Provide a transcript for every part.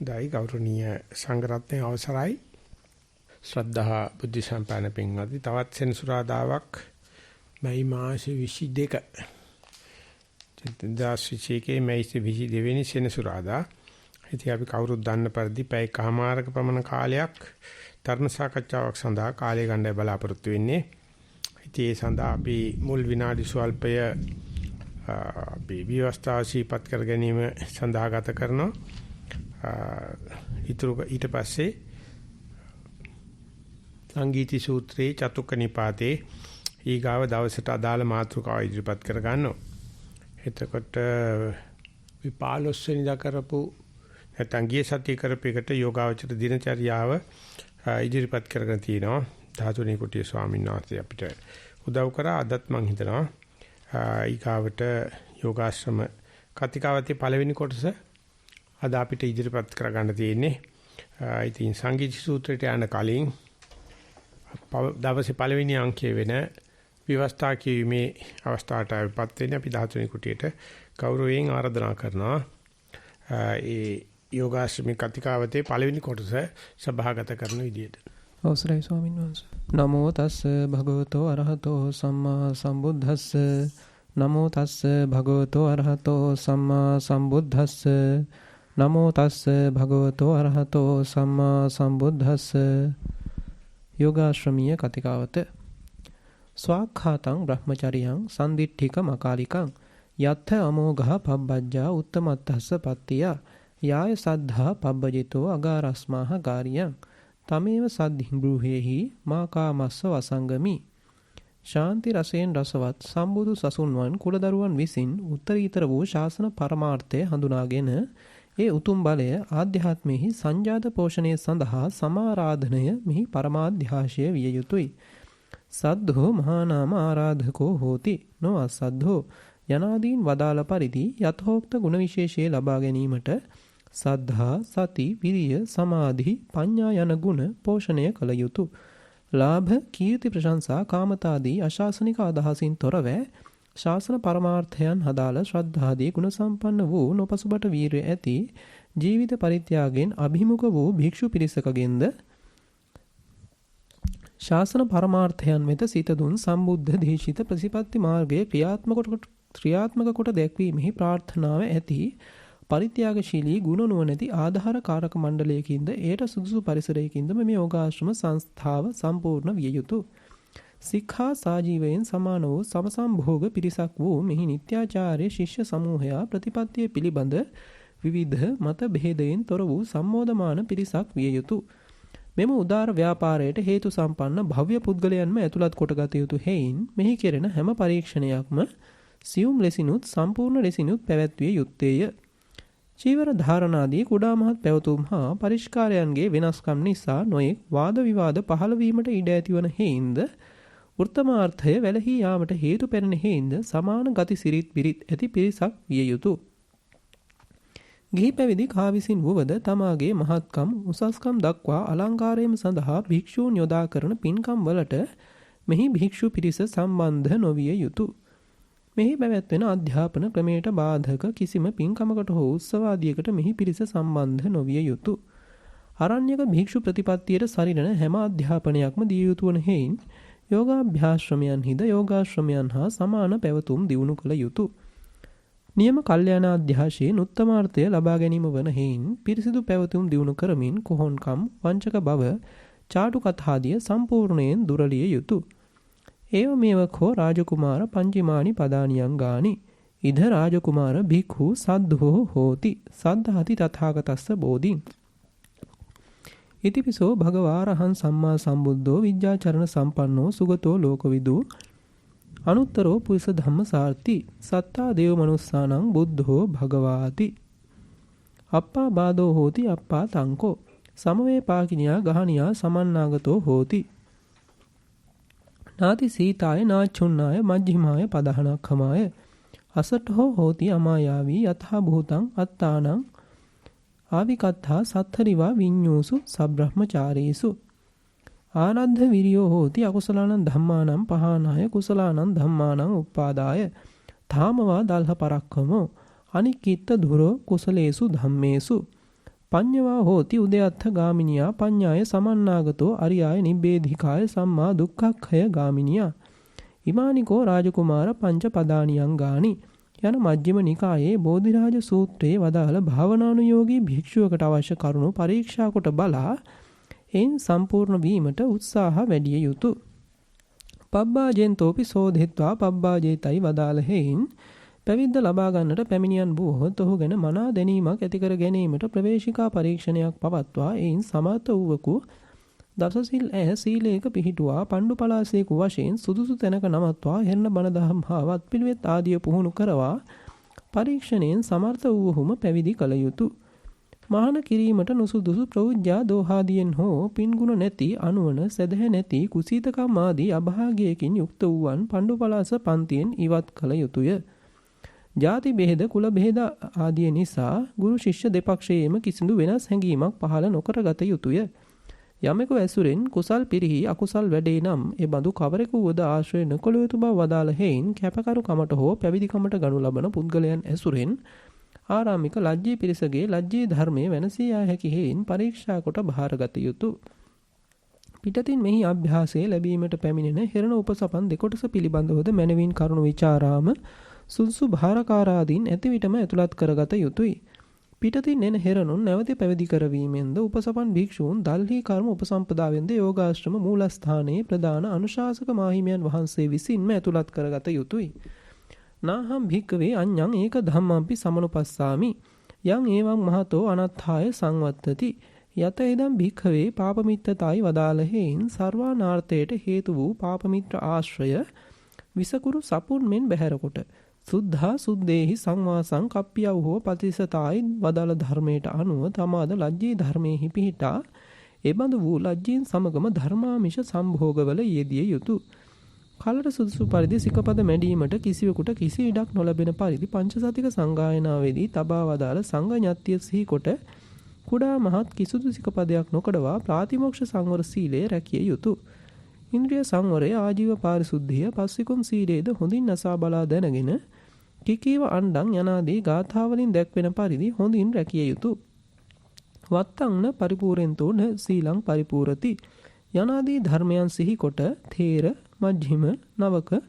දෛ ගෞරවනීය සංඝරත්නයේ අවසරයි ශ්‍රද්ධා බුද්ධ සම්පන්න පින්වත්නි තවත් සෙනසුරාදාවක් මැයි මාසේ 22 2022 මැයි 22 වෙනි සෙනසුරාදා ඉතින් අපි කවුරුත් දන්න පරිදි පැය කමාරක පමණ කාලයක් ධර්ම සාකච්ඡාවක් සඳහා කාලය ගන්න බලාපොරොත්තු වෙන්නේ. ඉතින් ඒ සඳහා අපි මුල් විනාඩි ස්වල්පය අපි විවස්ථාව සිහිපත් කර ගැනීම සඳහා ගත කරනවා. ඊට පස්සේ සංගීති සූත්‍රයේ චතුක්ක නිපාතේ ඊගාව දවසට අදාළ මාතෘකාව ඉදිරිපත් කර ගන්නවා. එතකොට විපාලොස් වෙනිදා කරපු නැත්නම් ගිය සතියේ කරපු එකට යෝගාවචර දිනචරියාව ඉදිරිපත් කරගෙන තිනවා. ධාතුනී කුටිය ස්වාමීන් වහන්සේ අපිට උදව් කරා. අදත් මම හිතනවා ඊගාවට යෝගාශ්‍රම කතිකාවතේ පළවෙනි කොටස අද අපිට ඉදිරිපත් කරගන්න තියෙන්නේ. ඉතින් සංගීත සූත්‍රයට යන කලින් දවසේ පළවෙනි අංකයේ වෙන විවස්ථා කියීමේ අවස්ථාවට අපිපත් වෙන්නේ. අපි ධාතුනී කුටියට ගෞරවයෙන් ආරාධනා කරනවා. ඒ යෝගාශ්‍රම කතිකාවතේ පළවෙනි කොටස සභාගත කරන විදියට. අවසරයි ස්වාමීන් වහන්සේ. නමෝ තස්ස භගවතෝ අරහතෝ සම්මා සම්බුද්දස්ස. නමෝ තස්ස භගවතෝ අරහතෝ සම්මා සම්බුද්දස්ස. නමෝ තස්ස භගවතෝ අරහතෝ සම්මා සම්බුද්දස්ස. යෝගාශ්‍රමීය කතිකාවත. ස්වාක්ඛාතං බ්‍රහ්මචරියං සම්දිට්ඨික මකාලිකං යත්ථ අමෝඝ පබ්බජ්ජා උත්තමත්තස්ස පත්තිය යාය සද්ධා පබ්බජිතෝ අගාරස්මාහ ගාරියං තමේව සද්ධින් බ්‍රූහෙහි මාකාමස්ස වසංගමි. ශාන්ති රසයෙන් රසවත් සම්බුදු සසුන්වන් කුලදරුවන් විසින් උත්තරීතර වූ ශාසන පරමාර්ථය හඳුනාගෙන ඒ උතුම් බලය ආධ්‍යාත්මෙහි සංජාත පෝෂණය සඳහා සමාරාධනය මෙහි පරමාධ්‍යාශය විය යුතුය. සද්ධෝ මහානාම ආරාධකෝ හෝති නොඅසද්ධෝ යනාදීන් වදාළ පරිදි යථෝක්ත ගුණ විශේෂය ලබා ගැනීමට සද්ධා සති විරිය සමාධි ප්‍රඥා යන ගුණ පෝෂණය කළ යුතුය. ලාභ කීර්ති ප්‍රශංසා කාමතාදී අශාසනික අදහසින් තොරව ශාසන පරමාර්ථයන් හදාළ ශ්‍රද්ධාදී ගුණ සම්පන්න වූ නොපසුබට වීරිය ඇති ජීවිත පරිත්‍යාගයෙන් අභිමුඛ වූ භික්ෂු පිරිසකගෙන්ද ශාසන පරමාර්ථයන් වෙත සිත දුන් සම්බුද්ධ දේශිත ප්‍රතිපත්ති මාර්ගයේ ක්‍රියාත්මක කොට දැක්වීමෙහි ප්‍රාර්ථනාව ඇති පරිත්‍යාගශීලී ගුණ නුවණැති ආධාර කාරක මණ්ඩලයකින්ද ඒට සුදුසු පරිසරයකින්ද මේ යෝගාශ්‍රම සංස්ථාව සම්පූර්ණ විය යුතුය. සික්ඛා සාජීවයෙන් සමාන වූ සමසම්භෝග පිරිසක් වූ මෙහි නිත්‍යාචාර්ය ශිෂ්‍ය සමූහයා ප්‍රතිපත්තිය පිළිබඳ විවිධ මත බෙහෙදයෙන් තොර වූ සම්මෝධමාන පිරිසක් විය යුතුය. මෙම උදාර ව්‍යාපාරයට හේතු සම්පන්න භව්‍ය පුද්ගලයන්ම ඇතුළත් කොටගත යුතු හේයින් මෙහි කෙරෙන හැම පරීක්ෂණයක්ම සියුම් ලෙසිනුත් සම්පූර්ණ ලෙසිනුත් පැවැත්විය යුත්තේය. චීවර ධාරණාදී කුඩා මහත් පැවතුම් හා පරිස්කාරයන්ගේ වෙනස්කම් නිසා නොයෙක් වාද විවාද පහළ වීමට ඉඩ ඇතිවන හේයින්ද උත්තමාර්ථය වැළහී යාමට හේතු පැරෙන හේයින්ද සමාන ගති සිරිත් බිරිත් ඇති පිරිසක් විය යුතුය. ගිහි පැවිදි කා විසින් වුවද තමාගේ මහත්කම් උසස්කම් දක්වා අලංකාරයම සඳහා භික්ෂූන් යොදා කරන පින්කම් වලට මෙහි භික්ෂු පිරිස සම්බන්ධ නොවිය යුතුය. මෙහි පැවැත්වෙන අධ්‍යාපන ක්‍රමයට බාධක කිසිම පින්කමකට හෝ උත්සවාදියකට මෙහි පිරිස සම්බන්ධ නොවිය යුතුය. අරණ්‍යක භික්ෂු ප්‍රතිපත්තියට සරිලන හැම අධ්‍යාපනයක්ම දිය යුතු වන හේයින් යෝගාභ්‍යාශ්‍රමයන්හිද යෝගාශ්‍රමයන් හා සමාන පැවතුම් දියුණු කළ යුතුය. නියම කල්යාණාධ්‍යාශයේ උත්තමාර්ථය ලබා ගැනීම වන හේයින් පිරිසිදු පැවතුම් දියුණු කරමින් කොහොන්කම් වංචක බව චාටු කතාදිය සම්පූර්ණයෙන් දුරලිය යුතුය. ඒව මේවකෝ රාජකුමාර පංචමානි පදානියං ගානි ඉද රාජකුමාර භික්ඛු සද්ධෝ හෝති සද්ධාති තථාගතස්ස බෝධින් ඉතිපිසෝ භගවාරහං සම්මා සම්බුද්ධෝ විද්‍යාචරණ සම්පන්නෝ සුගතෝ ලෝකවිදු අනුත්තරෝ පුරිස ධම්මසාර්ථි සත්තා දේව මනුස්සානං බුද්ධෝ භගවාති අප්පා බාදෝ හෝති අප්පා තංකෝ සමවේ පාකිනියා ගහනියා සමන්නාගතෝ හෝති නාති සීතාය නාචුන්නාය මජ්ක්‍ධිමාය පදහනක්ඛමාය අසට්ඨෝ හෝති අමායාවී යතහා භූතං අත්තානං ආවිකත්තා සත්තරිවා විඤ්ඤූසු සබ්‍රහ්මචාරීසු ආනන්ද විරියෝ හෝති අකුසලානං ධම්මානං පහානාය කුසලානං ධම්මානං උප්පාදාය තාමවා දල්හ පරක්කමෝ අනික්කිට දුරෝ කුසලේසු ධම්මේසු පඤ්ඤවා හෝති උදයත්ථ ගාමිනියා පඤ්ඤාය සමන්නාගතෝ අරියාය නිබ්බේධිකාය සම්මා දුක්ඛක්ඛය ගාමිනියා ඉමානිකෝ රාජකුමාර පංච පදානියං ගානි යන මජ්ක්‍ධිම නිකායේ බෝධිරාජ සූත්‍රයේ වදාළ භාවනානුයෝගී භික්ෂුවකට අවශ්‍ය කරුණු පරීක්ෂා කොට බලා එයින් සම්පූර්ණ වීමට උත්සාහ වැඩිය යුතුය. පබ්බාජෙන්තෝපි සෝධිත්වා පබ්බාජේතයි වදාළ හේයින් පැවිද්ද ලබා ගන්නට පැමිණියන් වූහොත් ඔහු ගැන මනා දැනීමක් ඇති කර ගැනීමට ප්‍රවේශිකා පරීක්ෂණයක් පවත්වා එයින් සමර්ථ වූවකු දසසිල් ඇය සීලයක පිහිටුවා පණ්ඩු පලාසේකු වශයෙන් සුදුසු තැනක නවත්වා හෙන්න බණ දහම් හා වත් පිළිවෙත් ආදිය පුහුණු කරවා පරීක්ෂණයෙන් සමර්ථ වූවහුම පැවිදි කළ යුතුය. මහාන කිරීමට නුසුදුසු ප්‍රවෘජ්ජා දෝහාදියෙන් හෝ පින්ගුණ නැති අනුවන සදහැ නැති කුසීතකම් ආදී අභාගයකින් යුක්ත වූවන් පණ්ඩු පලාස පන්තියෙන් ඉවත් කළ යුතුය. ජාති බෙහෙද කුල බෙහෙද ආදිය නිසා ගුරු ශිෂ්‍ය දෙපක්ෂයේම කිසිදු වෙනස් හැඟීමක් පහළ නොකරගත යුතුය. යමෙකු ඇසුරෙන් කුසල් පිරිහි අකුසල් වැඩේ නම් ඒ බඳු කවරෙකු වද ආශ්‍රය නොකළ යුතු බව වදාළ හේයින් කැපකරු කමට හෝ පැවිදි කමට ගනු ලබන පුද්ගලයන් ඇසුරෙන් ආරාමික ලජ්ජී පිරිසගේ ලජ්ජී ධර්මයේ වෙනසී යා හැකි හේයින් පරීක්ෂා කොට බහාරගත යුතුය. පිටතින් මෙහි අභ්‍යාසයේ ලැබීමට පැමිණෙන හෙරණ උපසපන් දෙකොටස පිළිබඳවද මනවින් කරුණු විචාරාම සුදුසු භාරකාරාදීන් ඇති විටම ඇතුළත් කරගත යුතුය. පිටතින් එන හෙරණුන් නැවත පැවිදි කරවීමෙන්ද උපසපන් භික්ෂූන් දල්හි කර්ම උපසම්පදාවෙන්ද යෝගාශ්‍රම මූලස්ථානයේ ප්‍රධාන අනුශාසක මාහිමියන් වහන්සේ විසින්ම ඇතුළත් කරගත යුතුය. නාහම් භික්කවේ අඤ්ඤං ඒක ධම්මම්පි සමනුපස්සාමි යං ඒවං මහතෝ අනත්ථාය සංවත්තති යත ඉදම් භික්ඛවේ පාපමිත්තතයි වදාළ හේයින් සර්වානාර්ථයට හේතු වූ පාපමිත්‍ර ආශ්‍රය විසකුරු සපුන් මෙන් බැහැරකොට සුද්ධා සුද්දේහි සංවාසං කප්පියව හෝ පතිසතායි වදාළ ධර්මයට අනුව තමාද ලජ්ජී ධර්මයේහි පිහිටා එබඳු වූ ලජ්ජීන් සමගම ධර්මාමිෂ සම්භෝගවල යෙදිය යුතුය. කලට සුදුසු පරිදි සිකපද මැඩීමට කිසිවෙකුට කිසි ඉඩක් නොලැබෙන පරිදි පංචසතික සංගායනාවේදී තබා වදාළ සංඝඥත්තිය සිහි කොට කුඩා මහත් කිසිදු සිකපදයක් නොකඩවා ප්‍රාතිමෝක්ෂ සංවර සීලය රැකිය යුතුය. ඉන්ද්‍රිය සංවරය ආජීව පාරිශුද්ධිය පස්සිකුම් සීලයේද හොඳින් අසා බලා දැනගෙන කිකීව අණ්ඩං යනාදී ගාථාවලින් දැක්වෙන පරිදි හොඳින් රැකිය යුතුය. වත්තංන පරිපූර්ෙන්තෝ න සීලං පරිපූර්ති යනාදී ධර්මයන් සිහි කොට තේර මජ්ක්‍ධිම නවක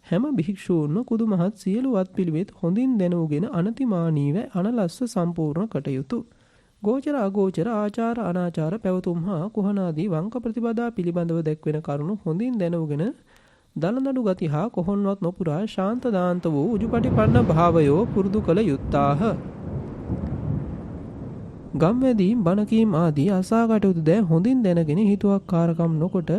හැම භික්ෂූන්ම කුදු මහත් සියලු වත් පිළිවෙත් හොඳින් දැනුගෙන අනතිමානීව අනලස්ස සම්පූර්ණ කටයුතු. ගෝචර අගෝචර ආචාර අනාචාර පැවතුම් හා කුහනාදී වංක ප්‍රතිපදා පිළිබඳව දැක්වෙන කරුණු හොඳින් දැනුගෙන දලදඩු ගති හා කොහොන්වත් නොපුරා ශාන්ත දාන්ත වූ උජුපටිපන්න භාවයෝ පුරුදු කළ යුත්තාහ. ගම්වැදීම් බණකීම් ආදී අසා කටයුතු දෑ හොඳින් දැනගෙන හිතුවක්කාරකම් නොකොට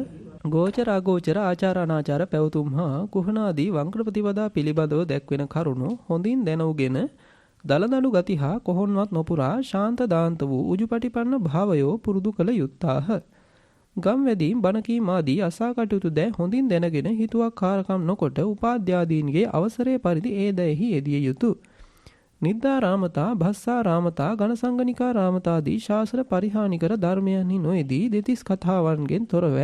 ගෝචර අගෝචර ආචාර අනාචාර පැවතුම් හා කුහනාදී වංක ප්‍රතිපදා පිළිබඳව දැක්වෙන කරුණු හොඳින් දැනුගෙන දලදඩු ගති හා කොහොන්වත් නොපුරා ශාන්ත දාන්ත වූ උජුපටිපන්න භාවයෝ පුරුදු කළ යුත්තාහ. ගම්වැදීම් බණකීම් ආදී අසා කටයුතු දෑ හොඳින් දැනගෙන හිතුවක්කාරකම් නොකොට උපාධ්‍යාදීන්ගේ අවසරය පරිදි ඒ දයෙහි යෙදිය යුතුය. නිද්දාරාමතා භස්සාරාමතා ඝනසංගනිකාරාමතාදී ශාසන පරිහානිකර ධර්මයන්හි නොයේදී දෙතිස් කතාවන්ගෙන් තොරව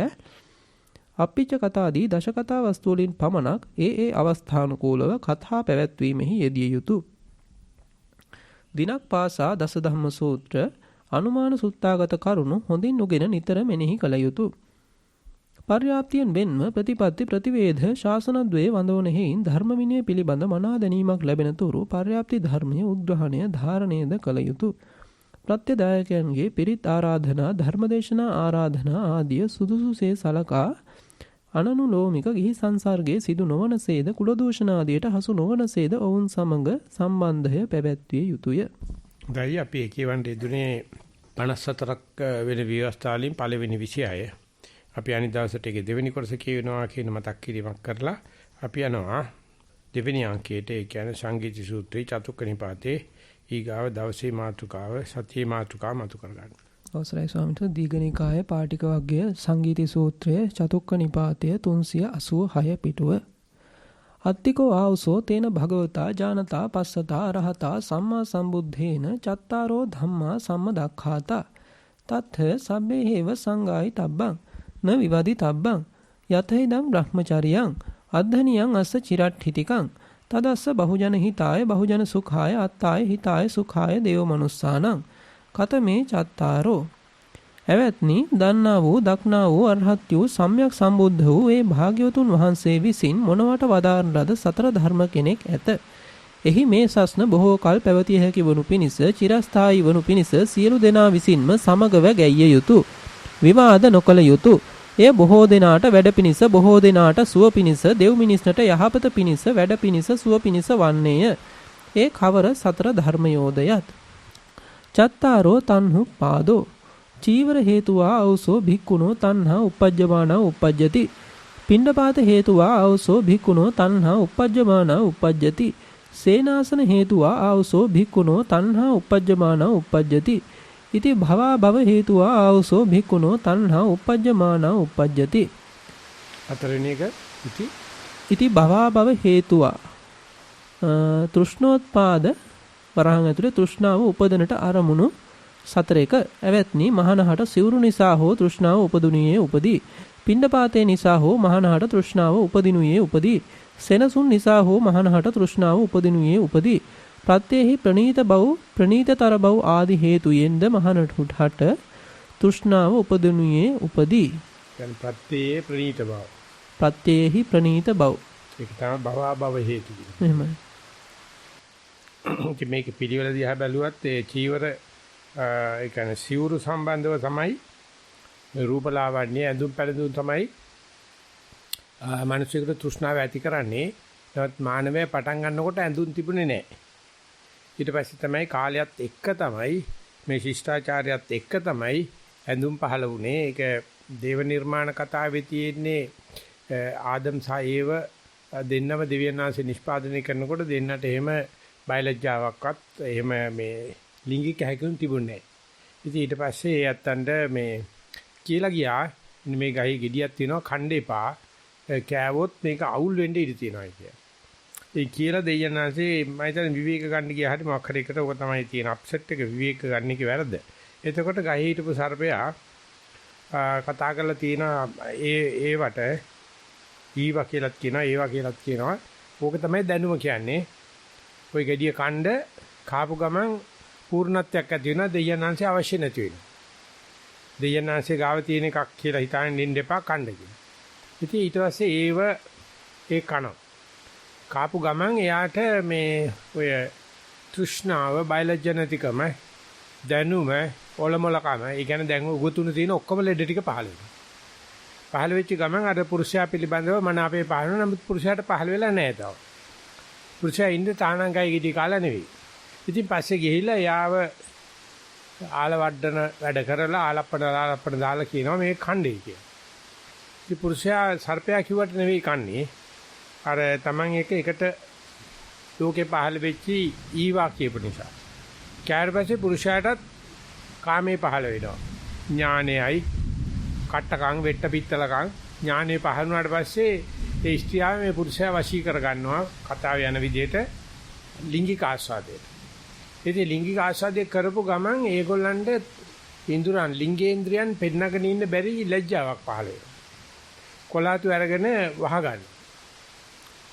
අප්පිච්ච කතාදී දශ කතා වස්තු වලින් පමණක් ඒ අවස්ථානුකූලව කතා පැවැත්වීමෙහි යෙදිය යුතුය. දිනක් පාසා දස ධම්ම සූත්‍ර අනුමාන සුත්තාගත කරුණු හොඳින් උගෙන නිතර මෙනෙහි කළ යුතුය. පර්යාප්තියෙන් වෙන්ම ප්‍රතිපත්ති ප්‍රතිවේධ ශාසනද්වයේ වඳවන හේයින් ධර්ම විනය පිළිබඳ මනා දැනීමක් ලැබෙන තුරු පර්යාප්ති ධර්මයේ උද්ඝාණය ධාරණයද කළ යුතුය. ප්‍රත්‍යදායකයන්ගේ පිරිත් ආරාධනා ධර්මදේශනා ආරාධනා ආදිය සුදුසුසේ සලකා අනනුලෝමික ගිහි සංසර්ගයේ සිදු නොවනසේද කුලදූෂණ ආදියට හසු නොවනසේද ඔවුන් සමග සම්බන්ධය පැවැත්විය යුතුය. දැයි අපි කියවන්නේ දුනේ 54ක් වෙන විවස්ථාවලින් පළවෙනි 26. අපි අනිත් දවසට ඒකේ දෙවෙනි කොටස කියනවා කියන මතක් කිරීමක් කරලා අපි යනවා දෙවෙනි අංකයට. ඒ කියන්නේ සංගීති සූත්‍රයේ චතුක්ක නිපාතේ ඊගාව දවසේ මාතෘකාව සතියේ මාතෘකාව මතු කරගන්න. අවසරයි ස්වාමීන් දීඝනිකාය පාටික වර්ගය සංගීති සූත්‍රයේ චතුක්ක නිපාතය 386 පිටුව. අත්තිකෝ ආවසෝ තේන භගවතා ජානතා පස්සතා අරහතා සම්මා සම්බුද්ධේන චත්තාරෝ ධම්මා සම්මදක්ඛාතා තත්ථ සබ්බේ හේව සංගායි තබ්බං න විවාදි තබ්බං යතේදම් බ්‍රහ්මචරියං අද්ධනියං අස්ස චිරට්ඨිතිකං තදස්ස බහුජන හිතාය බහුජන සුඛාය අත්තාය හිතාය සුඛාය දේව මනුස්සානං කතමේ චත්තාරෝ එවත්නි දන්නා වූ දක්නා වූ අරහත් වූ සම්්‍යක් සම්බුද්ධ වූ ඒ භාග්‍යවතුන් වහන්සේ විසින් මොනවට වදාරන ලද සතර ධර්ම කෙනෙක් ඇත. එහි මේ සස්න බොහෝ කල් පැවතිය හැකි වනු පිණිස චිරස්ථායී වනු පිණිස සියලු දෙනා විසින්ම සමගව ගැයිය යුතුය. විවාද නොකළ යුතුය. එය බොහෝ දෙනාට වැඩ පිණිස බොහෝ දෙනාට සුව පිණිස දෙව් මිනිස්නට යහපත පිණිස වැඩ පිණිස සුව පිණිස වන්නේය. ඒ කවර සතර ධර්මයෝදයත්. චත්තාරෝ තන්හු පාදෝ චීවර හේතුවා අවසෝ භික්ඛුනෝ තණ්හා uppajjamaana uppajjati. පිණ්ඩපාත හේතුවා අවසෝ භික්ඛුනෝ තණ්හා uppajjamaana uppajjati. සේනාසන හේතුවා අවසෝ භික්ඛුනෝ තණ්හා uppajjamaana uppajjati. ඉති භවා භව හේතුවා අවසෝ භික්ඛුනෝ තණ්හා uppajjamaana uppajjati. හතරවෙනි එක ඉති භවා භව හේතුවා තෘෂ්ණෝත්පාද වරහන් ඇතුලේ තෘෂ්ණාව උපදනට අරමුණු සතරක ඇවැත්නි මහනහට සිවුරු නිසා හෝ තෘෂ්ණාව උපදුනියේ උපදී. පිණ්ඩපාතේ නිසා හෝ මහනහට තෘෂ්ණාව උපදිනුයේ උපදී. සෙනසුන් නිසා හෝ මහනහට තෘෂ්ණාව උපදිනුයේ උපදී. ප්‍රත්‍යෙහි ප්‍රණීත බව ප්‍රණීතතර බව ආදී හේතුයෙන්ද මහනහට තෘෂ්ණාව උපදිනුයේ උපදී. දැන් ප්‍රත්‍යේ ප්‍රණීත බව. ප්‍රත්‍යෙහි ප්‍රණීත බව. ඒක තමයි භවා භව හේතු කියන්නේ. එහෙමයි. මේක පිළිවෙල දිහා බැලුවත් ඒ චීවර ඒ කියන්නේ සිවුරු සම්බන්ධව තමයි මේ රූපලාවන්‍ය ඇඳුම් පැළඳුම් තමයි මිනිසෙකුට තෘෂ්ණාව ඇති කරන්නේ. නමුත් මානවය පටන් ගන්නකොට ඇඳුම් තිබුණේ නැහැ. ඊට පස්සේ තමයි කාලයත් එක්ක තමයි මේ ශිෂ්ටාචාරයත් එක්ක තමයි ඇඳුම් පහළ වුණේ. ඒක දේව නිර්මාණ කතාවේ තියෙන්නේ ආදම් සහ ඒව දෙන්නම දෙවියන් වහන්සේ නිෂ්පාදනය කරනකොට දෙන්නට එහෙම බයලජ්ජාවක්වත් එහෙම මේ ලිංගික හැකියාවක් තිබුණේ නැහැ. ඉතින් ඊට පස්සේ ඒ අත්තන්ට මේ කියලා ගියා මේ ගහේ ගෙඩියක් තියෙනවා කණ්ඩ එපා. කෑවොත් මේක අවුල් වෙන්න ඉඩ තියෙනවා කියලා. ඒ කියලා දෙයයන්ාසේ මම හිතන්නේ විවේක ගන්න ගියා හරි මොකක් හරි එකට ඔක තමයි තියෙන අප්සෙට් එක විවේක ගන්න එකේ වැරද්ද. එතකොට ගහේ හිටපු සර්පයා කතා කරලා තියෙනවා ඒවට ඊවා කියලාත් කියනවා ඒවා කියලාත් කියනවා. ඕක තමයි දැනුම කියන්නේ. ওই ගෙඩිය කණ්ඩ කාපු ගමන් පූර්ණත්වයක් ඇති වෙනවා දෙයයන්ාංශය අවශ්‍ය නැති වෙනවා. දෙයයන්ාංශය ගාව තියෙන එකක් කියලා හිතාගෙන ඉන්න එපා කණ්ඩ කියලා. ඉතින් ඊට පස්සේ ඒ කන කාපු ගමන් එයාට මේ ඔය තෘෂ්ණාව බයලජ්ජනතිකම දැනුම ඔලොමලකම ඒ කියන්නේ දැන් උගතුන තියෙන ඔක්කොම ලෙඩ ටික පහළ වෙනවා. පහළ වෙච්ච ගමන් අර පුරුෂයා පිළිබඳව මන අපේ පහළ වෙනවා. නමුත් පුරුෂයාට පහළ වෙලා නැහැ තාම. පුරුෂයා ඉන්නේ තානංගයි ගෙඩි කාලා නෙවෙයි. ඉතින් පස්සේ ගිහිල්ලා යාව ආලවඩන වැඩ කරලා ආලප්පන දාලා කියනවා මේ කණ්ඩේ කියලා. ඉතින් පුරුෂයා සර්පයා කිව්වට නෙවෙයි කන්නේ. අර Taman එකට ලෝකේ පහළ වෙච්ච ඊවා කියපු නිසා. ඊට පස්සේ පුරුෂයාටත් කාමේ පහළ වෙනවා. ඥානයයි කට්ටකම් වෙට්ට පිත්තලකම් ඥානේ පහළ වුණාට පස්සේ ඒ ස්ත්‍රියව මේ පුරුෂයා වශී කර ගන්නවා කතාව යන විදිහට ලිංගික ආස්වාදයට. ඉතින් ලිංගික ආස්වාදය කරපු ගමන් ඒගොල්ලන්ට ඉන්ද්‍රයන් ලිංගේන්ද්‍රයන් පෙන්නගෙන ඉන්න බැරි ලැජ්ජාවක් පහළ වෙනවා. කොලාතු අරගෙන වහගන්න.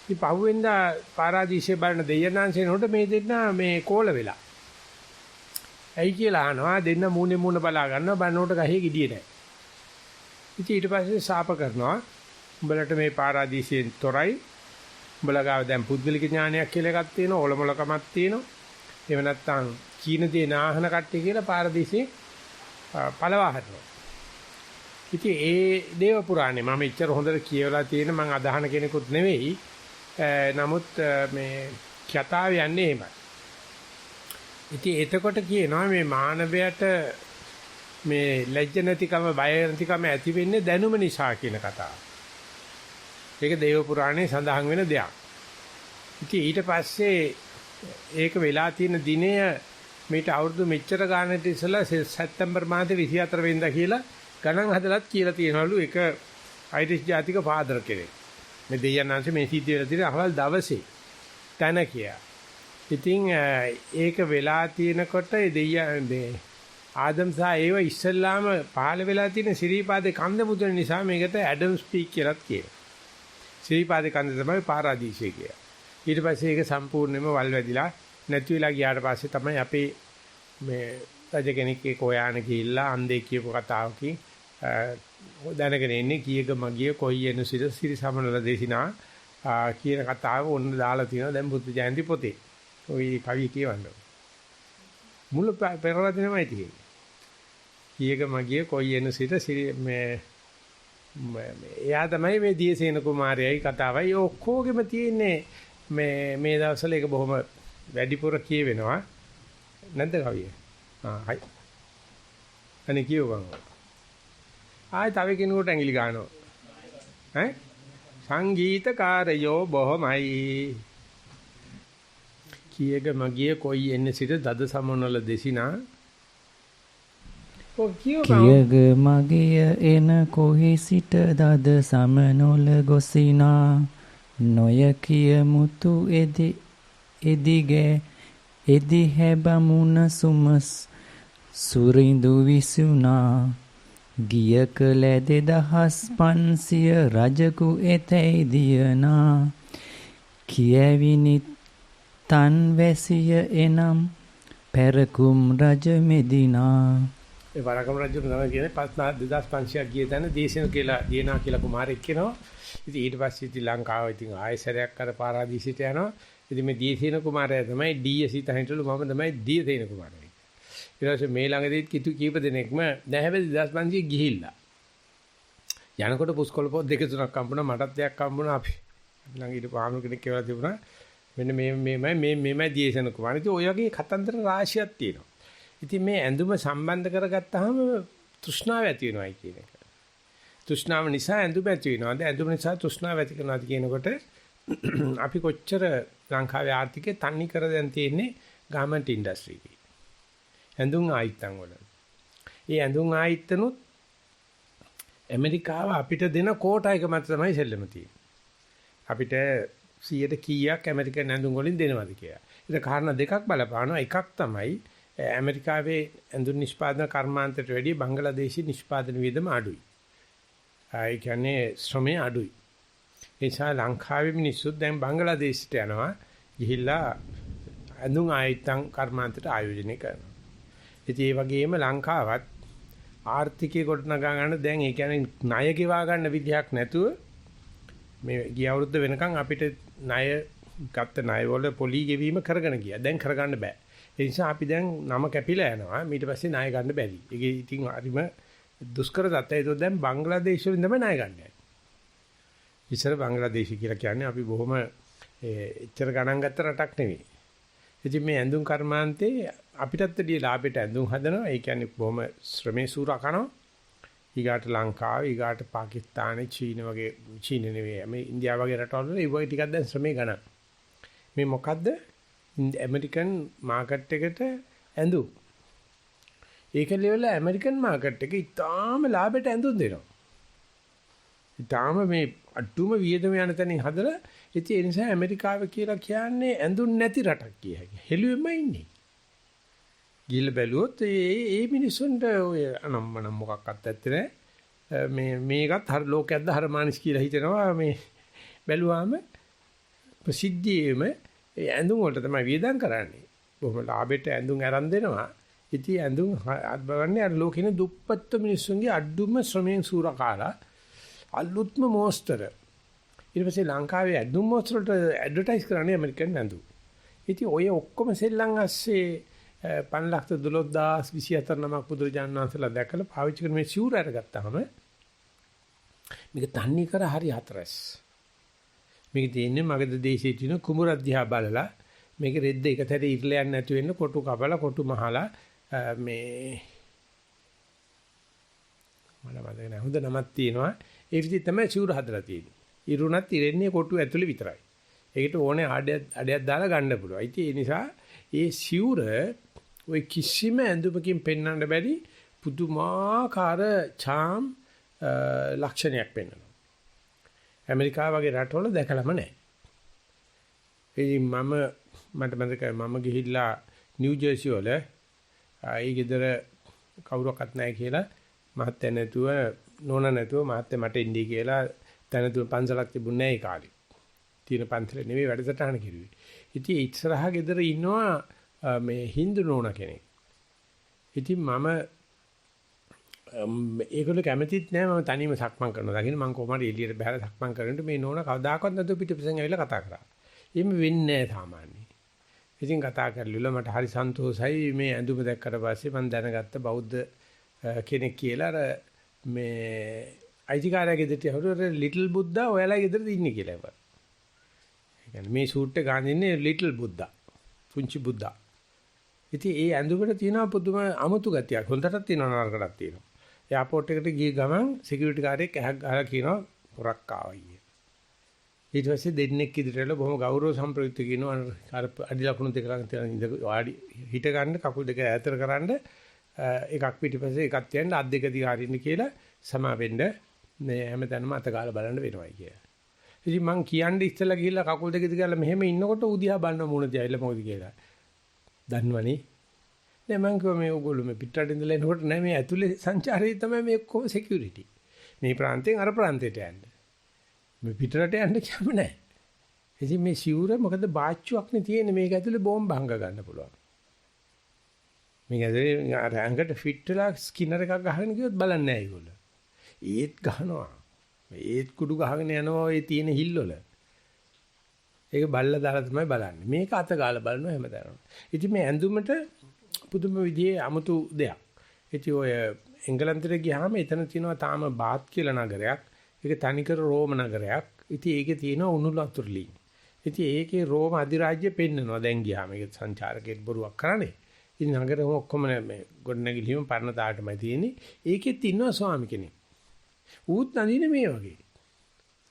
ඉතින් පහුවෙන්දා පාරාදීසයේ බලන දෙයනාංශේනොට මේ දෙන්න මේ කෝල වෙලා. ඇයි කියලා අහනවා දෙන්න මූණේ මූණ බලා ගන්නවා බනෝට ගහේ ගිඩියේ නැහැ. ඉතින් ඊට පස්සේ ශාප කරනවා උඹලට මේ පාරාදීසයෙන් තොරයි. උඹලා ගාව දැන් පුද්ගලික ඥානයක් කියලා එකක් තියෙනවා ඔලොමලකමක් තියෙනවා. එහෙම නැත්නම් කීන දේ නාහන කට්ටිය කියලා පාරදීසෙ පළවා හදනවා. ඉතින් ඒ දේව පුරාණේ මම ඉච්චර හොඳට කියවලා තියෙන මම අදහන කෙනෙකුත් නෙවෙයි. නමුත් මේ කතාව යන්නේ එහෙමයි. ඉතින් එතකොට කියනවා මේ මානවයට මේ ලැජ්ජ නැතිකම බය නැතිකම ඇති වෙන්නේ දැනුම නිසා කියන කතාව. ඒක දේව පුරාණේ සඳහන් වෙන දෙයක්. ඉතින් ඊට පස්සේ ඒක වෙලා තියෙන දිනය මේට අවුරුදු මෙච්චර ගානට ඉස්සලා සැප්තැම්බර් මාසේ 24 වෙනිදා කියලා ගණන් හදලත් කියලා තියෙනවලු එක අයිරිෂ් ජාතික ෆාදර් කෙනෙක්. මේ දෙයයන්ාංශ මේ සිද්ධ වෙලා තියෙන අවල් දවසේ තන කියා. ඉතින් ඒක වෙලා තියෙනකොට දෙයයන් ආදම් සහ ඒව ඉස්සල්ලාම පහළ වෙලා තියෙන සිරිපාදේ කන්ද මුදුන නිසා මේකට ඇඩම් ස්පීක් කියලාත් කියනවා. සිරිපාදේ කන්ද තමයි පාරාදීසය කියන්නේ. ඊට පස්සේ ඒක සම්පූර්ණයෙන්ම වල් වැදිලා නැති වෙලා ගියාට පස්සේ තමයි අපේ මේ රජ කෙනෙක් ඒක හොයාන ගිහිල්ලා අන්දේ කියපු කතාවකින් දැනගෙන ඉන්නේ කීයක මගිය කොයි එන සිරි සමනල දේශනා කියන කතාව ඔන්න දාලා තියෙනවා දැන් බුද්ධ ජයන්ති පොතේ. ওই කවිය කියවන්න. මුල පෙරලා දෙනමයි තියෙන්නේ. කීයක මගිය කොයි එන සිරි මේ එයා තමයි මේ දියසේන කුමාරයයි කතාවයි ඔක්කොගෙම තියෙන්නේ මේ දවස්වල ඒක බොහොම වැඩිපුර කියවෙනවා නැද්ද කවිය? හයි. අනේ කියවගන්න. ආයි තව කෙනෙකුට ඇඟිලි ගන්නවා. ඈ? සංගීතකාරයෝ බොහොමයි. කීයක මගිය කොයි එන්නේ සිට දද සමනල දෙසිනා. කියග මගිය එන කොහි සිට දද සමනොල ගොසිනා නොය කිය මුතු එදිගේ එදි හැබමුණ සුමස් සුරිඳු විසුනා ගියක ලැද 2500 රජකු එතැයි දියනා කියවිනි තන් වැසිය එනම් පැරකුම් රජ මෙදිනා. ඒ වරකම රජු තමයි කියන්නේ 2500ක් ගිය තැන දේශන කියලා දියනා කියලා කුමාරයෙක් කියනවා. ඉතින් ඊට පස්සේ ඉතින් ලංකාව ඉතින් ආයෙසරයක් අර පාරාදීසිට යනවා. ඉතින් මේ දියසේන කුමාරයා තමයි ඩීඑසී තහින්ටලු මම තමයි දියසේන කුමාරයා. ඊට පස්සේ මේ ළඟදී කීප දෙනෙක්ම දැන් හැබැයි 2500 ගිහිල්ලා. යනකොට පුස්කොළ පොත් දෙක තුනක් හම්බුණා මටත් දෙයක් හම්බුණා අපි ළඟ ඊට පාමුණු කෙනෙක් කියලා තිබුණා. මෙන්න මේමයි දියසේන කුමාරයා. ඉතින් ඔය වගේ කතන්දර රාශියක් තියෙනවා. ඉතින් මේ ඇඳුම සම්බන්ධ කරගත්තාම තෘෂ්ණාව ඇති වෙනවායි කියන එක. තෘෂ්ණාව නිසා ඇඳුම ඇති වෙනවාද? ඇඳුම නිසා තෘෂ්ණාව ඇති කරනවාද කියනකොට අපි කොච්චර ලංකාවේ ආර්ථිකේ තන්නේ කර දැන් තියෙන්නේ ගාමන්ට් ඉන්ඩස්ට්‍රි එකේ. ඇඳුම් ආයිත්තන් වල. ඒ ඇඳුම් ආයිත්තනොත් ඇමරිකාව අපිට දෙන කෝටා එක මත තමයි සෙල්ලම තියෙන්නේ. අපිට 100ට කීයක් ඇමරිකන් ඇඳුම් වලින් දෙනවද කියලා. ඒක කාරණා දෙකක් බලපානවා. එකක් තමයි ඇමරිකාවේ ඇඳුම් නිෂ්පාදන කර්මාන්තයට වැඩිය බංග්ලාදේශී නිෂ්පාදන වියදම අඩුයි. ඒ කියන්නේ ශ්‍රමය අඩුයි. ඒ නිසා ලංකාවේ මිනිස්සු දැන් බංග්ලාදේශයට යනවා ගිහිල්ලා ඇඳුම් ආයතන කර්මාන්තයට ආයෝජනය කරනවා. ඉතින් ඒ වගේම ලංකාවත් ආර්ථිකය ගොඩනගා ගන්න දැන් ඒ කියන්නේ ණය ගෙවා ගන්න විදිහක් නැතුව මේ ගිය අවුරුද්ද වෙනකන් අපිට ණය ගත්ත ණය වල පොලි ගෙවීම කරගෙන ගියා. දැන් කරගන්න බෑ. ඒ නිසා අපි දැන් නම කැපිලා යනවා. ඊට පස්සේ ණය ගන්න බැරි. ඒක ඉතින් හරිම දුෂ්කර තත්ත්වය. ඒක දැන් බංග්ලාදේශ වලින් තමයි ණය ගන්න යන්නේ. ඉස්සර බංග්ලාදේශ කියලා කියන්නේ අපි බොහොම එච්චර ගණන් ගත්ත රටක් නෙවෙයි. ඉතින් මේ ඇඳුම් කර්මාන්තේ අපිටත් වැඩිය ලාභයට ඇඳුම් හදනවා. ඒ කියන්නේ බොහොම ශ්‍රමේ සූරා කරනවා. ඊගාට ලංකාව, ඊගාට පාකිස්තානේ, චීන වගේ චීන නෙවෙයි. මේ ඉන්දියාව වගේ රටවල් වල ඒ වගේ ටිකක් දැන් ශ්‍රමේ ගණන්. මේ මොකද්ද? ඇමරිකන් මාකට් එකට ඇඳුම්. ඒක ලෙවල ඇමරිකන් මාකට් එක ඉතාම ලාභයට ඇඳුම් දෙනවා. ඉතාම මේ අඩුම වියදම යන තැනින් හදලා ඉතින් ඒ නිසා ඇමරිකාව කියලා කියන්නේ ඇඳුම් නැති රටක් කිය හැකියි. හෙළුවෙම ඉන්නේ. ගිහිල්ල බැලුවොත් ඒ මිනිස්සුන්ට ඔය අනම්මනම් මොකක්වත් ඇත්තේ නැහැ. මේකත් හර ලෝකයක්ද හරමානිස් කියලා හිතනවා. මේ බැලුවාම ප්‍රසිද්ධියේම ඒ ඇඳුම් වලට තමයි වියදම් කරන්නේ. බොහොම ලාභයට ඇඳුම් අරන් දෙනවා. ඉතින් ඇඳුම් අත්බවන්නේ අර ලෝකෙනේ දුප්පත් මිනිස්සුන්ගේ අඩුම ශ්‍රමයෙන් සූරකාලා අලුත්ම මෝස්තර. ඊට පස්සේ ලංකාවේ ඇඳුම් මෝස්තර වලට ඇඩ්වර්ටයිස් කරන්නේ ඇමරිකන් ඇඳුම්. ඉතින් ඔය ඔක්කොම සෙල්ලම් ඇස්සේ 512024 නමක් බුදුරජාණන් වහන්සේලා දැකලා පාවිච්චි කරන මේ සිවුර අරගත්තාම මේක තන්නේ කර හරි හතරස්. මේක තියෙන්නේ මගධ දේශයේ තියෙන කුඹුර අධ්‍යා බලලා මේක රෙද්ද එකතරේ ඉරලා යන්නේ නැති වෙන්න කොටු කපලා කොටු මහලා මේ මම මතක නැහැ හොඳ නමක් තියෙනවා. ඒ විදිහට තමයි සිවුර හදලා තියෙන්නේ. ඉරුණත් ඉරෙන්නේ කොටු ඇතුලේ විතරයි. ඒකට ඕනේ අඩයක් දාලා ගන්න පුළුවන්. ඉතින් ඒ නිසා ඒ සිවුර ඔය කිසිම ඇඳුමකින් පෙන්වන්න බැරි පුදුමාකාර charm ලක්ෂණයක් පෙන්වනවා. ඇමරිකාව වගේ රටවල දැකලම නැහැ. ඉතින් මට මතකයි මම ගිහිල්ලා නිව් ජර්සි වල ඒ ගෙදර කවුරක්වත් නැහැ කියලා මහත්තයා නැතුව නෝන නැතුව මහත්තයා මට ඉන්නේ කියලා තැනතුව පන්සලක් තිබුණේ නැහැ ඒ කාලේ. තියෙන පන්සල නෙවෙයි වැඩසටහන කිරුවේ. ඉතින් ඉස්සරහා ගෙදර ඉන්නවා මේ Hindu නෝන කෙනෙක්. ඉතින් මම ඒගොල්ලෝ කැමතිත් නෑ මම තනියම සක්මන් කරනවා. දකින්න මම කොහොමද එළියට බහලා සක්මන් කරනකොට මේ නෝන කවදාකවත් නැතුව පිටිපස්සෙන් ඇවිල්ලා කතා කරා. එහෙම වෙන්නේ නෑ සාමාන්‍යයෙන්. ඉතින් කතා කරලිවල මට හරි සන්තෝෂයි මේ ඇඳුම දැක්කට පස්සේ මම දැනගත්ත බෞද්ධ කෙනෙක් කියලා අර මේ අයිතිකාරයා ගෙදරට යහුවර ලිටල් බුද්දා ඔයාලා ගෙදරද ඉන්නේ කියලා ඒවා. ඒ කියන්නේ මේ සූට් එක ගන්න ඉන්නේ ලිටල් බුද්දා. පුංචි බුද්දා. ඉතින් ඒ ඇඳුමට තියෙනවා පුදුම අමුතු ගතියක්. හොඳටත් තියෙනවා නරකටත් තියෙනවා. එයාපෝට් එකට ගිය ගමන් සිකියුරිටි කාර්යයක් ඇහක් ගහලා කියනවා පොරක් ආවයි. ඊට පස්සේ දෙන්නෙක් ඉදිරියට බොහොම ගෞරව සම්ප්‍රයුක්ත කියනවා අර අඩි ලකුණු දෙක ළඟ තියෙන ඉඳ වාඩි හිට ගන්න කකුල් දෙක ඈතර කරන්න එකක් පිටිපස්සේ එකක් තියන්න අත් දෙක දිහා හරින්න කියලා සමා වෙන්න මේ හැමතැනම අත ගාලා බලන්න වෙනවයි කියලා. ඉතින් මං කියන්නේ ඉස්සෙල්ලා ගිහිල්ලා කකුල් දෙක දිගාලා මෙහෙම ඉන්නකොට උදියා බලන මුණ දිහාilla මොකද කියලා. දන්නවනේ. නෑ මං කිව්වා මේ ඕගොල්ලෝ මේ පිටරට ඉඳලා එනකොට නෑ මේ ඇතුලේ සංචාරයේ තමයි මේ ඔක්කොම සිකියුරිටි. මේ ප්‍රාන්තයෙන් අර ප්‍රාන්තයට යන්න. මේ පිටරට යන්න කියම නෑ. ඉතින් මේ සිවුර මොකද බාච්චුවක් නේ තියෙන්නේ මේක ඇතුලේ බෝම්බ හංග ගන්න පුළුවන්. මේක ඇතුලේ අර ඇඟට ෆිට වෙලා ස්කිනර් එකක් ගහගෙන කිව්වොත් බලන්නේ නෑ ඒගොල්ලෝ. ඒත් ගහනවා. ඒත් කුඩු ගහගෙන යනවා ඔය තියෙන හිල් වල. ඒක බල්ලා දාලා තමයි බලන්නේ. මේක අත ගාලා බලනවා හැමදාම. ඉතින් මේ ඇඳුමට පුදුම විදිහේ 아무තු දෙයක්. ඉතින් ඔය එංගලන්තෙට ගියාම එතන තියෙනවා තාම බාත් කියලා නගරයක්. ඒක තනිකර රෝම නගරයක්. ඉතින් ඒකේ තියෙනවා උණු වතුරලි. ඉතින් ඒකේ රෝම අධිරාජ්‍ය පෙන්නනවා දැන් ගියාම. ඒක සංචාරකෙත් බොරුවක් කරන්නේ. ඉතින් නගරෙ ඔක්කොම මේ ගොඩනැගිලිම පරණ තාටමයි තියෙන්නේ. ඒකෙත් ඉන්නවා ස්වාමි කෙනෙක්. ඌත් නදිනේ මේ වගේ.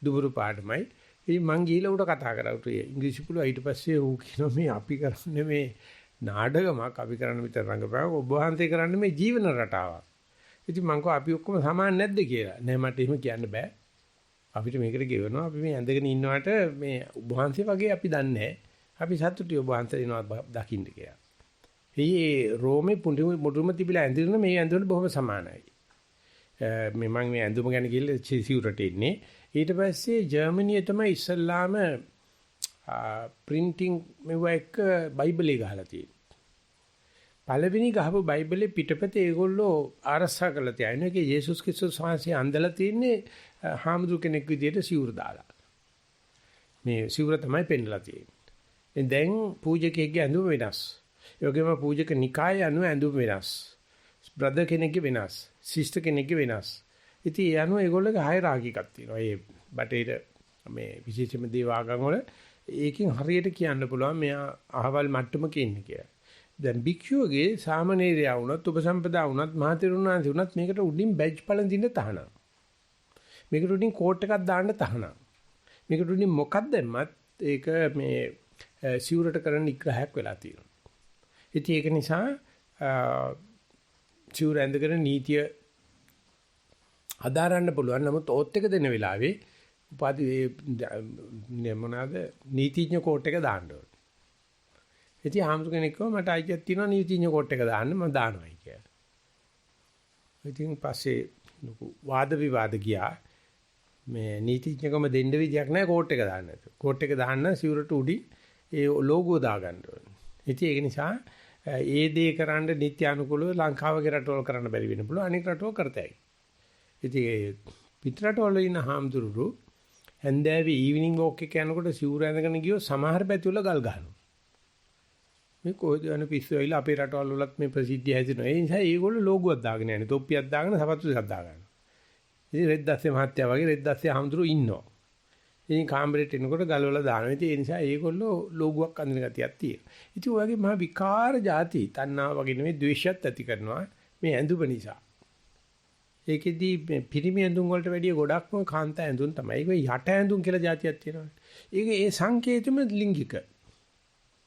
දුබුරු පාටමයි. ඉතින් මං ගිහලා උඩ කතා කරා උට ඉංග්‍රීසි පුළුවා ඊට පස්සේ ඌ කියනවා මේ අපි කරන්නේ මේ නාටකමක් අපි කරන්න විතර රංගපෑව ඔබ වහන්සේ කරන්නේ මේ ජීවන රටාවක්. ඉතින් මං කෝ අපි ඔක්කොම සමාන නැද්ද කියලා. නෑ මට එහෙම කියන්න බෑ. අපිට මේකට ගෙවනවා අපි මේ ඇඳගෙන ඉන්නවට මේ ඔබ වහන්සේ වගේ අපි දන්නේ නෑ. අපි සතුටුයි ඔබ වහන්සේ එනවා දකින්න කියලා. මේ රෝමේ මුදුම තිබිලා ඇඳගෙන මේ ඇඳුමට බොහොම සමානයි. මේ මම මේ ඇඳුම ගැන ගිහලා සිවුරට ඉන්නේ. ඊට පස්සේ ජර්මනියේ තමයි ඉස්සල්ලාම printing මෙව එක බයිබලේ ගහලා තියෙන්නේ. පළවෙනි ගහපු බයිබලේ පිටපතේ ඒගොල්ලෝ ආරක්ෂා කරලා තියන එකේ යේසුස් ක්‍රිස්තුස් වහන්සේ අඳලා තින්නේ හාමුදුරු කෙනෙක් විදියට සිවුර දාලා. මේ සිවුර තමයි පෙන්නලා තියෙන්නේ. දැන් පූජකයෙක්ගේ ඇඳුම වෙනස්. ඒ වගේම පූජක නිකායේ අනුව ඇඳුම වෙනස්. බ්‍රදර් කෙනෙක්ගේ වෙනස්. සිස්ටර් කෙනෙක්ගේ වෙනස්. ඉතින් ඒ අනුව ඒගොල්ලෝගේ හයරාකි එකක් තියෙනවා. ඒ බටේට මේ විශේෂම දේව ආගම් වල ඒකෙන් හරියට කියන්න පුළුවන් මෙයා අහවල් මට්ටමක ඉන්නේ කියලා. දැන් භික්ෂුවගේ සාමණේරයා වුණත් උපසම්පදා වුණත් මහතෙරුණාන්සේ වුණත් මේකට උඩින් බැජ් පළඳින්න තහනම්. මේකට උඩින් කෝට් එකක් දාන්න තහනම්. මේකට උඩින් මොකක්ද දැම්මත් ඒක මේ සිවුරට කරන නිග්‍රහයක් වෙලා තියෙනවා. ඉතින් ඒක නිසා සිවුර ඇඳගෙන නීතිය අදාරන්න පුළුවන්. නමුත් ඕත් එක දෙන වෙලාවේ උපාධි මොනවාද නීතිඥ කෝට් එක දාන්න ඕනේ. ඉතින් ආම්තු කෙනෙක් කිව්වා මට අයිතියක් තියෙනවා නීතිඥ කෝට් එක දාන්න මම දානවායි කියලා. ඉතින් පස්සේ ලොකු වාද විවාද ගියා. මේ නීතිඥකම දෙන්න විදියක් නැහැ කෝට් එක දාන්න. කෝට් එක දාන්න සිවුරට උඩින් ඒ ලෝගෝ දාගන්න ඕනේ. ඉතින් ඒක නිසා ඒ දේ කරන්න නිත්‍යානුකූලව ලංකාවගේ රටවල් කරන්න බැරි වෙන්න පුළුවන්. අනික රටවල් කරතයි. ඉතින් පිටරටවල ඉන්න හාමුදුරුවෝ හැන්දෑවේ ඊවිනිං වොක් එක යනකොට සිවුර ඇඳගෙන ගියෝ සමහර පැතිවල ගල් ගහනවා. මේ කොහෙද යන පිස්සු ඇවිල්ලා අපේ රටවල් වලත් මේ ප්‍රසිද්ධිය හැදෙනවා. ඒ නිසා ඒගොල්ලෝ ලෝගුවක් දාගෙන යන්නේ. තොප්පියක් දාගෙන සපත්තු ටිකක් දාගන්නවා. ඉතින් රෙද්දස්සේ මහත්තයා වගේ රෙද්දස්සේ හාමුදුරුවෝ ඉන්නවා. ඉතින් කාමරේට එනකොට ගල්වල දානවා. ඉතින් ඒ නිසා ඒගොල්ලෝ ලෝගුවක් අඳින ගතියක් තියෙනවා. ඉතින් ඔය වගේ මහා විකාර જાති තණ්හාව වගේ නෙමෙයි ද්වේෂයත් ඇති කරනවා මේ ඇඳුම නිසා. ඒකෙදී මේ පිරිමි ඇඳුම් වලට වැඩිය ගොඩක්ම කාන්තා ඇඳුම් තමයි. ඒක යට ඇඳුම් කියලා જાතියක් තියෙනවා. ඒක ඒ සංකේතෙම ලිංගික.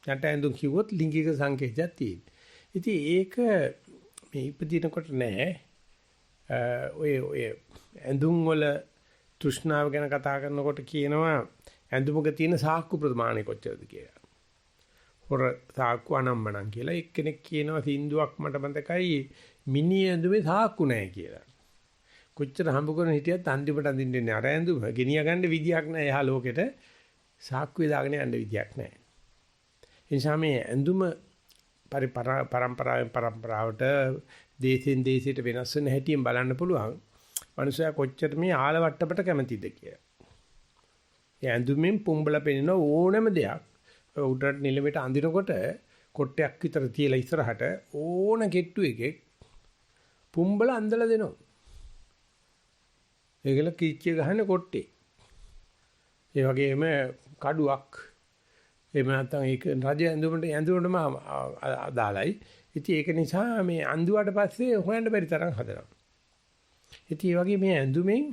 යට ඇඳුම් කිව්වොත් ලිංගික සංකේතයක් තියෙනවා. ඉතින් ඒක මේ ඉපදිනකොට නෑ. ඔය ඇඳුම් වල තෘෂ්ණාව ගැන කතා කරනකොට කියනවා ඇඳුමක තියෙන සාක්කු ප්‍රමාණය කොච්චරද කියලා. හොර සාක්කු අනම්මනම් කියලා එක්කෙනෙක් කියනවා සින්දුවක් මට මතකයි මිනි ඇඳුමේ සාක්කු නැහැ කියලා. කොච්චර හම්බ කරන හිටියත් අන්තිමට අඳින්නේ අර ඇඳුම ගෙනිය ගන්න විදියක් නැහැ. එහා ලෝකෙට සාක්කුවේ දාගෙන යන්න විදියක් නැහැ. ඒ නිසා මේ ඇඳුම පරම්පරාවෙන් පරම්පරාවට දේශෙන් දේශයට වෙනස් වෙන හැටියෙන් බලන්න පුළුවන්. මනුස්සයා කොච්චර මේ ආලවට්ටපට කැමතිද කියලා. ඒ ඇඳුමින් පුම්බල පෙනෙන ඕනම දෙයක් උඩට නිලමෙට අඳිනකොට කොට්ටයක් විතර තියලා ඉස්සරහට ඕන කෙට්ටු එකෙක් පුම්බල අඳලා දෙනවා. ඒකල කීච්චිය ගහන්නේ කොට්ටේ. ඒ වගේම කඩුවක් එහෙම නැත්නම් ඒක රජ ඇඳුමටම අදාළයි. ඉතින් ඒක නිසා මේ අඳුවට පස්සේ හොයන්න බැරි තරම් හදනවා. ඉතින් ඒ වගේ මේ ඇඳුමෙන්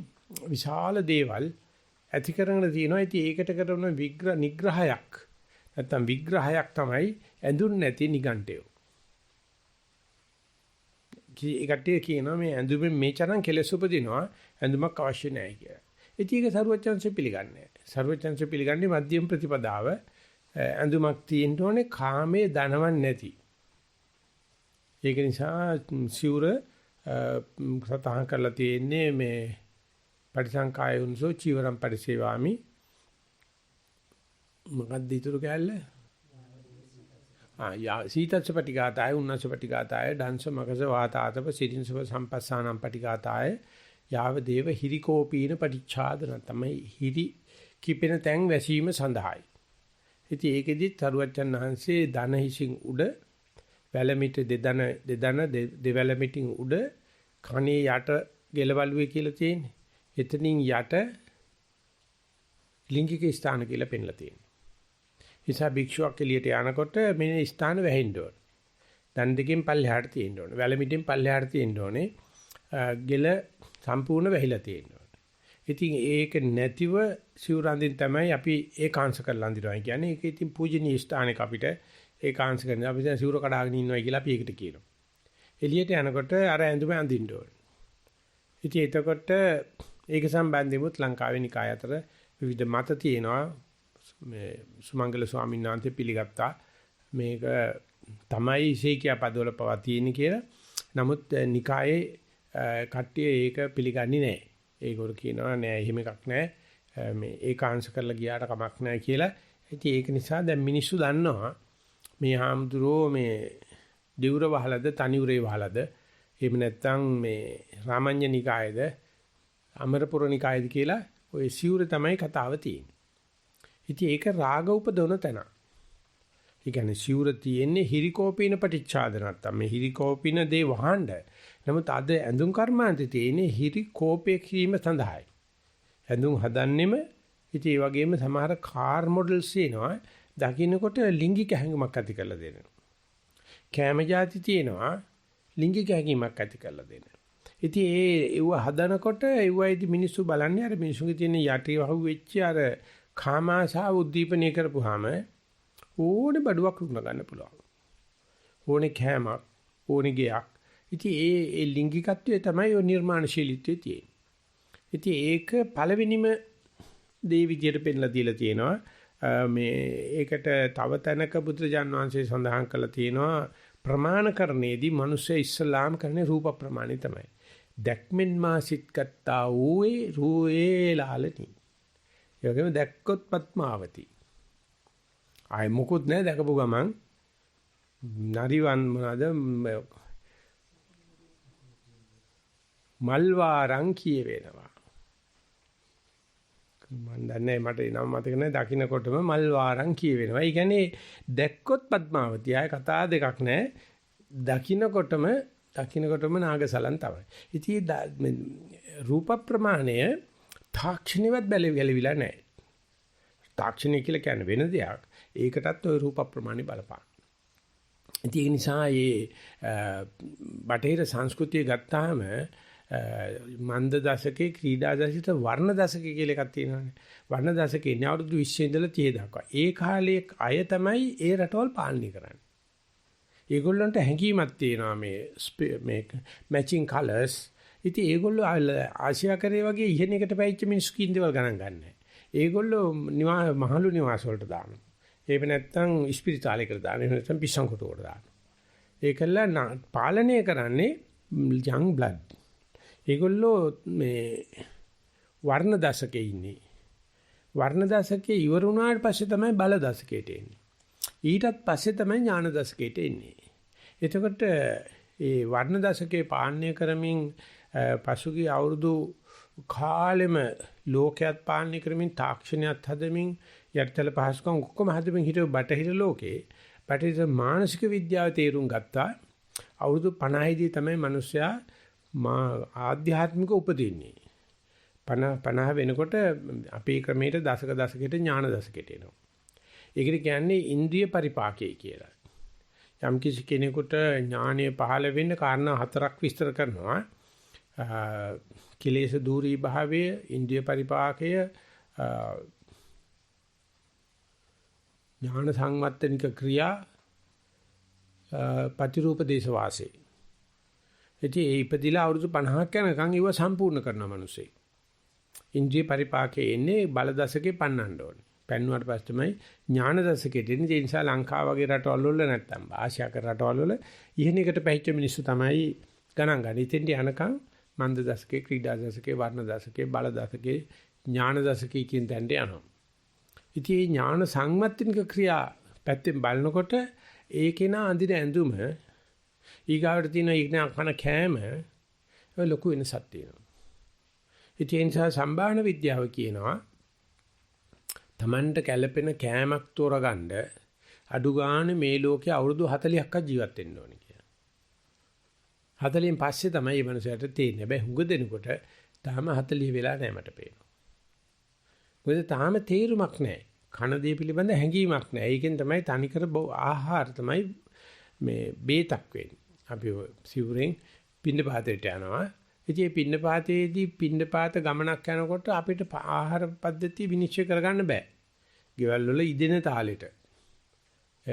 විශාල දේවල් ඇති කරගෙන තියෙනවා. ඉතින් ඒකට කරන නිග්‍රහයක් නැත්නම් විග්‍රහයක් තමයි ඇඳුන් නැති නිගණ්ඨයෝ. ඒකට කියනවා මේ ඇඳුමෙන් මේ තරම් කෙලෙස් උපදිනවා ඇඳුමක් අවශ්‍ය නැහැ කියලා. ඉතින් ඒක සරුවචන්සේ පිළිගන්නේ නැහැ. සරුවචන්සේ පිළිගන්නේ මධ්‍යම ප්‍රතිපදාව. ඇඳුමක් තියෙන්න ඕනේ කාමයේ දනවන්නේ නැති. ඒක නිසා සිවුර සතහන් කරලා තියෙන්නේ මේ පටිසංකාය උන්සෝ චීවරම් පරිසේවාමි මොකක්ද ඊටු කැල්ල සීතස්ස පටිඝාතය උන්නස්ස පටිඝාතය දංශ මගස වාතාතප සිරින්සව සම්පස්සානම් පටිඝාතය යාව දේව හිරිකෝපීන පටිච්ඡාදන තමයි හිරි කිපෙන තැන් වැසීම සඳහායි. ඉතින් ඒකෙදි තරුවච්චන් වහන්සේ ධන හිසින් උඩ වැලමිට දෙවැලමිටින් උඩ කණේ යට ගෙලවලුවේ කියලා තියෙන්නේ. එතනින් යට ලිංගික ස්ථාන කියලා පෙන්ලා තියෙනවා. නිසා භික්ෂුවක් එළියට යනකොට මේ ස්ථාන වැහෙන්න ඕන. දන් දෙකෙන් පල්ලෙහාට තියෙන්න ඕන. වැලමිටින් පල්ලෙහාට තියෙන්න ඕනේ. ගෙල සම්පූර්ණ වැහිලා තියෙන්න ඕන. ඉතින් ඒක නැතිව සිවුරන්දින් තමයි අපි ඒකාංශ කරලා අඳිනවා කියන්නේ. ඒක ඉතින් පූජනීය ස්ථානයක අපිට ඒකාංශ කරන අපි දැන් සිවුර කඩාගෙන ඉන්නවා කියලා අපි ඒකට කියනවා. එළියට යනකොට අර ඇඳුම අඳින්න ඕන. ඉතින් එතකොට ඒක සම්බන්ධෙමුත් ලංකාවේ නිකාය අතර විවිධ මත තියෙනවා. මේ සුමංගල ස්වාමීන් වහන්සේ පිළිගත්තා මේක තමයි ශේකියා පදවල පවා තියෙන්නේ කියලා. නමුත් නිකායේ කට්ටිය ඒක පිළිගන්නේ නැහැ. ඒගොල්ලෝ කියනවා නෑ එහෙම එකක් නෑ. මේ ඒකාංශ කරලා ගියාට කමක් නෑ කියලා. ඉතින් ඒක නිසා දැන් මිනිස්සු දන්නවා මේ හාමුදුරෝ මේ දිවුර වහලද තනියුරේ වහලද එහෙම නැත්නම් මේ රාමඤ්ඤ නිකායේද අමරපුර නිකායේද කියලා ඔය සිවුර තමයි කතාව තියෙන්නේ. ඉතින් ඒක රාග උපදවන තැන. ඒ කියන්නේ සිවුර තියෙන්නේ හිරිකෝපීන පටිච්චාදනත්. මේ හිරිකෝපීන දේ වහඬ. නමුත් අද ඇඳුම් කර්මාන්තේ තියෙන්නේ හිරිකෝපේ කිරීම සඳහායි. ඇඳුම් හදන්නෙම ඉතින් ඒ වගේම සමහර කාර් මොඩල්ස් එනවා. දකින්නකොට ලිංගික හැඟීමක් ඇති කරලා දෙනවා. කැම જાති තියෙනවා ලිංගික හැඟීමක් ඇති කරලා දෙනවා. ඉතින් ඒව හදනකොට ඒවයිදි මිනිස්සු බලන්නේ අර මිනිස්සුගේ තියෙන යටි වහුව වෙච්ච අර කාමාශාව උද්දීපනය කරපුවාම ඕනේ බඩුවක් රුණ ගන්න පුළුවන්. ඕනේ කැමක්, ඕනේ ගයක්. ඉතින් ඒ ලිංගිකත්වයේ තමයි ඔය නිර්මාණශීලීත්වයේ තියෙන්නේ. ඉතින් ඒක පළවෙනිම දේ විදියට පෙන්ලා දීලා තියෙනවා. මේ ඒකට තව තැනක බුදුරජාන් වහන්සේ සඳහන් කළා තියෙනවා ප්‍රමාණකරණයේදී මිනිස්සු ඉස්ලාම් කරන්නේ රූප ප්‍රමාණය තමයි. දැක්මෙන් මාසිට කත්තා ඌේ රූයේ ලාලනි. ඒ වගේම දැක්කොත් පත්මාවති. ආයි මොකුත් නැහැ දැකපු ගමන් නරිවන් මොනවාද මල්වාරං කියවෙනවා. මන් දන්නේ මට නම මතක නැහැ දකින්නකොටම මල්වාරං කියවෙනවා. ඒ කියන්නේ දැක්කොත් පත්මාවති. ආයි කතා දෙකක් නැහැ. දකින්නකොටම නාගසලන් තමයි. ඉතින් රූප ප්‍රමාණය තාක්ෂණිකවත් ගැලවිලා නැහැ. තාක්ෂණික කියලා කියන්නේ වෙන දෙයක්. ඒකටත් ওই රූප ප්‍රමාණය බලපාන. ඉතින් ඒ නිසා මේ බටහිර සංස්කෘතිය ගත්තාම මන්ද දශකේ ක්‍රීඩා දශකයට වර්ණ දශකය කියලා එකක් තියෙනවානේ. වර්ණ දශකේ ඉන්නේ අවුරුදු 20 ඉඳලා 30 දක්වා. ඒ කාලයේ අය තමයි ඒ රටවල් පාලනය කරන්නේ. ඒගොල්ලන්ට හැඟීමක් තියෙනවා මේ මැචින් කලර්ස්. ඉතින් ඒගොල්ලෝ ආසියාකරේ වගේ ඉහෙන එකට පැවිච්ච මිනිස්සු කින්දේවල් ගණන් ගන්නෑ. ඒගොල්ලෝ මහලු නිවාස වලට දානවා. ඒක නැත්තම් ස්පිරිතාලයකට දානවා. එහෙම නැත්තම් පිස්සන්කොටුවට දානවා. ඒකල පාලනය කරන්නේ young blood. ඒගොල්ලෝ මේ වර්ණ දශකේ ඉන්නේ. වර්ණ දශකේ ඉවර වුණාට පස්සේ තමයි බල දශකයට එන්නේ. ඊටත් පස්සේ තමයි ඥාන දශකයට එන්නේ. එතකොට ඒ වර්ණ දශකේ පාලනය කරමින් පසුගිය අවුරුදු කාලෙම ලෝකයක් පාලනය කරමින් තාක්ෂණයක් හදමින් යටිතල පහසුකම් ඔක්කොම හදමින් හිටව බටහිර ලෝකේ බටහිර මානසික විද්‍යාව තේරුම් ගත්තා. අවුරුදු 50දී තමයි මිනිස්සයා ආධ්‍යාත්මික උපදින්නේ. 50 වෙනකොට අපේ ක්‍රමයට දශකයට ඥාන දශකයට එනවා. ඒකට කියන්නේ ඉන්ද්‍රිය පරිපාකය කියලා. යම් කිසි කෙනෙකුට ඥානය පහළ වෙන්න කාරණා 4ක් විස්තර කරනවා. කිලේශ දූරී භාවය, ඉන්ද්‍රිය පරිපාකය, ඥාන සංවත්තනික ක්‍රියා, පතිරූප දේශ වාසේ. ඉතින් ඒ ඉපදිලා අවුරුදු 50ක් යනකම් ඒව සම්පූර්ණ කරන මිනිස්සේ. ඉන්ද්‍රිය පරිපාකයේ එන්නේ බල දශකේ පන්නන්න ඕනේ. පෙන්වුවාට පස්සේ තමයි ඥාන දශකයට එන්නේ. ඒ නිසා ලංකාව වගේ රටවල් වල නැත්තම් ආසියාක රටවල් වල ඉහණයකට පැහිච්ච මිනිස්සු තමයි ගණන් ගන්න. ඉතින්ට යනකම් මන්ද දශකේ, ක්‍රීඩා දශකේ, වර්ණ දශකේ, බල දශකේ, ඥාන දශකේ කියන තැනට යනවා. ඉතින් මේ ඥාන සංවත්තනික ක්‍රියා පැත්තෙන් බලනකොට ඒකේන අඳින ඇඳුම ඊගාවට තියෙන ඊග්නා කන කෑම ඔය ලොකු වෙනසක් තියෙනවා. ඉතින් ඒ නිසා සම්භාවන විද්‍යාව කියනවා Tamanට කැළපෙන කෑමක් තෝරගන්න අඩු ගන්න මේ ලෝකේ අවුරුදු 40ක්වත් ජීවත් වෙන්න ඕනේ කියලා. 40න් පස්සේ තමයි මේ මනුස්සයාට තේරෙන්නේ. හැබැයි හුඟ දෙනකොට තාම 40 වෙලා නැහැ මට පේනවා. මොකද තාම තේරුමක් නැහැ. කන දේ පිළිබඳ හැඟීමක් නැහැ. ඒකෙන් තමයි තනිකර ආහාර තමයි මේ බේතක් වෙන්නේ. අපි සිවුරෙන් පින්නපාතයට යනවා. ඉතින් මේ පින්නපාතයේදී පින්නපාත ගමනක් යනකොට අපිට ආහාර පද්ධතිය විනිශ්චය කරගන්න බෑ. ගෙවල් වල ඉදෙන තාලෙට.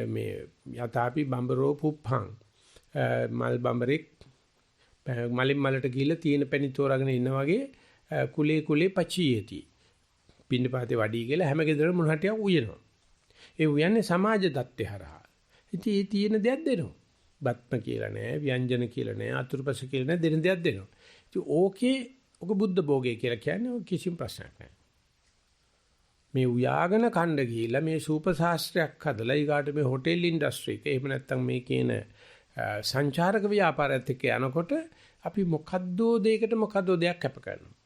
මේ යතාපි බම්බරෝ පුප්පං මල් බම්බරෙක් මලින් මලට ගිහිල්ලා තියෙන පැණි තෝරාගෙන ඉන්න වගේ කුලේ පචියේති. පින්නපාතේ වඩී කියලා හැම ගෙදරම මොන හටියක් උයනවා. ඒ උයන්නේ සමාජ දත්තේ හරහා. ඉතින් ඒ තියෙන දෙයක් දෙනවා. බත්ම කියලා නෑ, ව්‍යංජන කියලා නෑ, අතුරුපස කියලා නෑ, දෙන දෙයක් දෙනවා. ඉතින් ඕකේ ඔක බුද්ධ භෝගය කියලා කියන්නේ කිසිම ප්‍රශ්නයක් නෑ. මේ උයාගෙන කණ්ඩ ගිහිල්ලා මේ සූප ශාස්ත්‍රයක් හදලා ඊගාට මේ හොටෙල් ඉන්ඩස්ට්‍රි එක එහෙම නැත්නම් මේ කියන සංචාරක ව්‍යාපාරයත් එක්ක යනකොට අපි මොකද්දෝ දෙයක් කැප කරනවා.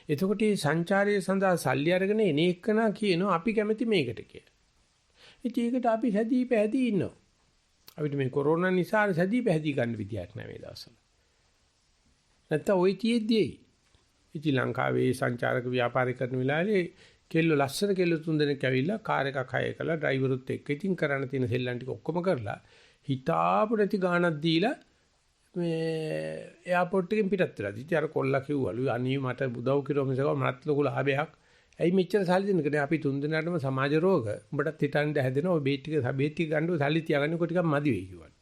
එතකොට මේ සංචාරයේ සඳහා සල්ලි අරගෙන එන එකනා කියනවා අපි කැමති මේකට කියලා. ඉතින් ඒකට අපි සැදී පැහැදී ඉන්නවා. අපිට මේ කොරෝනා නිසා සැදී පැහැදී ගන්න විදියක් නැහැ මේ දවස්වල. නැත්තම් ওই තියෙද්දී ඉතින් ලංකාවේ සංචාරක ව්‍යාපාරය කරන වෙලාවේ කෙල්ල ලස්සන කෙල්ල තුන් දෙනෙක් ඇවිල්ලා කාර් එකක් හය කළා ඩ්‍රයිවරුත් එක්ක ඉතින් කරන්න තියෙන සෙල්ලම් ටික ඔක්කොම කරලා හිතාපු නැති ගාණක් දීලා මේ එයාපෝට් එකෙන් පිටත් වෙලා. ඉතින් අර කොල්ලා කිව්වලු අනේ මට උදව් කිරෝ මිසක මට ලොකු ලාභයක්. ඇයි මෙච්චර සල්ලි දෙන්නකනේ අපි තුන් දෙනාටම සමාජ රෝග. උඹටත් හිතන්න හැදෙනවා ඔය බේත් ටික ගන්නව සල්ලි තියාගන්නකො ටිකක් මදි වෙයි කිව්වා.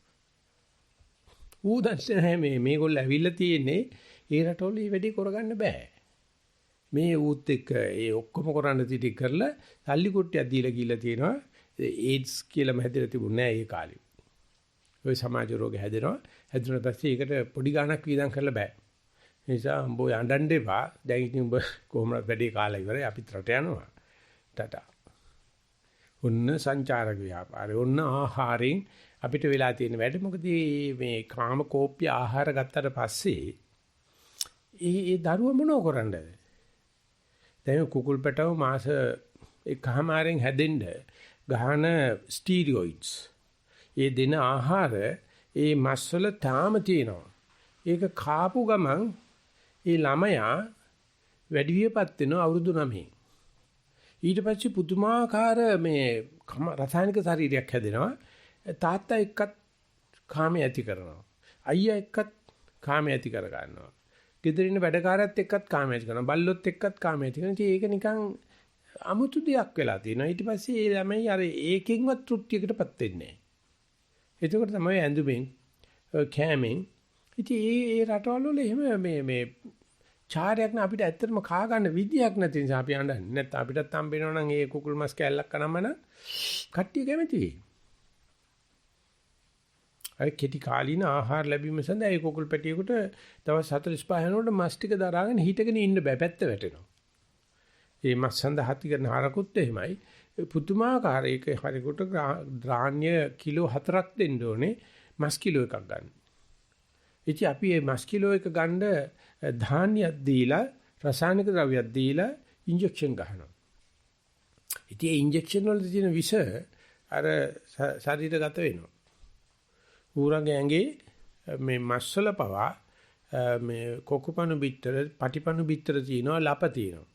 ඌ දැක්සේ නැහැ මේගොල්ලෝ ඇවිල්ලා තියෙන්නේ ඒ රටවල මේ වැඩේ කරගන්න බෑ. මේ ඌත් එක්ක ඒ ඔක්කොම කරන්න තිටි කරලා සල්ලි කුට්ටියක් දීලා ගිහලා තියෙනවා. ඒඩ්ස් කියලාම හැදෙලා තිබුණේ නැහැ ඒ කාලේ. ඔය සමාජ රෝග හැදෙනවා. හැදුණා පස්සේ ඒකට පොඩි ගාණක් වීදම් කරලා බෑ. ඒ නිසා උඹ යඬන්න එපා. දැන් ඉතින් උඹ කොහොමද වැඩේ කාලා ඉවරයි අපිත් රට යනවා. ටටා. ඔන්න සංචාරක ව්‍යාපාරය. ඔන්න ආහාරයෙන් අපිට වෙලා තියෙන වැඩ මොකද මේ කාම කෝප්‍ය ආහාර ගත්තට පස්සේ ඒ දරුව මොනව කරන්නද? දැන් කුකුල් පැටව මාස එකමාරෙන් හැදෙන්න ගහන ස්ටීරියොයිඩ්ස්. ඒ දෙන ආහාර ඒ මස්වල තාම තියෙනවා. ඒක කාපු ගමන් ඒ ළමයා වැඩි වියපත් වෙනවා අවුරුදු 9. ඊට පස්සේ පුදුමාකාර මේ රසායනික ශරීරයක් හැදෙනවා. තාත්තා එක්කත් කාමයේ ඇති කරනවා. අයියා එක්කත් කාමයේ ඇති කර ගන්නවා. ගෙදර ඉන්න වැඩකාරයත් එක්කත් කාමයේ ඇති කරනවා. බල්ලොත් එක්කත් කාමයේ ඇති කරනවා. ඒක නිකන් අමුතු දෙයක් වෙලා තියෙනවා. ඊට පස්සේ ඒ ළමයි අර ඒකෙන්වත් තෘප්තියකටපත් වෙන්නේ නැහැ. එතකොට තමයි ඇඳුමින් කෑමෙන් ඉතින් ඒ රටවල් වල එහෙම මේ චාරයක් න අපිට ඇත්තටම කා ගන්න විදියක් නැති නිසා අපි අඬන්නේ. නැත්නම් අපිටත් හම්බ වෙනවා නම් ඒ කුකුල් මස් කෑල්ලක් කනමන කට්ටිය කැමති වෙයි. අර කෙටි කාලීන ආහාර ලැබීම සඳහා ඒ කුකුල් පැටියෙකුට දවස් 45 වෙනකොට මස් ටික දරාගෙන හිටගෙන ඉන්න බෑ පැත්ත වැටෙනවා. ඒ මස් සඳහා හති කරන හරකුත් එහෙමයි. පුදුමාකාර ඒක හරියට ධාන්‍ය කිලෝ 4ක් දෙන්න ඕනේ. මස් කිලෝ එකක් ගන්න. ඉතින් අපි මේ මස් කිලෝ එක ගන්න ධාන්‍යයක් දීලා රසායනික ද්‍රව්‍යයක් දීලා ඉන්ජෙක්ෂන් ගහනවා. ඉතින් ඒ ඉන්ජෙක්ෂන් වල තියෙන විෂ අර ශරීරගත වෙනවා. ඌරගේ ඇඟේ මේ මස් වල පවා මේ කොකුපණු බිත්තර, පටිපණු බිත්තර තියෙනවා, ලප තියෙනවා.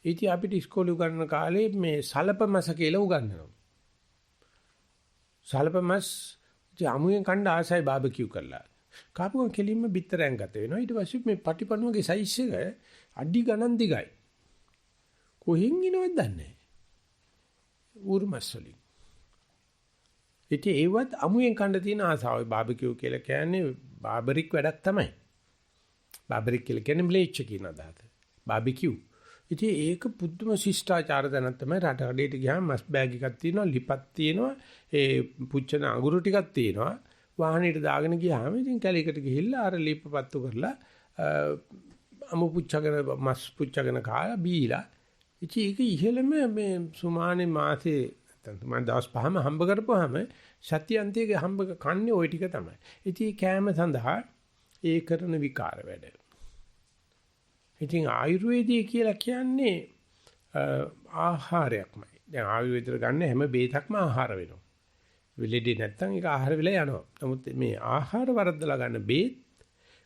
ඉතින් අපිට ඉස්කෝලේ උගන්වන කාලේ මේ සලපමස කියලා උගන්වනවා. සලපමස් අමුයෙන් කණ්ඩ ආසයි බාබකියු කරලා. කාපුවම කෙලින්ම බිත්තරෙන් ගත වෙනවා. ඊට පස්සේ මේ පටිපණුවගේ සයිස් එක අඩි ගණන් දිගයි. කොහෙන් එනවද දන්නේ නැහැ. ඌර්මස් වලින්. ඉතින් ඒවත් අමුයෙන් කණ්ඩ තියෙන ආසාවයි බාබකියු කියලා කියන්නේ බාබරික් වැඩක් තමයි. බාබරික් කියලා කියන්නේ ම්ලේච්ච කියන අදහස. බාබකියු. ඉතින් ඒක පුදුම ශිෂ්ටාචාර දැනක් තමයි රට කඩේට ගියාම මස් බෑග් එකක් තියෙනවා, ලිපක් තියෙනවා, ඒ පුච්චන අඟුරු ටිකක් තියෙනවා. වාහනේට දාගෙන ගියාම ඉතින් කැලේකට ගිහිල්ලා අර ලිප පත්තු කරලා අමු පුච්චගෙන මස් පුච්චගෙන කාලා බීලා. ඉතින් ඒක ඉහෙළම මේ සුමානේ මාසේ මම දවස් 5ම හම්බ කරපුවාම සත්‍යන්තයේ හම්බ කන්නේ ওই ටික තමයි. ඉතින් කෑම සඳහා ඒ කරන විකාර වැඩ. ඉතින් ආයුර්වේදයේ කියලා කියන්නේ ආහාරයක්මයි. දැන් ආයුර්වේදයට ගන්න හැම බේතක්ම ආහාර වෙනවා. විලෙඩි නැත්තම් ඒක ආහාර වෙලා යනවා. නමුත් මේ ආහාර වරද්දලා ගන්න බේත්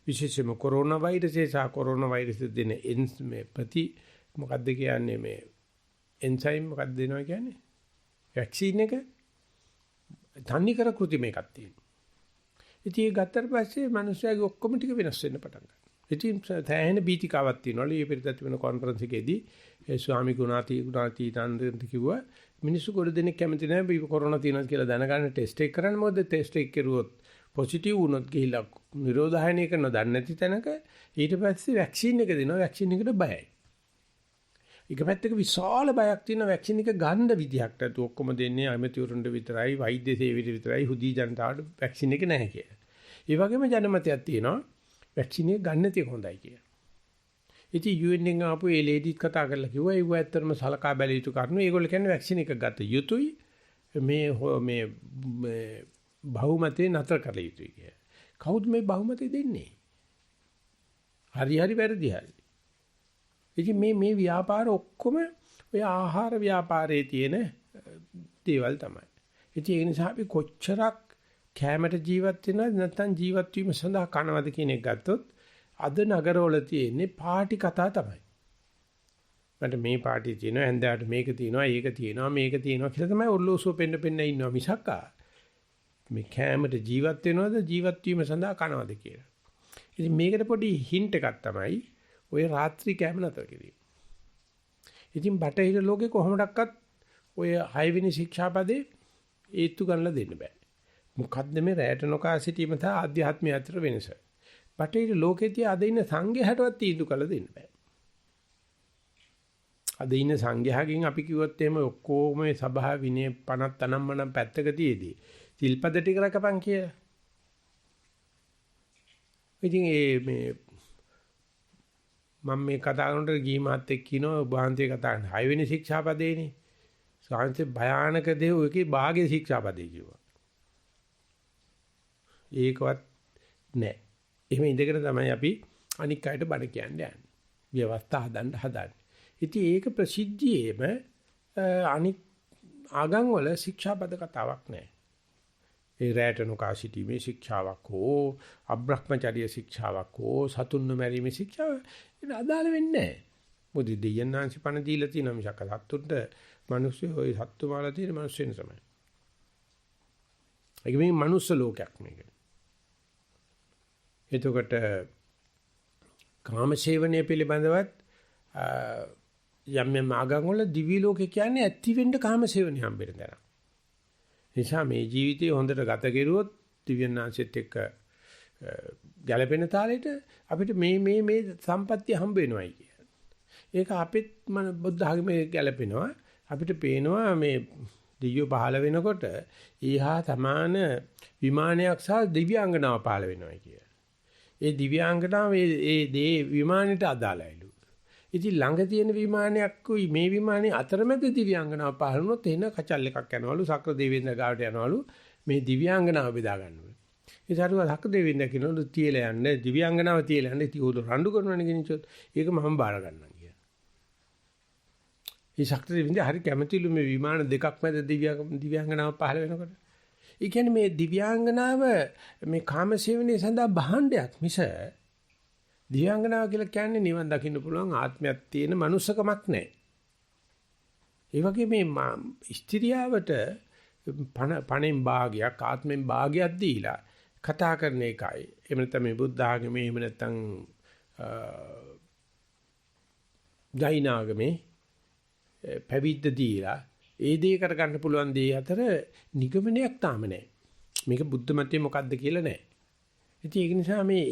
විශේෂයෙන්ම කොරෝනා වෛරසය සහ කොරෝනා වෛරසය දෙන මේ මොකද්ද කියන්නේ මේ එන්සයිම් මොකක්ද දෙනවා කියන්නේ? වැක්සින් එක තන්නේ කර කෘති මේකක් තියෙනවා. ඉතින් ඒ ගත්තට පස්සේ මිනිස්යාගේ ඔක්කොම ටික වෙනස් වෙන්න පටන් ගන්නවා. ඉතින් තැහෙන බීතිකාවක් තියෙනවලු. මේ පිළිදත් වෙන කොන්ෆරන්ස් එකේදී ඒ ස්වාමි ගුණාති තන්දෙන්ට කිව්වා මිනිස්සු කොට දෙනෙක් කැමති නැහැ මේ කොරෝනා තියෙනවා කියලා දැනගන්න ටෙස්ට් එක කරන්න. මොකද ටෙස්ට් එක කරුවොත් පොසිටිව් වුණොත් ගිහිල්ලා නිරෝධායනය කරන දන්නේ නැති තැනක ඊට පස්සේ වැක්සින් එක දෙනවා. වැක්සින් එකට බයයි. එක පැත්තක විශාල බයක් තියෙන වැක්සින් එක ගන්න විදිහක් නැතු ඔක්කොම දෙන්නේ අමතිවරුන්ට විතරයි, වෛද්‍ය සේවයට විතරයි, හුදී ජනතාවට වැක්සින් එක නැහැ කියලා. ඒ වගේම ජනමතයක් තියෙනවා වැක්සින් එක ගන්න තිය හොඳයි කියලා. ඉතින් UN එකෙන් ආපු ඒ ලේඩිස් කතා කරලා කිව්වා ඒව ඇත්තටම සලකා බැලිය යුතු කරුණු. ඒගොල්ලෝ කියන්නේ වැක්සින් එක ගත යුතුයි මේ බහුමතේ නතර කළ යුතුයි කියලා. කවුද මේ බහුමතේ දෙන්නේ? හරි වැරදි හරි. ඉතින් මේ ව්‍යාපාර ඔක්කොම ඔය ආහාර ව්‍යාපාරයේ තියෙන දේවල් තමයි. ඉතින් ඒ නිසා අපි කොච්චරක් කැමරට ජීවත් වෙනවද නැත්නම් ජීවත් වීම සඳහා කනවද කියන එක ගත්තොත් අද නගරවල තියෙන්නේ පාටි කතා තමයි. මට මේ පාටි තියෙනවා, ඇන්දාට මේක තියෙනවා, ඒක තියෙනවා, මේක තියෙනවා කියලා තමයි ඔර්ලෝසුව පෙන්න ඉන්නවා මිසක් මේ කැමරට ජීවත් වෙනවද ජීවත් වීම සඳහා කනවද කියලා. ඉතින් මේකට පොඩි හින්ට් එකක් තමයි ඔය රාත්‍රී කැම නතර කිරීම. ඉතින් බටහිර ලෝකේ කොහොමඩක්වත් ඔය 6 වෙනි ශික්ෂාපදේ ඒත්තු ගන්නලා දෙන්න බෑ. මොකද්ද මේ රැට නොකා සිටීම සහ ආධ්‍යාත්මය අතර වෙනස? බටහිර ලෝකෙදී අද ඉන්න සංඝයාටවත් තීන්දුව කළ දෙන්න බෑ. අද ඉන්න සංඝයාගෙන් අපි කිව්වොත් එහෙම ඔක්කොම මේ සභා විනය 50 අනම්මනම් පැත්තක තියේදී සිල්පද ටික රකපන් කියලා. ඉතින් මේ මම මේ කතා කරනකොට ගිහි මාත් එක්ක කියනවා ඔබ වහන්සේ කතා කරන 6 වෙනි ශික්ෂාපදේනේ. සාංශේ භයානක දේ ඔයකේ භාගයේ ශික්ෂාපදේ කිව්වා. ඒකවත් නෑ. එහෙම ඉඳගෙන තමයි අපි අනික් අයට බණ කියන්නේ. ව්‍යවස්ථා හදන්න. ඉතින් ඒක ප්‍රසිද්ධියේම අනික් ආගම් වල ශික්ෂාපද කතාවක් නෑ. ඒ රැට නොකා සිටීමේ ශික්ෂාවක් හෝ අබ්‍රහ්මචර්ය ශික්ෂාවක් හෝ සතුන් නොමැරීමේ ශික්ෂාව ඒක අදාළ වෙන්නේ නැහැ. මොකද දෙයයන්ාංශ පණ දීලා තියෙන මිසක සතුන්ට මිනිස්සු ඔය සත්තු මාලා තියෙන මිනිස්සුන් තමයි. ඒක මේ මනුස්ස ලෝකයක් මේක. එතකොට කාමසේවනයේ පිළිබඳවත් යම් ආගම් වල දිවි ලෝකේ කියන්නේ ඇති වෙන්න කාමසේවනය හම්බෙන්න දරන. නිසා මේ ජීවිතේ හොඳට ගත කෙරුවොත් දිව්‍යඥාන්සෙත් එක්ක ගැළපෙන තාලෙට අපිට මේ සම්පත්තිය හම්බ වෙනවයි කියන. ඒක අපිත් බුද්ධ ධර්මයේ ගැළපෙනවා. අපිට පේනවා මේ දිව්‍ය පහළ වෙනකොට ඊහා සමාන විමානයක් සහ දිව්‍යාංගනාව පහළ වෙනවා කිය. ඒ දිව්‍යාංගනාව ඒ දේ විමානෙට අදාළයිලු. ඉතින් ළඟ තියෙන විමානයක්කුයි මේ විමානේ අතරමැද දිව්‍යාංගනාව පහළ වුණොත් එන කචල් එකක් යනවලු සක්‍ර දෙවියන්ද ගාවට යනවලු මේ දිව්‍යාංගනාව බෙදා ගන්නවා. ඒ දරුවා හක් දෙවිඳ කියනොත් තියලා යන්නේ දිව්‍යාංගනාව තියලා යන්නේ තියෝද රණ්ඩු කරනවනේ කිනිචොත් ඒක මම බාර ගන්නවා කියන. මේ ශක්ති දෙවිඳ හරි කැමැතිලු මේ විමාන දෙකක් මැද දිව්‍යාංගනාව පහළ වෙනකොට. ඒ කියන්නේ මේ දිව්‍යාංගනාව මේ කාමසේවනයේ සඳහා භාණ්ඩයක් මිස දිව්‍යාංගනාව කියලා කියන්නේ නිවන් දකින්න පුළුවන් ආත්මයක් තියෙන මනුස්සකමක් නැහැ. ඒ වගේ මේ ස්ත්‍රියාවට පණෙන් භාගයක් ආත්මෙන් භාගයක් දීලා කතා කරන එකයි. එහෙම නැත්නම් මේ බුද්ධ ආගමේ එහෙම නැත්නම් ජෛන ආගමේ පැවිද්ද දීලා ඒ දේ කරගන්න පුළුවන් දේ අතර නිගමනයක් තාම නැහැ. මේක බුද්ධ මතයේ මොකද්ද කියලා නැහැ. ඉතින් ඒක නිසා මේ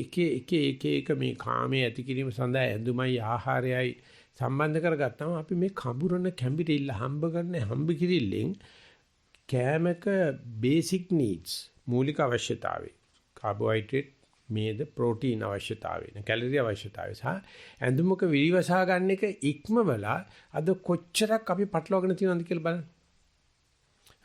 එක මේ කාමයේ ඇති කිරීම සඳහා ඇඳුමයි ආහාරයයි සම්බන්ධ කරගත්තාම අපි මේ කඹුරන කැම්බිරිල්ල හම්බ කිරිල්ලෙන් කෑමක බේසික් නීඩ්ස් මූලික අවශ්‍යතාවය කාබෝහයිඩ්‍රේට් මේද ප්‍රෝටීන් අවශ්‍යතාවය කැලරි අවශ්‍යතාවය සහ ඇඳුමක විවිසා ගන්න එක ඉක්මවලා අද කොච්චරක් අපි පටලවාගෙන තියෙනවද කියලා බලන්න.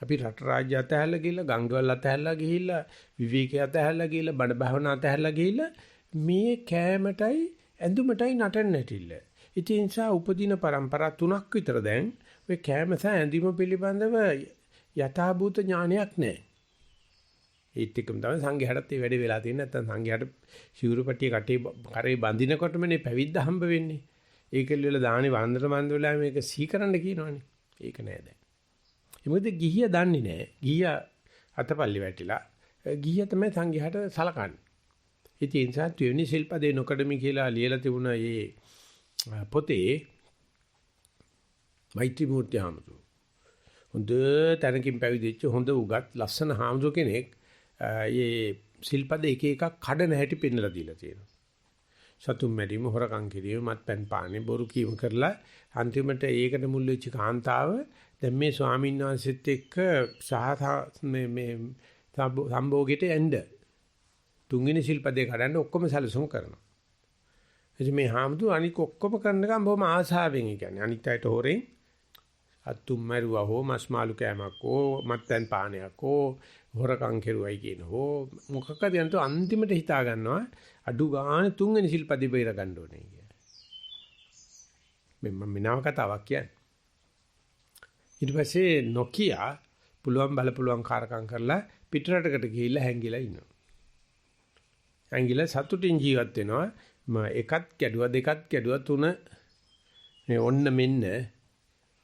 අපි රට රාජ්‍ය අතහැරලා ගිහිල්ලා ගංගවල අතහැරලා ගිහිල්ලා විවේකී අතහැරලා ගිහිල්ලා බණ භාවනා අතහැරලා ගිහිල්ලා මේ කෑමටයි ඇඳුමටයි නටන්න නැටිල්ල. ඉතින් ඒ නිසා උපදින પરම්පරා 3ක් විතර දැන් ඔය කෑම සහ ඇඳුම පිළිබඳව යථාභූත ඥානයක් නැහැ. ඒත් එක්කම තමයි සංඝයාටත් මේ වැඩේ වෙලා තියෙන්නේ. නැත්තම් සංඝයාට ශිවුරුපටිය කරේ බඳිනකොටමනේ පැවිද්ද හම්බ වෙන්නේ. ඒකෙල් වල දානේ වන්දන මන්ද වෙලා මේක සීකරන්න කියනවනේ. ඒක නෑ දැන්. ඒ මොකද ගිහිය දන්නේ නෑ. ගිහිය අතපල්ලි වැටිලා ගිහිය තමයි සංඝයාට සලකන්නේ. ඉතින් ඒ නිසා ත්‍රිවෙනි ශිල්පදේ නොකඩමි කියලා ලියලා තිබුණ මේ පොතේ මෛත්‍රී මූර්ති හාමුදුරුවෝ හොඳ තැනකින් පැවිදිච්ච හොඳ උගත් ලස්සන හාමුදුරුවෝ කෙනෙක් මේ ශිල්පද එක එකක් කඩන හැටි පෙන්නලා දීලා තියෙනවා. සතුම් මැරීම, හොරකම් කිරීම, මත්පැන් පානේ, බොරු කීම කරලා අන්තිමට ඒකට මුල් වෙච්ච කාන්තාව දැන් මේ ස්වාමීන් වහන්සේත් එක්ක මේ සම්භෝගයට එන්න තුන්වෙනි ශිල්පදේ කඩන්න ඔක්කොම සැලසුම් කරනවා. එතකොට මේ හාමුදුරුවෝ අනික ඔක්කොම කරනකම් බොහොම ආසාවෙන් කියන්නේ අනිත් අයට හොරෙන් අතුම් මරුවා හෝ මස්මාලු කෑමක් හෝ මත්පැන් පානයක් හෝ හොරකම් කෙරුවයි කියන හෝ මොකක්ද යනට අන්තිමට හිතා ගන්නවා අඩු ගානේ තුන්වෙනි ශිල්පදේ බේර ගන්න ඕනේ කියලා. මම නව කතාවක් කියන්නේ. ඊට පස්සේ නොකියා පුළුවන් කාර්කම් කරලා පිටරටකට ගිහිල්ලා හැංගිලා ඉන්නවා. හැංගිලා සතුටින් ජීවත් වෙනවා. එකක් කැඩුවා දෙකක් කැඩුවා තුන මේ ඔන්න මෙන්න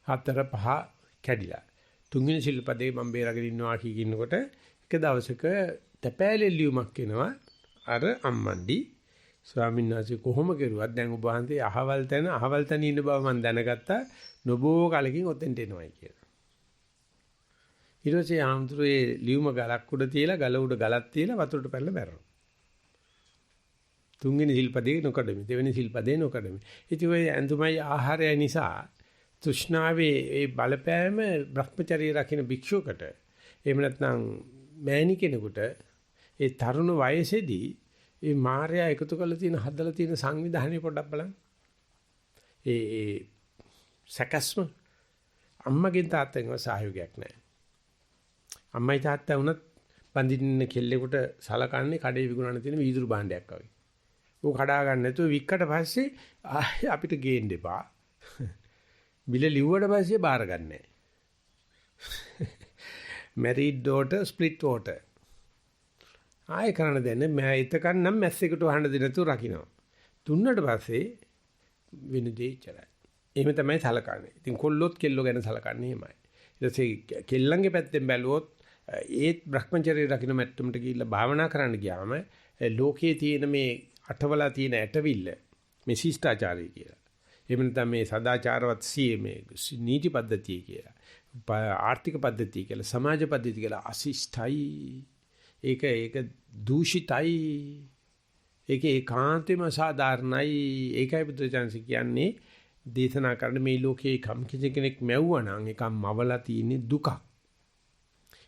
4 5 කැඩිලා තුන්වෙනි ශිල්පදේ මම බේරගෙන ඉන්නවා කියනකොට එක දවසක තැපෑලේ ලියුමක් එනවා අර අම්මන්ඩි ස්වාමීන් වහන්සේ කොහොම කරුවත් දැන් ඔබ වහන්සේ අහවල් තැන ඉන්න බව මම දැනගත්තා නොබෝ කලකින් ඔතෙන්ට එනවායි කියලා. ඊට පස්සේ ආම්තුරේ ලියුම ගලක් උඩ තියලා ගල උඩ ගලක් තියලා වතුරට පැනලා බැරනවා. තුන්වෙනි ශිල්පදේ නොකඩමි දෙවෙනි ශිල්පදේ නොකඩමි. ඉතින් ඔය ඇඳුමයි ආහාරය නිසා තෘෂ්ණාවේ ඒ බලපෑම භ්‍රමචර්ය රකින්න භික්ෂුවකට එහෙම නැත්නම් මෑණි කෙනෙකුට ඒ තරුණ වයසේදී ඒ මායя එකතු කරලා තියෙන හදලා තියෙන සංවිධානය පොඩ්ඩක් බලන්න. ඒ සැකස්ම අම්මගෙන් තාත්තගෙන් සහයෝගයක් නැහැ. අම්මයි තාත්තා වුණත් බඳින්න කෙල්ලෙකුට සලකන්නේ කඩේ විකුණන තියෙන වීදුරු භාණ්ඩයක් වගේ. ඌ කඩා ගන්න නැතුව වික්කට පස්සේ ආයෙ අපිට ගේන්න එපා. බිල ලිව්වට පස්සේ බාර ගන්නෑ. married daughter split water. ආයෙ කරන්න දෙන්නේ මම එතකන් නම් මැස්සෙකුට වහන්න දෙ නැතුව රකින්නවා. තුන්නට පස්සේ වෙන දෙයක් ඉච්චරයි. එහෙම තමයි සලකන්නේ. ඉතින් කොල්ලොත් කෙල්ලෝ ගැන සලකන්නේ එහෙමයි. ඊට පස්සේ කෙල්ලන්ගේ පැත්තෙන් බැලුවොත් ඒත් Brahmacharya රකින්න මැට්ටමට ගිහිල්ලා භාවනා කරන්න ගියාම ලෝකයේ තියෙන මේ අටවලා තියෙන ඇටවිල්ල මේ ශිෂ්ටාචාරය කියලා. එහෙම නැත්නම් මේ සදාචාරවත් මේ නීති පද්ධතිය කියලා. ආර්ථික පද්ධතිය කියලා, සමාජ පද්ධතිය කියලා අශිෂ්ටයි. ඒක දූෂිතයි. ඒක ඒකාන්තෙම සාධාරණයි. ඒකයි බුදුචාන්සි කියන්නේ දේශනා කරන මේ ලෝකේ කම් කෙනෙක් මැව්වා නම් ඒකම මවලා තියෙන දුකක්.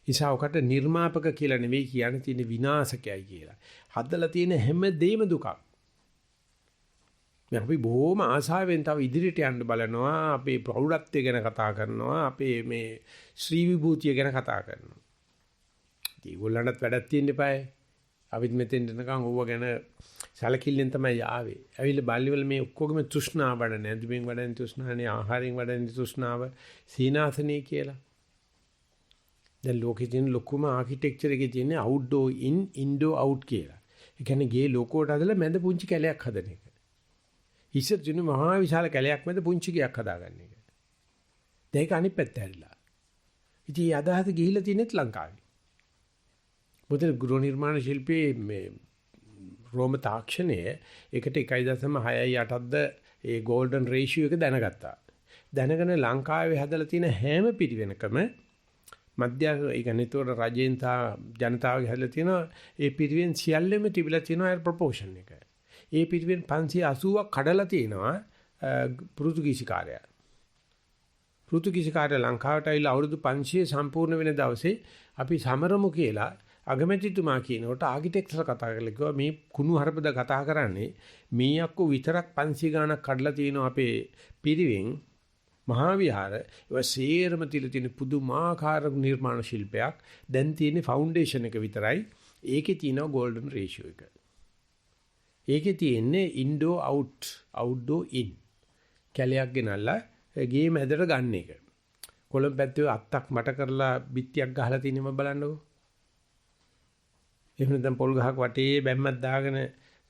ඉසාවකට නිර්මාපක කියලා නෙවෙයි කියන්නේ තියෙන විනාශකයයි කියලා. හදලා තියෙන හැම දෙයක්ම දුකක්. මේ අපි බොහොම ආසාවෙන් තව ඉදිරියට යන්න බලනවා. අපේ ප්‍රෞಢත්වය ගැන කතා කරනවා. අපේ මේ ශ්‍රී විභූතිය ගැන කතා කරනවා. ඒගොල්ලන්ටත් වැඩක් තියෙන්න eBay. අපිත් මෙතෙන් එනකන් ඕව ගැන සැලකිල්ලෙන් තමයි ආවේ. ඇවිල්ලා බාල්ලිවල මේ ඔක්කොගෙම තෘෂ්ණාව වඩ නැදුමින් වඩන තෘෂ්ණානේ ආහාරයෙන් වඩන තෘෂ්ණාව සීනාසනේ කියලා. දැන් ලෝකේ තියෙන ලොකුම ආකිටෙක්චර් එකේ තියෙන්නේ outdoor in indoor out කියලා. ඒ කියන්නේ ගේ ලෝකෝට හදලා මැද පුංචි කැලයක් හදන එක. ඉස්සර දින මහා විශාල කැලයක් මැද පුංචි ගයක් හදාගන්න එක. දෙයක අනිත් පැත්ත හැරිලා. ඉතින් අදහස ගිහිල්ලා තියෙනෙත් ලංකාවේ. මොකද ගෘහ නිර්මාණ ශිල්පයේ මේ රෝම තාක්ෂණයේ 1.6.8ක්ද ඒ ගෝල්ඩන් රේෂියෝ එක දැනගත්තා. දැනගෙන ලංකාවේ හදලා තියෙන හැම පිරිවෙනකම මධ්‍ය ඒ කියන්නේ තොර රජෙන් තා ජනතාවගේ හදලා තියෙන ඒ පිරිවෙන් සියල්ලෙම තිබිලා තියෙනවා ඒ ප්‍රොපෝෂන් එක. ඒ පිරිවෙන් 580ක් කඩලා තියෙනවා පෘතුගීසි කාර්යය. පෘතුගීසි කාර්ය ලංකාවට ඇවිල්ලා අවුරුදු 500 සම්පූර්ණ වෙන දවසේ අපි සමරමු කියලා අගමැතිතුමා කියනකොට ආකිටෙක්චර් කතා කරලා කිව්වා මේ කුණු හරපද කතා කරන්නේ මේ අක්කු විතරක් 500 ගාණක් කඩලා තියෙනවා අපේ පිරිවෙන් මහා විහාර ඒවා සේරම තියලා තියෙන පුදුමාකාර නිර්මාණ ශිල්පයක් දැන් තියෙන්නේ ෆවුන්ඩේෂන් එක විතරයි ඒකේ තියෙනවා ගෝල්ඩන් රේෂියෝ එක ඒකේ තියෙන්නේ ඉන්ඩෝ අවුට් අවුට්ඩෝ ඉන් කැලයක් ගෙනල්ලා ගේ මැදට ගන්න එක කොළඹ පැත්තේ අත්තක් මට කරලා බිත්තියක් ගහලා තියෙනම බලන්නකෝ එහෙම නැත්නම් පොල් ගහක් වටේ බැම්මක් දාගෙන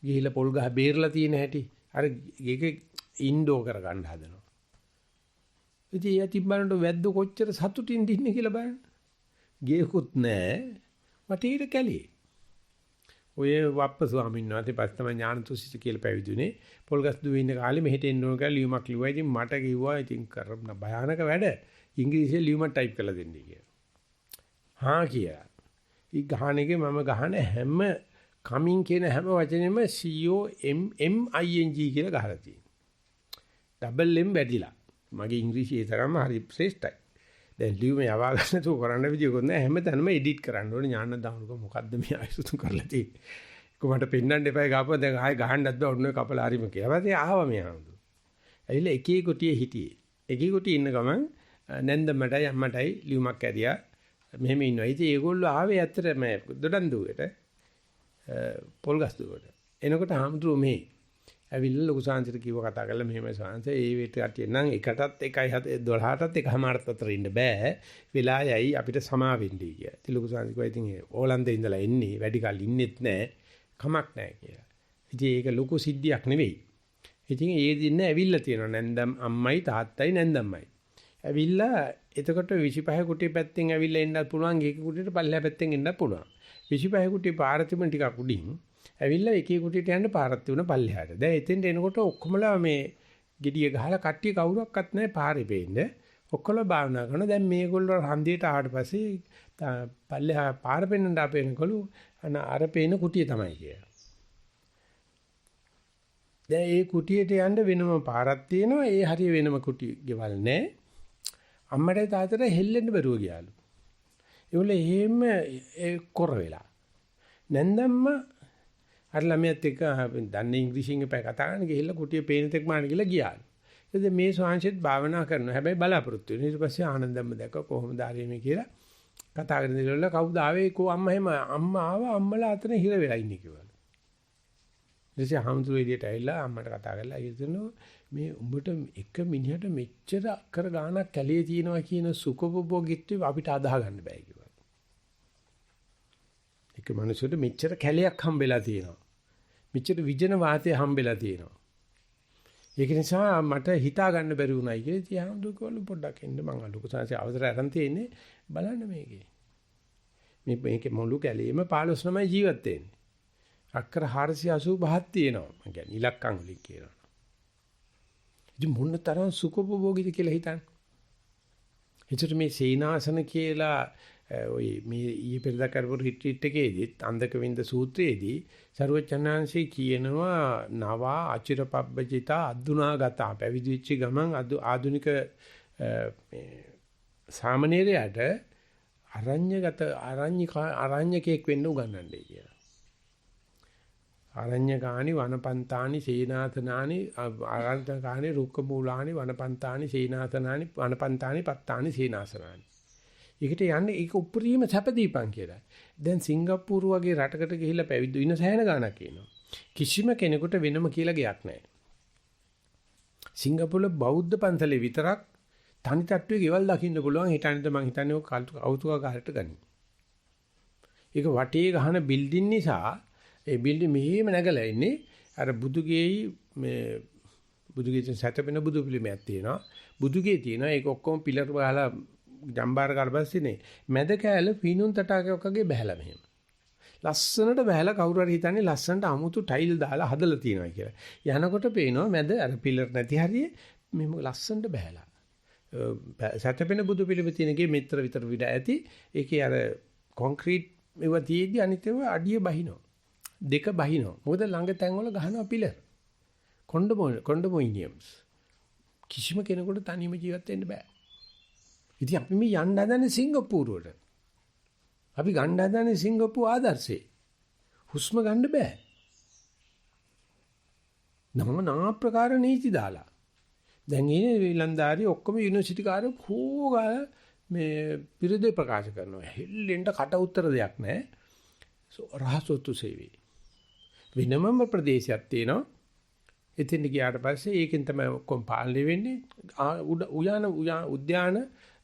ගිහිල්ලා පොල් ගහ බේරලා තියෙන හැටි අර ඒක ඉන්ඩෝ කරගන්න හදනවා. ඉතින් යටි බලන්න වැද්ද කොච්චර සතුටින් දින්නේ කියලා බලන්න. ගේකුත් නැහැ. වටේට කැලේ. ඔය වප්ප ස්වාමීන් වහන්සේ පස්සේ තමයි ඥානතුසිත කියලා පැවිදුනේ. පොල්ගස් දුවේ ඉන්න කාලේ මෙහෙට එන්න ඕන කියලා ලියුමක් ලිව්වා. ඉතින් මට කිව්වා ඉතින් කරන භයානක වැඩ ඉංග්‍රීසියෙන් ලියුමක් ටයිප් කරලා දෙන්නයි කියලා. හා කියලා. ඊ ගහන එකේ මම ගහන හැම කමින් කියන හැම වචනෙම COMMING කියලා ගහලා තියෙනවා. ඩබල් M වැඩිලා. මගේ ඉංග්‍රීසි ඒ තරම්ම හරි ශ්‍රේෂ්ඨයි. දැන් ලියුම යවා ගන්න තු කරන්න විදියකුත් නැහැ. හැමතැනම එඩිට් කරන්න ඕනේ. ඥාන දානුක මොකද්ද මේ ආයසුතු කරලා තියෙන්නේ. කොහොමද පෙන්නන්න එපා ගාපුවා දැන් ආයෙ ගහන්නත් බෑ ඔන්න ඔය කපල හරිම කියලා. ඊපස්සේ ආවා මේ ආමුදු. ඇවිල්ලා එකේ කොටියේ හිටියේ. එකේ කොටියේ ඉන්න ගමන් නැන්දමටයි අම්මටයි ලියුමක් ඇරියා. මෙහෙම ඉන්නවා. ඉතින් ඒගොල්ලෝ ආවේ ඇත්තට මේ දොඩන් දුවේට පොල්ගස් දුවට. එනකොට ආමුදුරු මේ ඇවිල්ලා ලොකු සාංශයට කිව්ව කතා කරලා මෙහෙම සාංශ ඒ වෙට කටිය නම් එකටත් 1.12ටත් එකමාරත් අතර ඉන්න බෑ. වෙලා යයි අපිට සමා වෙන්නයි කියලා. ඉතින් ලොකු සාංශ කිව්වා ඉතින් ඕලන්දේ ඉඳලා එන්නේ වැඩි කල් ඉන්නෙත් නෑ. කමක් නෑ කියලා. ඉතින් ඒක ලොකු සිද්ධියක් නෙවෙයි. ඉතින් ඒ දින්න ඇවිල්ලා තියෙනවා නැන්දම් අම්මයි තාත්තයි නැන්දම්මයි. ඇවිල්ලා එතකොට 25 කුටිය පැත්තෙන් ඇවිල්ලා එන්නත් පුළුවන් ඒකේ කුටියට පල්ලෙහා පැත්තෙන් එන්නත් පුළුවන් 25 කුටිය පාර තිබුණ ටිකක් උඩින් ඇවිල්ලා එකේ කුටියට යන්න පාරක් තිබුණ පල්ලෙහාට දැන් එතෙන්ට එනකොට ඔක්කොමලා මේ gediya ගහලා කට්ටිය කවුරක්වත් නැහැ පාරේ පේන්නේ ඔක්කොම භාවනා කරනවා දැන් මේගොල්ලෝ හන්දියට ආවට පස්සේ පල්ලෙහා පාර පෙන්නන්න අපේනකොළු අර පේන කුටිය තමයි කියලා දැන් ඒ කුටියට යන්න වෙනම පාරක් තියෙනවා ඒ හරිය වෙනම කුටි ගෙවල් නැහැ අම්මට තාත්තට හෙල්ලෙන්න බැරුව ගියාලු. ඒගොල්ලෝ එහෙම කොර වෙලා. නැන්දම්ම අර ළමයාත් එක්ක දන්නේ ඉංග්‍රීසියෙන් එපා කතා කරන්න ගිහිල්ලා කුටිය පේන තෙක් මාන ගිහලා ගියාලු. ඉතින් මේ ස්වාංශෙත් භාවනා කරනවා. හැබැයි බලාපොරොත්තු වෙන. ඊට පස්සේ ආනන්දම්ම දැක්ක කොහොමද ආවේ මේ කියලා කතා කරන දේවල් කවුද ආවේ කෝ අම්මා එහෙම අම්මා ආවා අම්මලා අතන හිර වෙලා ඉන්නේ කිව්වලු. ඊටසේ හම්තුරු එළියට ඇවිල්ලා අම්මට කතා කරලා කියනවා මේ උඹට එක මිනිහට මෙච්චර අක්කර ගාණක් කැලේ තියෙනවා කියන සුඛෝපභෝගීත්වය අපිට අදාහ ගන්න බෑ කිව්වා. එක මිනිහෙකුට මෙච්චර කැලයක් හම්බෙලා තියෙනවා. මෙච්චර විජන වාතය හම්බෙලා තියෙනවා. ඒක නිසා මට හිතා ගන්න බැරි වුණයි කියලා ඉතින් හම්දුකවලු පොඩ්ඩක් එන්න මං අලුක සංසය අවසරය අරන් තියෙන්නේ බලන්න මේකේ. මේකේ මොළු කැලේම 15 නමයි ජීවත් වෙන්නේ. අක්කර 485ක් තියෙනවා. මං කියන්නේ ඉලක්කම් වලින් කියනවා. ඉතින් මොන තරම් සුඛෝපභෝගීද කියලා හිතන්න. එතකොට මේ සීනාසන කියලා ඔය මේ ඊයේ පෙරදා කරපු රිට්‍රීට් එකේදී අන්දක වින්ද සූත්‍රයේදී සරුවචනාංශي කියනවා නවා අචිරපබ්බජිතා අදුනාගතා පැවිදි වෙච්ච ගමන් ආදුනික සාමණේරයාට අරඤ්‍යකෙක් වෙන්න උගන්වන්නේ කියලා. අරඤ්‍යකානි වනපන්තානි සීනාතනානි ආරණ්‍යකානි රුක්ක මූලානි වනපන්තානි සීනාතනානි වනපන්තානි පත්තානි සීනාසනානි ඒකට යන්නේ ඒක උපරිම සැප දීපන් කියලා. දැන් සිංගප්පූරු වගේ රටකට ගිහිල්ලා පැවිදි වෙන සෑහෙන ගාණක් කියනවා. කිසිම කෙනෙකුට වෙනම කියලා ගයක් නැහැ. සිංගප්පූරුවේ බෞද්ධ පන්සලේ විතරක් තනි තට්ටුවේ ගෙවල් දකින්න පුළුවන්. හිතන්නේ මං හිතන්නේ කෞතුක ගහකට ගනි. ඒක වටේ ගහන බිල්ඩින් නිසා ඒ බිල්ඩින් මෙහෙම නැගලා ඉන්නේ. අර බුදුගේයි මේ බුදුගේ සැතපෙන බුදු පිළිමයක් තියෙනවා. බුදුගේ තියෙනවා. ඒක ඔක්කොම පිලර් ගහලා ජම්බාර කරපස්සේනේ. මැද කෑල්ල පීනුන් තටාකයක් වගේ බහැලා මෙහෙම. ලස්සනට බහැලා කවුරු හරි හිතන්නේ ලස්සනට අමුතු ටයිල් දාලා හදලා තියෙනවා කියලා. යනකොට පේනවා මැද අර පිලර් නැති හරියේ මෙහෙම ලස්සනට බහැලා. සැතපෙන බුදු පිළිම තියෙනගේ මෙතර විතර විඩ ඇති. ඒකේ අර කොන්ක්‍රීට් මේවා තියෙද්දි අනිත් ඒවා අඩිය බහිනවා. දෙක බහිනවා. මොකද ළඟ තැන්වල ගහනවා පිලර්. කොන්ඩොමෝනියම්ස්. කිසිම කෙනෙකුට තනියම ජීවත් වෙන්න බෑ. ඉතින් අපි මේ යන්න හදන්නේ සිංගප්පූරුවට. අපි ගන්න හදන්නේ සිංගප්පූරු ආදර්ශේ. හුස්ම ගන්න බෑ. නා ප්‍රකාර නීති දාලා. දැන් ඉන්නේ විලන්දාරි ඔක්කොම යුනිවර්සිටි කාරයෝ කෝගා මේ විරුද්ධ ප්‍රකාශ කරනවා. හෙල්ලෙන්න කට උතර දෙයක් නැහැ. රහසොත්තු සේවී. වෙනමම ප්‍රදේශයක් තියෙනවා. එතෙන් ගියාට පස්සේ ඒකෙන් තමයි ඔක්කොම පාලනය වෙන්නේ. උද්‍යාන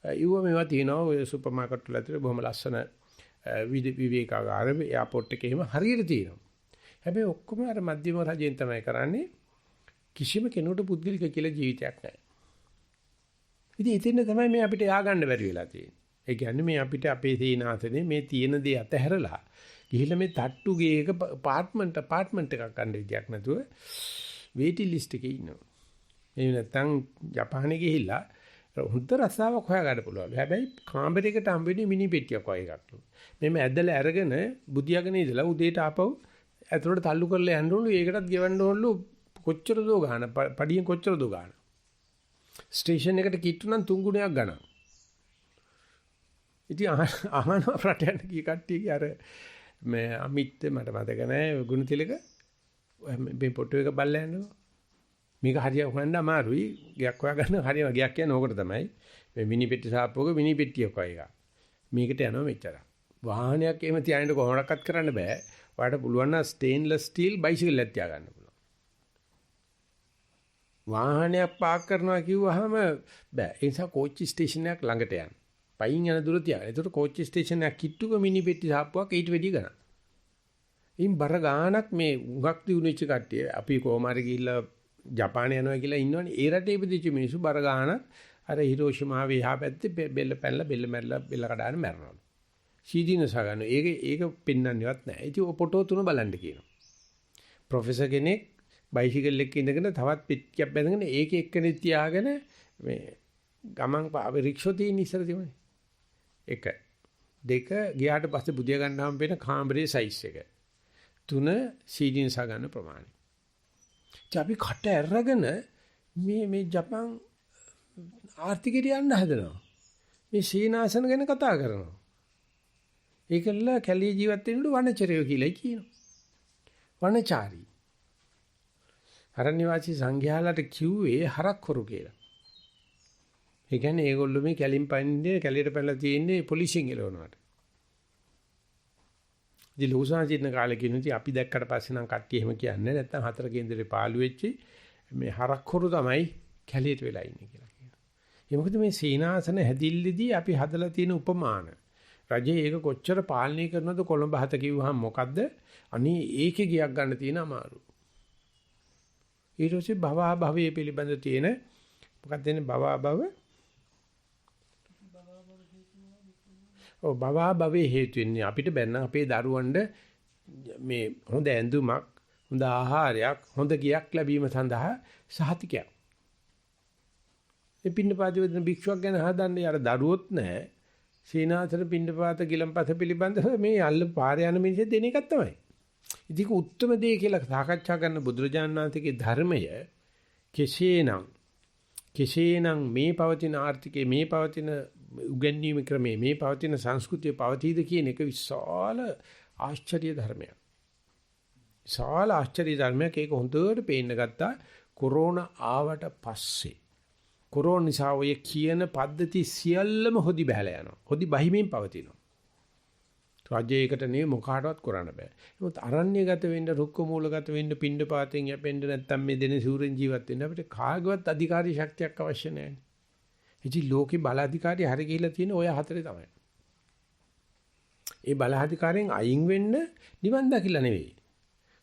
ඉව මේවා තියෙනවා. ඔය සුපර් මාකට් වල ඇතුලේ බොහොම ලස්සන විවේකාගාර එයාපෝට් එකේ එහෙම හරියට තියෙනවා. හැබැයි ඔක්කොම අර මධ්‍යම රජයෙන් තමයි කරන්නේ. කිසිම කෙනෙකුට පුද්ගලික කියලා ජීවිතයක් නැහැ. ඉතින් එතෙන් තමයි මේ අපිට යා ගන්න බැරි වෙලා තියෙන්නේ. ඒ කියන්නේ මේ අපිට අපේ සීනාසනේ මේ තියෙන දේ අතහැරලා ගිහිල්ලා මේ තට්ටු ගේක අපාර්ට්මන්ට් එකක් ගන්න විදියක් නැතුව වේටිං ලිස්ට් එකේ ඉන්නවා. මේ නැත්තම් ජපානේ ගිහිල්ලා හොඳ රස්සාවක් හොයාගන්න පුළුවන්. හැබැයි කාමරයකට හම්බෙන්නේ මිනි පෙට්ටියක් වගේ එකක්. මෙන්න ඇදලා අරගෙන බුදියාගෙන ඉඳලා උදේට ආපහු ඇතුළට තල්ලු කරලා යන්න ඕනලු. ඒකටත් ගෙවන්න ඕනලු කොච්චර දෝ ගන්න. පඩියෙන් කොච්චර දෝ ගන්න. ස්ටේෂන් එකට කිට්ටු නම් 3 ගුණයක් ගන්න. ඉතින් අහන රටයන් කී කට්ටිය අර මේ අමිත් මට මතක නැහැ ගුණතිලක මේ ෆොටෝ එක බලලා යනවා. මේක හරිය හොයන්න අමාරුයි. ගයක් හොයාගන්න හරියම ගයක් කියන්නේ ඕකට තමයි. මේ මිනි පෙට්ටි සාප්පුවක මිනි පෙට්ටියක් වගේ එකක්. මේකට යනවා මෙච්චර. වාහනයක් එහෙම තියාගෙන කොහොමඩක්වත් කරන්න බෑ. ඔයාලට පුළුවන් නම් ස්ටේන්ලස් ස්ටීල් බයිසිකල් එකක් තියාගන්න පුළුවන්. වාහනයක් පාක් කරනවා කිව්වහම බෑ. ඒ නිසා කෝච්චි ස්ටේෂන් එකක් ළඟට යන්න. පයින් යන දුර තියාගන්න. ඒකට කෝච්චි ස්ටේෂන් එකක් කිට්ටුක මිනි පෙට්ටි සාප්පුවක් ඊට වැඩි ගන්න. ඉන් බර ගානක් මේ උගක් දිනුනෙච්ච කට්ටිය අපි කොහොම හරි ගිහිල්ලා ජපානය යනවා කියලා ඉන්නවනේ. ඒ රටේ ඉපදිච්ච මිනිස්සු බර ගාන අර හිරෝෂිමාවේ එහා පැත්තේ බෙල්ල පැනලා බෙල්ල මැරලා බෙල්ල කඩාගෙන මැරනවා. සීදීනස ගන්න. ඒක පෙන්වන්නේවත් නැහැ. ඉතින් ඔය ෆොටෝ තුන බලන්න කියනවා. ප්‍රොෆෙසර් කෙනෙක් බයිසිකල් එකක ඉඳගෙන තවත් පිටියක් බැඳගෙන ඒකේ එක්කෙනෙක් තියාගෙන මේ ගමන් පාවේ රික්ෂෝ තියෙන ඉස්සර තිබුණේ. 1 2 ගියාට පස්සේ බුදියා ගන්නාම වෙන කාමරේ සයිස් එක. 3 සීදීනස ගන්න ප්‍රමාණය. අපි කට ඇරගෙන මේ ජපන් ආර්ථිකයට යන්න හදනවා. මේ සීනාසන ගැන කතා කරනවා. ඒකල කැලේ ජීවත් වෙන්න වනචරයෝ කියලා කියනවා. වනචාරී. අරණ්‍යවාසී සංඝයාලට කිව්වේ හරක්කරු කියලා. ඒ කියන්නේ ඒගොල්ලෝ මේ කැලින් පයින්නේ කැලේට පැනලා තියෙන්නේ පොලිසියෙන් එලවනවාට. ඉතින් ලෝසාචින්න කාලේ කියනවා අපි දැක්කට පස්සේ නම් කට්ටිය එහෙම කියන්නේ නැත්නම් 4 කේන්දරේ පාළු වෙච්චි මේ හරක්කරු තමයි කැලේට වෙලා ඉන්නේ කියලා කියනවා. ඒ මොකද මේ සීනාසන හැදිල්ලේදී අපි හදලා තියෙන උපමාන. රජේ ඒක කොච්චර පාලනය කරනවද කොළඹ හත කිව්වහම මොකද්ද? අනේ ඒකේ ගියක් ගන්න තියෙන අමාරු. ඊට පස්සේ භවයේ පිළිබඳ තියෙන මොකක්ද එන්නේ භව භවයේ හේතු වෙන්නේ අපිට බැන්න අපේ දරුවන්ට මේ හොඳ ඇඳුමක් හොඳ ආහාරයක් හොඳ ගියක් ලැබීම සඳහා සහතිකයක්. මේ පින්නපාත වේදන භික්ෂුවක් ගැන හදන්නේ අර දරුවොත් නැහැ. සීනාසන පින්නපාත ගිලම්පස පිළිබඳව මේ අල්ල පාරේ යන මිනිස්සු දෙන එකක් තමයි. ඉතින් උත්තරම දේ කියලා සාකච්ඡා කරන බුදුරජාණන් වහන්සේගේ ධර්මය කෙසේනම් මේ පවතින ආර්ථිකයේ මේ පවතින උගන්වීම ක්‍රමයේ මේ පවතින සංස්කෘතිය පවතීද කියන එක විශාල ආශ්චර්ය ධර්මයක්. විශාල ආශ්චර්ය ධර්මයක් ඒක හොඳට පේන්න ගත්තා කොරෝනා ආවට පස්සේ. කොරෝනා නිසා ඔය කියන පද්ධති සියල්ලම හොදි බහැලා යනවා. හොදි බහිමින් පවතිනවා. රාජ්‍යයකට නෙවෙයි මොකාටවත් කරන්න බෑ. නමුත් අරණ්‍යගත වෙන්න, රුක්ක මූලගත වෙන්න, පින්ඩ පාතෙන් යැපෙන්න නැත්තම් මේ දෙන සූරෙන් ජීවත් වෙන්න අපිට කාගවත් අධිකාරී ශක්තියක් අවශ්‍ය නැහැ. ඉතින් ලෝකේ බල අධිකාරිය හරි ගිහිලා තියෙන ඔය හතරේ තමයි. ඒ බල අධිකාරියෙන් අයින් වෙන්න නිවන් දකිලා නෙවෙයි.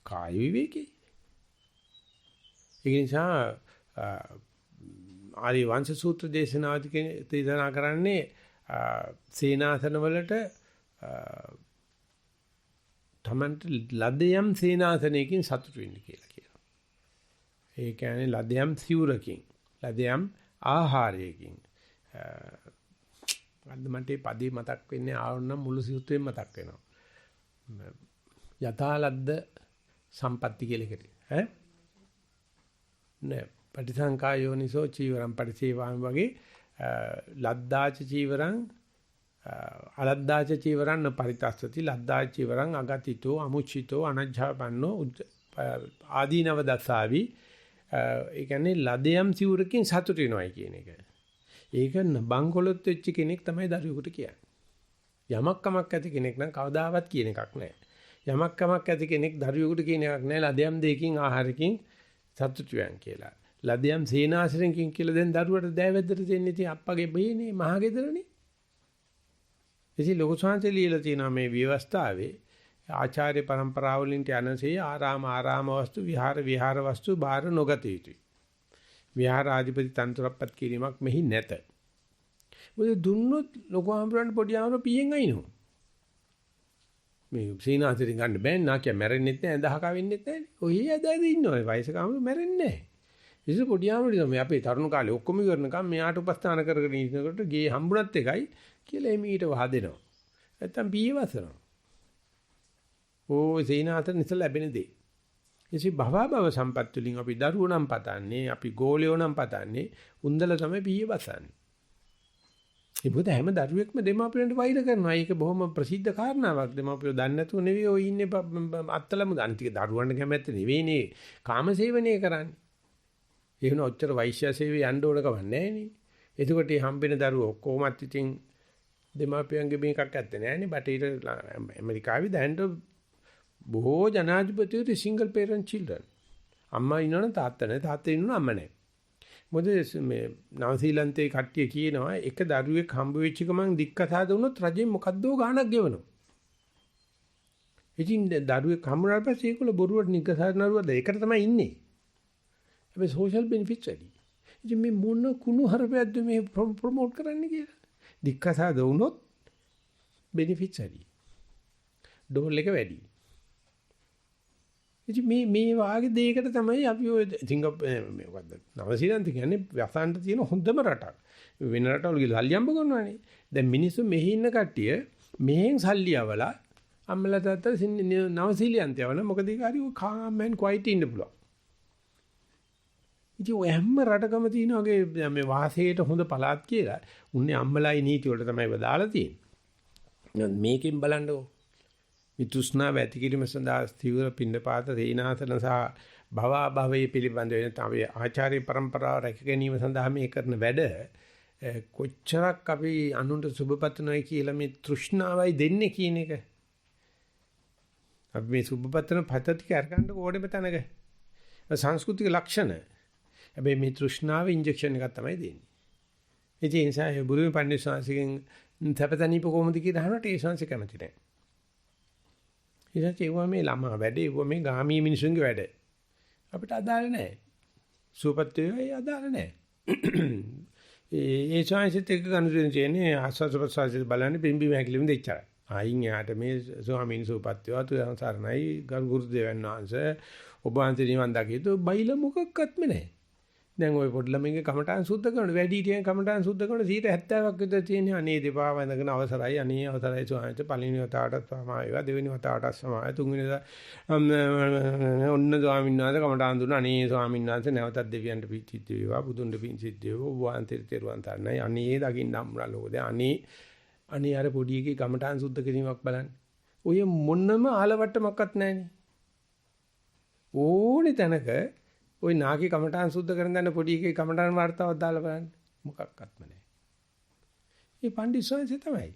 කාය විවේකී. ඒ නිසා ආරි වංශ සූත්‍ර දේශනාවදී දේශනා කරන්නේ සේනාසන වලට තමන්ට ලදයම් සේනාසනයකින් සතුටු වෙන්න කියලා කියනවා. ඒ කියන්නේ ලදයම් සිවුරකින්, ලදයම් ආහාරයකින්. අද මන්ට මේ පදේ මතක් වෙන්නේ ආවොත් මුළු සිවුරෙම මතක් වෙනවා. යථාලද්ද සම්පatti කියලා එකට. ඈ? නෑ. පටිසංකා යෝනිසෝ චීවරම් පටිසේවාම වගේ ලද්දාච චීවරං අලද්දාච චීවරං පරිතස්සති ලද්දාච චීවරං අගතිතෝ අමුචිතෝ අනජ්ජාපන්නෝ ආදීනව දසාවි. ඒ කියන්නේ ලදයම් සිවුරකින් සතුට වෙනවයි කියන එක. ඒක බංකොලොත් වෙච්ච කෙනෙක් තමයි දරුවෙකුට කියන්නේ. යමක් කමක් ඇති කෙනෙක් නම් කවදාවත් කියන එකක් නැහැ. යමක් කමක් ඇති කෙනෙක් දරුවෙකුට කියන එකක් නැහැ. ලදයම් දෙකකින් ආහාරකින් සතුටු වෙන කියලා. ලදයම් සේනාසනකින් කියලා දැන් දරුවට දෑවැද්දට දෙන්නේ ඉතින් අප්පගේ බේනේ මහගෙදරනේ. ඉතින් ලොකු සංහසේ ලියලා තියෙනවා මේ ව්‍යවස්ථාවේ ආචාර්ය પરම්පරාව වලින් යනසේ ආරාම වස්තු විහාර වස්තු බාහිර නොගත යුතුයි. විහාරාධිපති තන්ත්‍රපත් කිරීමක් මෙහි නැත. මොකද දුන්නොත් ලොකු ආම්බරන්ට පොඩි ආම්බර පියෙන් අයින්නවා. මේ සීනාසෙන් ගන්න බෑ නාකිය මැරෙන්නෙත් නෑ දහකා වෙන්නෙත් නෑනේ. ඔය ඇදලා ඉන්නවා වයසක ආම්බර මැරෙන්නේ නෑ. ඉතින් පොඩි ආම්බර මේ අපේ තරුණ කාලේ ඔක්කොම ඉවරනකම් මෙයාට උපස්ථාන කරගෙන ඉන්නකොට ගේ හම්බුණත් එකයි කියලා එමීට වහදෙනවා. නැත්තම් පීයේ වසනවා. ඕ සීනාසෙන් ඉස්සලා ලැබෙන දේ. ඉතින් භව සම්පත් වලින් අපි දරුවෝ නම් පතන්නේ, අපි ගෝලියෝ නම් පතන්නේ, උන්දල තමයි පීයේ වසන්නේ. ඒ බුත හැම දරුවෙක්ම දෙමාපියන්ට වෛර කරනවා. ඒක බොහොම ප්‍රසිද්ධ කාරණාවක්. දෙමාපියෝ දන්නේ නැතුව නෙවෙයි ඔය ඉන්නේ අත්තලමු අන්තික දරුවන්ට කැමැත්ත නෙවෙයිනේ කාමසේවනය කරන්නේ. ඒ වෙන ඔච්චර වෛශ්‍ය සේවය යන්න ඕන කම නැහැ නේ. එතකොට මේ හම්බෙන දරුවෝ කොහොමත් ඉතින් දෙමාපියන්ගේ මේකක් ඇත්තේ නැහැ නේ. බටහිර ඇමරිකාවේ දැන්ට බොහෝ ජනාධිපතිවරු සිංගල් පේරන්ට් චිල්ඩ්‍රන්. අම්මා ඉන්නවනේ තාත්තා නැහැ. තාත්තා ඉන්නවනේ අම්මා නැහැ. මොකද මේ නවසීලන්තේ කට්ටිය කියනවා එක දරුවෙක් හම්බ වෙච්ච ගමන් දික්කසාද වුණොත් රජෙන් මොකද්දෝ ගාණක් ගෙවනවා. ඉතින් දරුවෙක් හම්බුනාට පස්සේ ඒගොල්ලෝ බොරුවට නික්කසාද නරුවද ඒකට තමයි ඉන්නේ. හැබැයි සෝෂල් බෙනිෆිට්ස් වැඩි. ඉතින් මේ මොන කුණු හරපයක්ද මේ ප්‍රොමෝට් කරන්න කියලා. දික්කසාද වුණොත් බෙනිෆිට්ස් වැඩි. ඩෝල් එක වැඩි. ඉතින් මේ වාගේ දෙයකට තමයි අපි ඔය මොකද්ද නවසීලන්ත කියන්නේ වසන්ත තියෙන හොඳම රටක්. වෙන රටවල ගිහලා සල්ලි හම්බ කරනවානේ. දැන් මිනිස්සු මෙහි ඉන්න කට්ටිය මෙහෙන් සල්ලි අවලා අම්මලා තාත්තා නවසීලන්ත යවලා මොකද ඒක හරි calm and quiet ඉන්න පුළුවන්. ඉතින් ඔය හැම රටකම තියෙන වගේ මේ වාසයට හොඳ පළාත් කියලා උන්නේ අම්මලායි නීති වලට තමයි බදාලා තියෙන්නේ. මේකෙන් බලන්නකෝ විතුස්නා වැති කිරීම සඳහා ස්ථීවර පින්නපාත සේනාසන සහ භවයේ පිළිබඳ වෙන තමයි ආචාර්ය પરම්පරාව රැක ගැනීම සඳහා මේ කරන වැඩ කොච්චරක් අපි අනුන්ට සුබපතනොයි කියලා මේ තෘෂ්ණාවයි දෙන්නේ කියන එක. අපි මේ සුබපතන පද්ධතිය අරගන්න ඕනෙම තැනක සංස්කෘතික ලක්ෂණ. හැබැයි මේ තෘෂ්ණාව ඉන්ජෙක්ෂන් එකක් තමයි දෙන්නේ. ඒ නිසා බුදුම පණ්ඩිත ශාස්ත්‍රිකෙන් තපතනීප කොහොමද කියලා අහනට ඒ ශාස්ත්‍රික කැමති නැහැ. ඉතින් ඒවා මේ ළමා වැඩේ ඒවා මේ ගාමී මිනිසුන්ගේ වැඩ. අපිට අදාළ නැහැ. සුවපත්යේ අදාළ නැහැ. ඒ ශාස්ත්‍රික එක ගනුදෙනු කියන්නේ ආස්වාද ප්‍රසආසිත බලන්නේ පිම්බි මහැකිලිම දෙච්චරයි. ආයින් යාට මේ ස්වාමීන් සුවපත්ය අතු සංසාරණයි ගුරු දෙවියන් වහන්සේ ඔබ වහන්සේ නිවන් දකිතු බයිල මොකක්වත්ම නැහැ. දැන් ওই පොඩි ළමයින්ගේ කමටහන් සුද්ධ කරන වැඩිහිටියන් කමටහන් සුද්ධ කරන 70ක් විතර තියෙන අනේ දෙපා වඳගෙන අවසරයි අනේ අවසරයි ස්වාමීන් පළවෙනි වතාවටත් සමා වේවා දෙවෙනි වතාවටත් සමා තුන්වෙනි ඔන්න ස්වාමීන් වහන්සේ කමටහන් දුන්නා අනේ ස්වාමීන් වහන්සේ නැවතත් දෙවියන්ට පිංසිද්ධ වේවා බුදුන්ට පිංසිද්ධ වේවා වහන්සේ තෙරුවන් තරණයි අනේ දකින්න හම්බුනා ලෝකද අනේ අර පොඩි එකේ කමටහන් සුද්ධ කිරීමක් බලන්න ඔය මොන්නම ආලවට්ටමක්වත් නැහැනේ ඕනේ තැනක ওই නාකි කමඨාන් සුද්ධ කරන දන්න පොඩි එකේ කමඨාන් වார்த்தාවක් දාලා බලන්න. මොකක්වත්ම නැහැ. මේ පඬිස්සෝන්සේ තමයි.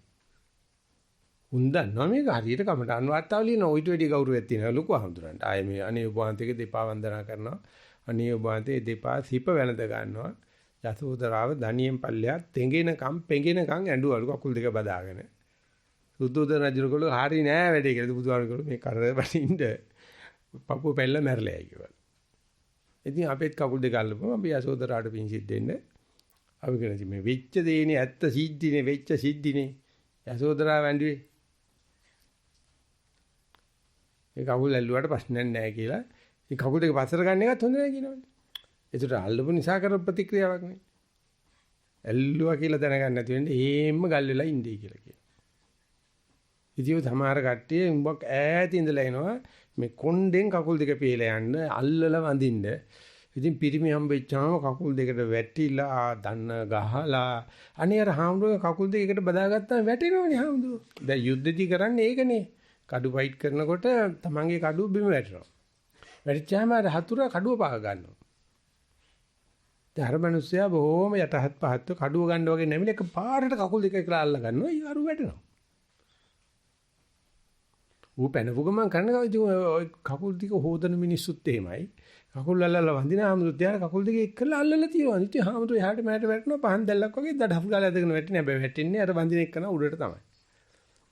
උන්දන්නවා මේක හරියට කමටහන් වාර්තාව ලියන ඔයිට වැඩි ගෞරවයක් තියෙනවා ලොකු අහඳුරන්ට. ආයේ මේ අනේ ඔබ වහන්සේගේ දෙපා වන්දනා කරනවා. අනේ ඔබ වහන්සේ දෙපා සිප වැළඳ ගන්නවා. යසෝදරාව දණියෙන් පල්ලෙහා තෙඟෙනකම් පෙඟෙනකම් ඇඬුවලු කකුල් දෙක බදාගෙන. සුද්ධෝදන රජුගල හරි නෑ වැඩේ කියලා බුදුහාමුදුරුවෝ මේ කරේ බටින්ද පපුව පැල්ල මැරලයි කිව්වා. ඉතින් අපේත් කකුල් දෙක අල්ලපුවම අපි යසෝදරාට පිං සිද්ධ වෙන්න අපි කියන මේ වෙච්ච දේනේ ඇත්ත සිද්ධිනේ වෙච්ච සිද්ධිනේ යසෝදරා වැඬුවේ. ඒ කකුල් ඇල්ලුවාට ප්‍රශ්නයක් නෑ කියලා. මේ කකුල් දෙක පස්සට ගන්න එකත් හොඳ නෑ කියනවනේ. ඒකට අල්ලපු නිසා කර ප්‍රතික්‍රියාවක් නේ. ඇල්ලුවා කියලා දැනගන්න නැති වෙන්නේ එහෙම්ම ගල් වෙලා ඉන්නේ කියලා කියනවා. ඉතින් සමහර කට්ටිය උඹක් ඈත ඉඳලා එනවා මේ කොණ්ඩෙන් කකුල් දෙක පියලා යන්න අල්ලලා වඳින්න. ඉතින් පිරිමි හම්බෙච්චාම කකුල් දෙකට වැටිලා දන්න ගහලා අනේ අර හාමුදුරුවෝ කකුල් දෙකකට බදාගත්තාම වැටෙනවනේ හාමුදුරුවෝ. දැන් යුද්ධදී කරන්නේ ඒකනේ. කඩු ෆයිට් කරනකොට තමන්ගේ කඩුව බිම වැටෙනවා. වැටිච්චාම අර හතුරා කඩුව පාග ගන්නවා. දැන් අර මිනිස්සයා බොහොම යටහත් පහත්ව කඩුව ගන්න වගේ නැමිලා එක පාරට කකුල් දෙක කියලා අල්ල ගන්නවා. ඊ අරු වැටෙනවා. ඌ පැනපු ගමන් කරනවා ඉතින් ඔය කකුල් ටික හොදන මිනිස්සුත් එහෙමයි. කකුල් අල්ලලා වඳින ආමුදුත් යාර කකුල් දෙක එක්කලා අල්ලලා තියෙනවා. ඉතින් ආමුදු එහාට මෙහාට වැටෙනවා පහන් දැල්ලක් වගේ දඩහපු ගාලා ඇදගෙන වැටෙන්නේ. හැබැයි වැටෙන්නේ අර වඳින එක්කන උඩට තමයි.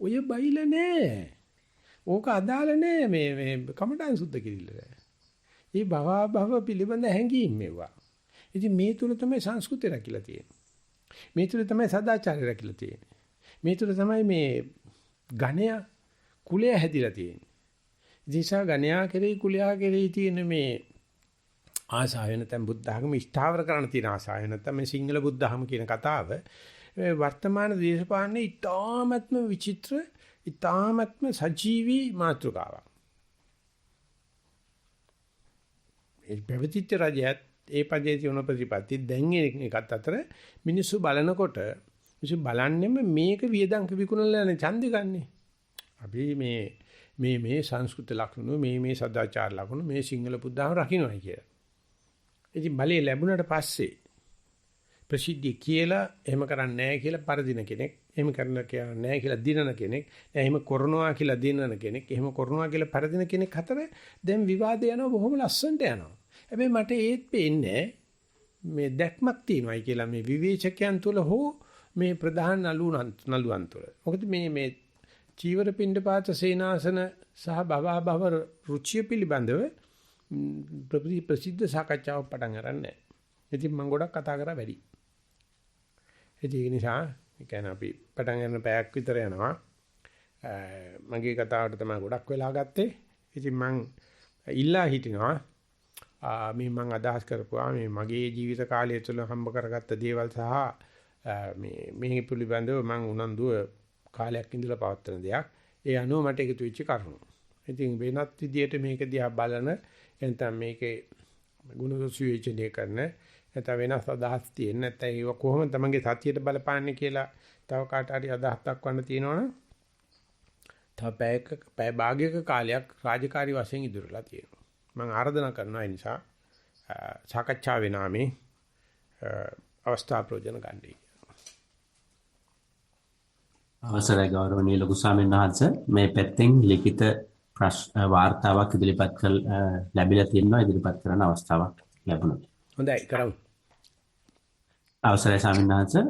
ඔය බයිල නෑ. ඕක අදාළ නෑ මේ කමටහන් සුද්ධ කිරිල්ල. මේ භව පිළිබඳ හැඟීම් මේවා. ඉතින් මේ තුල තමයි සංස්කෘතිය රැකිලා තියෙන්නේ. මේ තුල තමයි සදාචාරය රැකිලා තියෙන්නේ. මේ තුල තමයි මේ ඝණය කුලය හැදිලා තියෙන්නේ. ඉතින්සා ගණ්‍යා කෙරෙහි කුලයා කෙරෙහි තියෙන මේ ආසාව නැත්නම් බුද්ධ ධර්ම ඉස්තාවර කරන්න තියෙන ආසාව නැත්නම් මේ සිංහල බුද්ධ ධර්ම කියන කතාව වර්තමාන දේශපාලනේ ඊටාත්ම විචිත්‍ර ඊටාත්ම සජීවී මාතෘකාවක්. ඒ පැවතිච්ච රජයත් ඒ පදේ තියෙන ප්‍රතිපත්ති දැන් එකත් අතර මිනිස්සු බලනකොට මිනිස්සු බලන්නෙම මේක වියදම් විකුණලා යන ඡන්දෙ ගන්නෙ. අපි මේ සංස්කෘත ලක්ෂණ මේ සදාචාර ලක්ෂණ මේ සිංහල බුද්ධාම රකින්නයි කියලා. ඉතින් බලේ ලැබුණාට පස්සේ ප්‍රසිද්ධිය කියලා එහෙම කරන්නේ නැහැ කියලා පරදින කෙනෙක්, එහෙම කරන්න කියන්නේ නැහැ කියලා දිනන කෙනෙක්, එහෙම කරනවා කියලා දිනන කෙනෙක්, එහෙම කරනවා කියලා පරදින කෙනෙක් අතර දැන් විවාදය යනවා බොහොම ලස්සනට යනවා. හැබැයි මට ඒත් පේන්නේ මේ දැක්මක් තියෙනවායි කියලා මේ විවේචකයන් තුළ හෝ මේ ප්‍රධාන නළුවන් තුළ. මොකද මේ චීවර පිණ්ඩපාත සේනාසන සහ භව රුචිය පිළිබඳව ප්‍රසිද්ධ සාකච්ඡාවක් පටන් ගන්නෑ. ඉතින් මම ගොඩක් කතා කරා වැඩි. ඒක නිසා කියන්නේ අපි පටන් ගන්න පැයක් විතර යනවා. මගේ කතාවට තමයි ගොඩක් වෙලා ගත්තේ. ඉතින් මම ඉල්ලා හිටිනවා මේ මම අදහස් කරපුවා මේ මගේ ජීවිත කාලය තුළ හම්බ කරගත්ත දේවල් සහ මේ පිළිබඳව මම උනන්දුව කාලයක් ඉඳලා පවත්වන දෙයක්. ඒ අනුව මට එකතු වෙච්ච කරුණු. ඉතින් වෙනත් විදියට මේක දිහා බලන එතන මේකේ ගුණ සුවිචනය කරන නැත්නම් වෙනස් අදහස් තියෙන නැත්නම් ඒක කොහොමද තමන්ගේ සතියට බලපාන්නේ කියලා තව කාට හරි අදහස් දක්වන්න තියෙනවනම් තව පැය භාගයක කාලයක් රාජකාරී වශයෙන් ඉදිරියලා තියෙනවා. මම ආරාධනා කරනවා ඒ නිසා සාකච්ඡාවේ නාමේ අවස්ථා ප්‍රයෝජන ගන්නයි. අවසරයි ගෞරවනීය ලොකු ස්වාමීන් වහන්සේ මේ පැත්තෙන් ලිඛිත වාර්තාවක් ඉදිරිපත් කළ ලැබිලා තියෙනවා ඉදිරිපත් කරන අවස්ථාවක් ලැබුණා. හොඳයි කරමු. අවසරයි ස්වාමීන් වහන්සේ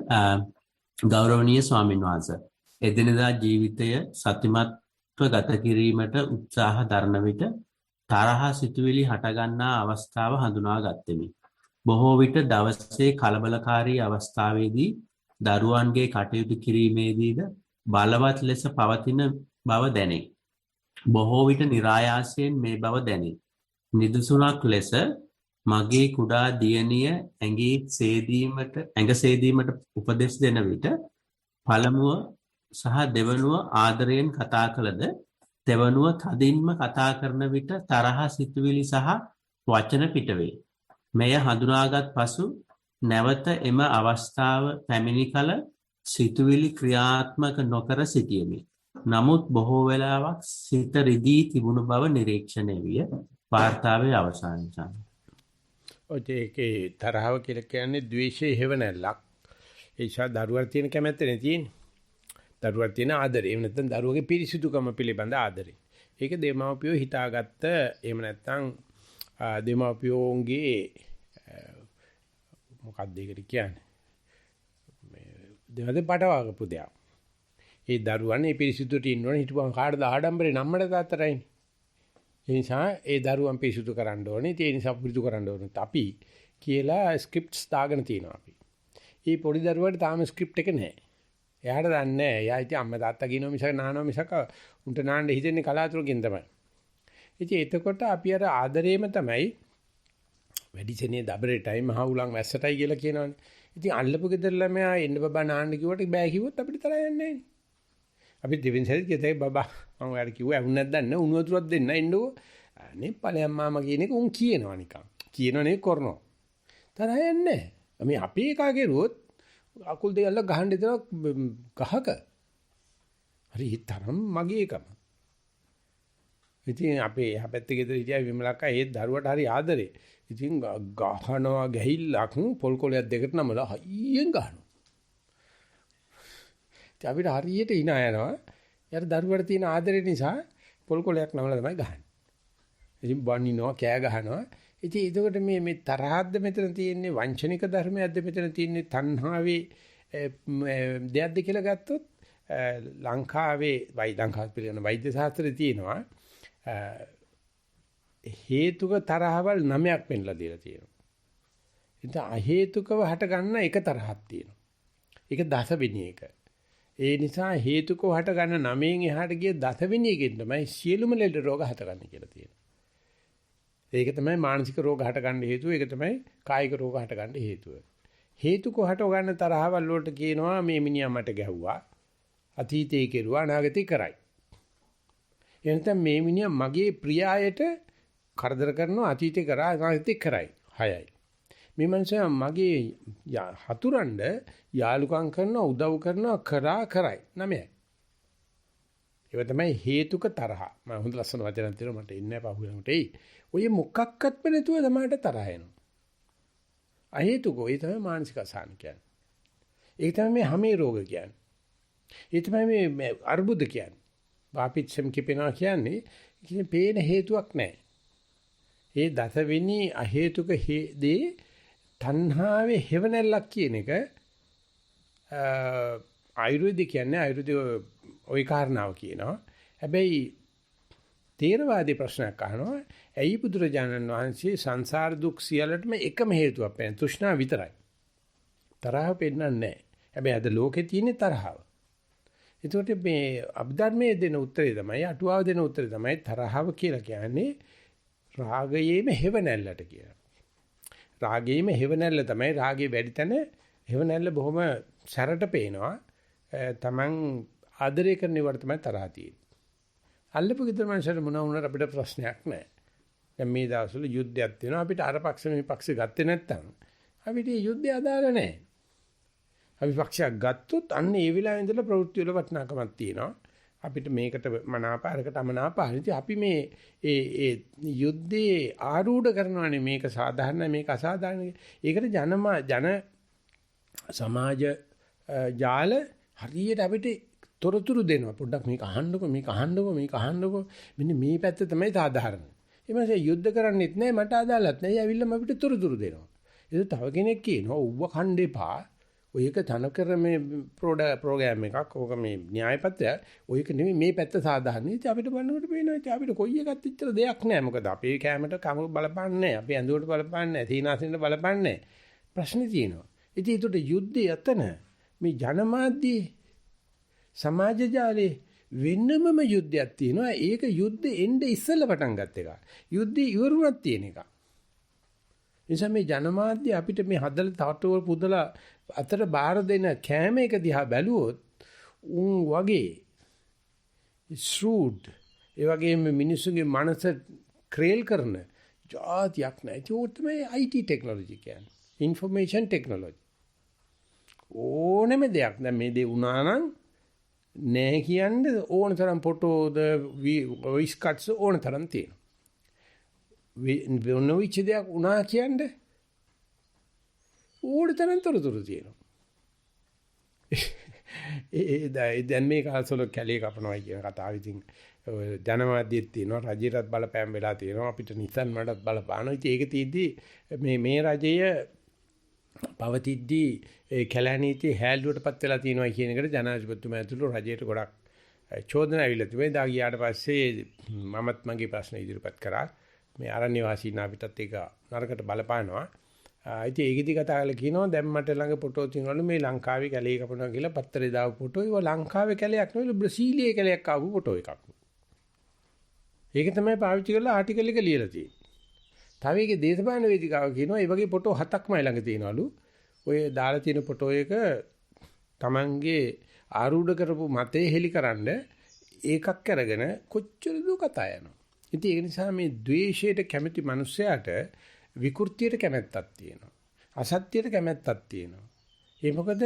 ගෞරවනීය ස්වාමීන් වහන්සේ එදිනදා ජීවිතය සත්‍යමත්ව ගත කිරීමට උත්සාහ දරන විට තරහ සිතුවිලි හටගන්නා අවස්ථාව හඳුනා ගත්තෙමි. බොහෝ විට දවසේ කලබලකාරී අවස්ථාවේදී දරුවන්ගේ කටයුතු කිරීමේදීද බලවත් ලෙස පවතින බව දැනේ. බොහෝ විට નિરાයාසයෙන් මේ බව දැනේ. නිදසුණක් ලෙස මගේ කුඩා දියණිය ඇඟ සේදීමට උපදෙස් දෙන විට පළමුව සහ දෙවනුව ආදරයෙන් කතා කළද තෙවනුව තදින්ම කතා කරන විට තරහ සිතුවිලි සහ වචන පිටවේ. මෙය හඳුනාගත් පසු නැවත එම අවස්ථාව පැමිණි කල සිතුවිලි ක්‍රියාත්මක නොකර සිටියෙමි. නමුත් බොහෝ වෙලාවක් සිත රිදී තිබුණු බව නිරීක්ෂණය විය. වාර්තාවේ අවසානයේ ඔතේකේ තරහව කියලා කියන්නේ ද්වේෂයේ හේව නැල්ලක්. ඒ නිසා දරුවාට තියෙන කැමැත්ත නේ තියෙන්නේ. දරුවාට තියෙන ආදරය. එහෙම නැත්නම් දරුවගේ පිරිසිදුකම පිළිබඳ ආදරය. ඒක දෙමාපියෝ හිතාගත්ත එහෙම නැත්නම් දෙමාපියෝන්ගේ මොකක්ද ඒකට කියන්නේ? දෙවද පටවගපු දෙයක්. ඒ දරුවන් මේ පිරිසිදුට ඉන්න ඕනේ හිටපුවම කාටද ආඩම්බරේ නම්මඩ තාත්තරයිනේ. ඒ නිසා ඒ දරුවන් පිරිසිදු කරන්න ඕනේ. ඒ නිසා පුරුදු කරන්න ඕනේ. අපි කියලා ස්ක්‍රිප්ට්ස් දාගෙන තියෙනවා අපි. මේ පොඩි දරුවාට තාම ස්ක්‍රිප්ට් එක නැහැ. එයාට දන්නේ නැහැ. එයා ඉතින් අම්මා තාත්තා කියනවා මිසක නානවා මිසක උන්ට නාන්න හිතෙන්නේ කලාතුරකින් තමයි. ඉතින් එතකොට අපි අර ආදරේම තමයි වැඩි සෙනේ දබරේටයි මහවුලන් වැස්සටයි කියලා කියනවනේ. ඉතින් අල්ලපු ගෙදර ළමයා එන්න බබා නාන්න කිව්වට බෑ කිව්වොත් අපිට තරහ යන්නේ නැහැ. අපි දෙවෙනි සැරේ කිව්තේ බබා මම ඔයාලට කිව්වා ඇහුන්නේ නැද්ද නැහැ උණු වතුරක් දෙන්න එන්නකෝ. අනේ ඵලයන් මාමා කියන එක උන් කියනවා නිකන්. කියනවනේ කරනවා. තරහ යන්නේ නැහැ. මේ අපි එකා කෙරුවොත් අකුල් දෙකල්ල ගහන්න දෙනවා ගහක. හරි තරම් මගේ එකම. ඉතින් අපේ එහා පැත්තේ ගෙදර හිටියා විමලක්කා ඒ දරුවට හරි ආදරේ. ඉතින් ගහනවා ගැහිල්ලක් පොල් කොලයක් දෙකට නමලා හයියෙන් ගහනවා. ඉතින් අපිට හරියට hina යනවා. යාර දරුවට තියෙන ආදරේ නිසා පොල් කොලයක් නමලා තමයි ගහන්නේ. ඉතින් බනිනවා කෑ ගහනවා. ඉතින් ඒකට මේ තරහද්ද මෙතන තියෙන්නේ වංචනික ධර්මයක්ද මෙතන තියෙන්නේ තණ්හාවේ දෙයක්ද කියලා ගත්තොත් ලංකාවේ ලංකාව පිළිගන්න වෛද්‍ය ශාස්ත්‍රයේ තියෙනවා හේතුක තරහවල් 9ක් පෙන්ලා දීලා තියෙනවා. ඉතින් අහේතුකව හට ගන්න එක තරහක් තියෙනවා. ඒක දසවෙනි එක. ඒ නිසා හේතුකව හට ගන්න 9න් එහාට ගිය දසවෙනි එකෙන් තමයි සියලුම ලෙඩ රෝග හටගන්නේ කියලා තියෙනවා. ඒක තමයි මානසික රෝග හට ගන්න හේතුව. ඒක තමයි කායික රෝග හට ගන්න හේතුව. හේතුක හට ගන්න තරහවල් වලට කියනවා මේ මිනිහා මට ගැහුවා. අතීතේ කෙරුවා අනාගතේ කරයි. එනතම මේ මිනිහා මගේ ප්‍රියායට කරදර කරනවා අතීතේ කරා අනාගතේ කරයි. 6යි. මේ මනුස්සයා මගේ හතුරන්ඩ යාලුකම් කරනවා උදව් කරනවා කරයි. 9යි. ඒක තමයි හේතුක තරහ. මම හොඳ ලස්සන වචනක් දෙනවා මට ඉන්නේ නැහැ පහුවෙනකොට එයි. ඔය මොකක්වත් නැතුව තමයි තරහ එනවා. අහේතුකෝ ඒ තමයි මානසික අසහන කියන්නේ. ඒක තමයි මේ හැමේ රෝග කියන්නේ. ඒ තමයි මේ අර්බුද කියන්නේ. වාපිච්චම් කිපෙනවා කියන්නේ කිසිම පේන හේතුවක් නැහැ. ඒ දසවෙනි අහේතුක දේ තණ්හාවේ හේවණල්ලක් කියන එක ආයුර්වේද කියන්නේ ආයුර්වේද ওই කාරණාව කියනවා. හැබැයි තේරවාදී ප්‍රශ්නයක් අහනවා. ඇයි බුදුරජාණන් වහන්සේ සංසාර දුක් සියල්ලටම එකම හේතුවක් පෙන්නන තෘෂ්ණාව විතරයි. තරහ පෙන්නන්නේ නැහැ. හැබැයි අද ලෝකේ තියෙන තරහව. ඒකට මේ අභිධර්මයේ දෙන උත්තරේ තමයි අටුවාව දෙන උත්තරේ තමයි තරහව කියලා කියන්නේ රාගයේම හේවණල්ලට කියලා. රාගයේම හේවණල්ල තමයි රාගයේ වැඩි තැන හේවණල්ල බොහොම සැරට පේනවා. Taman ආදරය කරන ඒවට තමයි තරහ තියෙන්නේ. අල්ලපු ගෙදර මනුස්සයර මොන වුණත් අපිට ප්‍රශ්නයක් නැහැ. දැන් මේ දවස්වල යුද්ධයක් තියෙනවා අපිට අර පක්ෂ මේ පක්ෂ ගත්තේ නැත්නම් අපිට මේ යුද්ධය අදාළ නැහැ. අපි පක්ෂයක් ගත්තොත් අන්න ඒ වෙලාවේ ඉඳලා ප්‍රවෘත්ති වල වටිනාකමක් තියෙනවා. අපිට මේකට මනාපාරකට අමනාපාරිත අපි මේ ඒ යුද්ධේ ආරූඪ කරනවානේ මේක සාධාරණයි මේක අසාධාරණයි. ඒකට ජන සමාජ ජාල හරියට අපිට තොරතුරු දෙනවා. පොඩ්ඩක් මේක අහන්නකො මෙන්න මේ පැත්ත තමයි සාධාරණ. ඒ මාසේ යුද්ධ කරන්නෙත් නැහැ මට අදාළත් නැහැ. ඇවිල්ලා අපිට තොරතුරු දෙනවා. ඒක තව කෙනෙක් කියනවා ඌව ඛණ්ඩේපා. ඔයක තනකර මේ ප්‍රෝග්‍රෑම් එකක් ඕක මේ න්‍යාය පත්‍රය ඔයක නෙමෙයි මේ පැත්ත සාධාරණයි. ඉතින් අපිට බලනකොට පේනවා ඉතින් අපිට කොයි එකත් ඉච්චර දෙයක් නැහැ. මොකද අපේ කැමරට කම බලපන්නේ නැහැ. අපේ ඇඳුමට බලපන්නේ නැහැ. සීනාසෙන්ට බලපන්නේ නැහැ. ප්‍රශ්නේ තියෙනවා. ඉතින් ඒකට යුද්ධය යතන මේ ජනමාධ්‍යයේ සමාජ ජාලේ වෙනමම යුද්ධයක් තියෙනවා. ඒක යුද්ධෙ එnde ඉස්සෙල්ලා පටන් ගත්ත එක. යුද්ධය ඉවරුණක් තියෙන එක. නිසා මේ ජනමාධ්‍ය අපිට මේ හදලා තාටුවල් පුදලා අතර බාර දෙන කෑම එක දිහා බැලුවොත් උන් වගේ ශ්‍රූඩ් ඒ වගේම මිනිස්සුගේ මනස ක්‍රේල් කරන જાතියක් නැහැ. ඒක තමයි IT ටෙක්නොලොජි කියන්නේ. Information technology. ඕනෙම දෙයක් දැන් මේ දේ වුණා නම් නෑ කියන්නේ ඕන තරම් ෆොටෝද වොයිස් කට්ස් ඕන තරම් තියෙනවා. නොවිච්ච දෙයක් වුණා කියන්නේ ඕන තරම් තොරතුරු තියෙනවා. දැන් මේ කාලසොල කැලේ කපනවා කියන කතාව ඉතින් ජනමාධ්‍යෙත් තියෙනවා රජයටත් බලපෑම් වෙලා තියෙනවා අපිට නිසන් වලටත් බලපානවා. ඉතින් ඒක තීද්දි මේ රජය පවතිද්දී ඒ කැලණීති හැල්ලුවටපත් වෙලා තියෙනවා කියන එකට ජනාධිපතිතුමා ඇතුළු රජයට ගොඩක් චෝදනා ඇවිල්ලා තිබුණා. දා ගියාට පස්සේ මමත් මගේ ප්‍රශ්න ඉදිරිපත් කරා. මේ ආරණ්‍ය වාසීන් අපිටත් ඒක නරකට බලපානවා. ඉතින් ඒකෙදි කතා කරලා කියනවා දැන් මට ළඟ ෆොටෝ තියෙනවලු මේ ලංකාවේ කැලේ කපනවා කියලා පත්තරේ දාපු ෆොටෝ. ඒක ලංකාවේ කැලයක් නෙවෙයි බ්‍රසීලියේ කැලයක් ආපු ෆොටෝ එකක්. ඒක තමයි පාවිච්චි කරලා ආටිකල් එක ලියලා තියෙන්නේ. තව ඒකේ දේශපාලන වේදිකාව කියනවා මේ වගේ ෆොටෝ 7ක්මයි ළඟ තියෙනවලු. ඔය දාලා තියෙන ෆොටෝ එක Tamange ආරූඪ කරපු මතේ හෙලිකරනද ඒකක් අරගෙන කොච්චර දු කතා යනවා. ඉතින් ඒක නිසා මේ ද්වේෂයට කැමති මිනිස්සයාට විකෘතියට කැමැත්තක් තියෙනවා. අසත්‍යයට කැමැත්තක් තියෙනවා. ඒ මොකද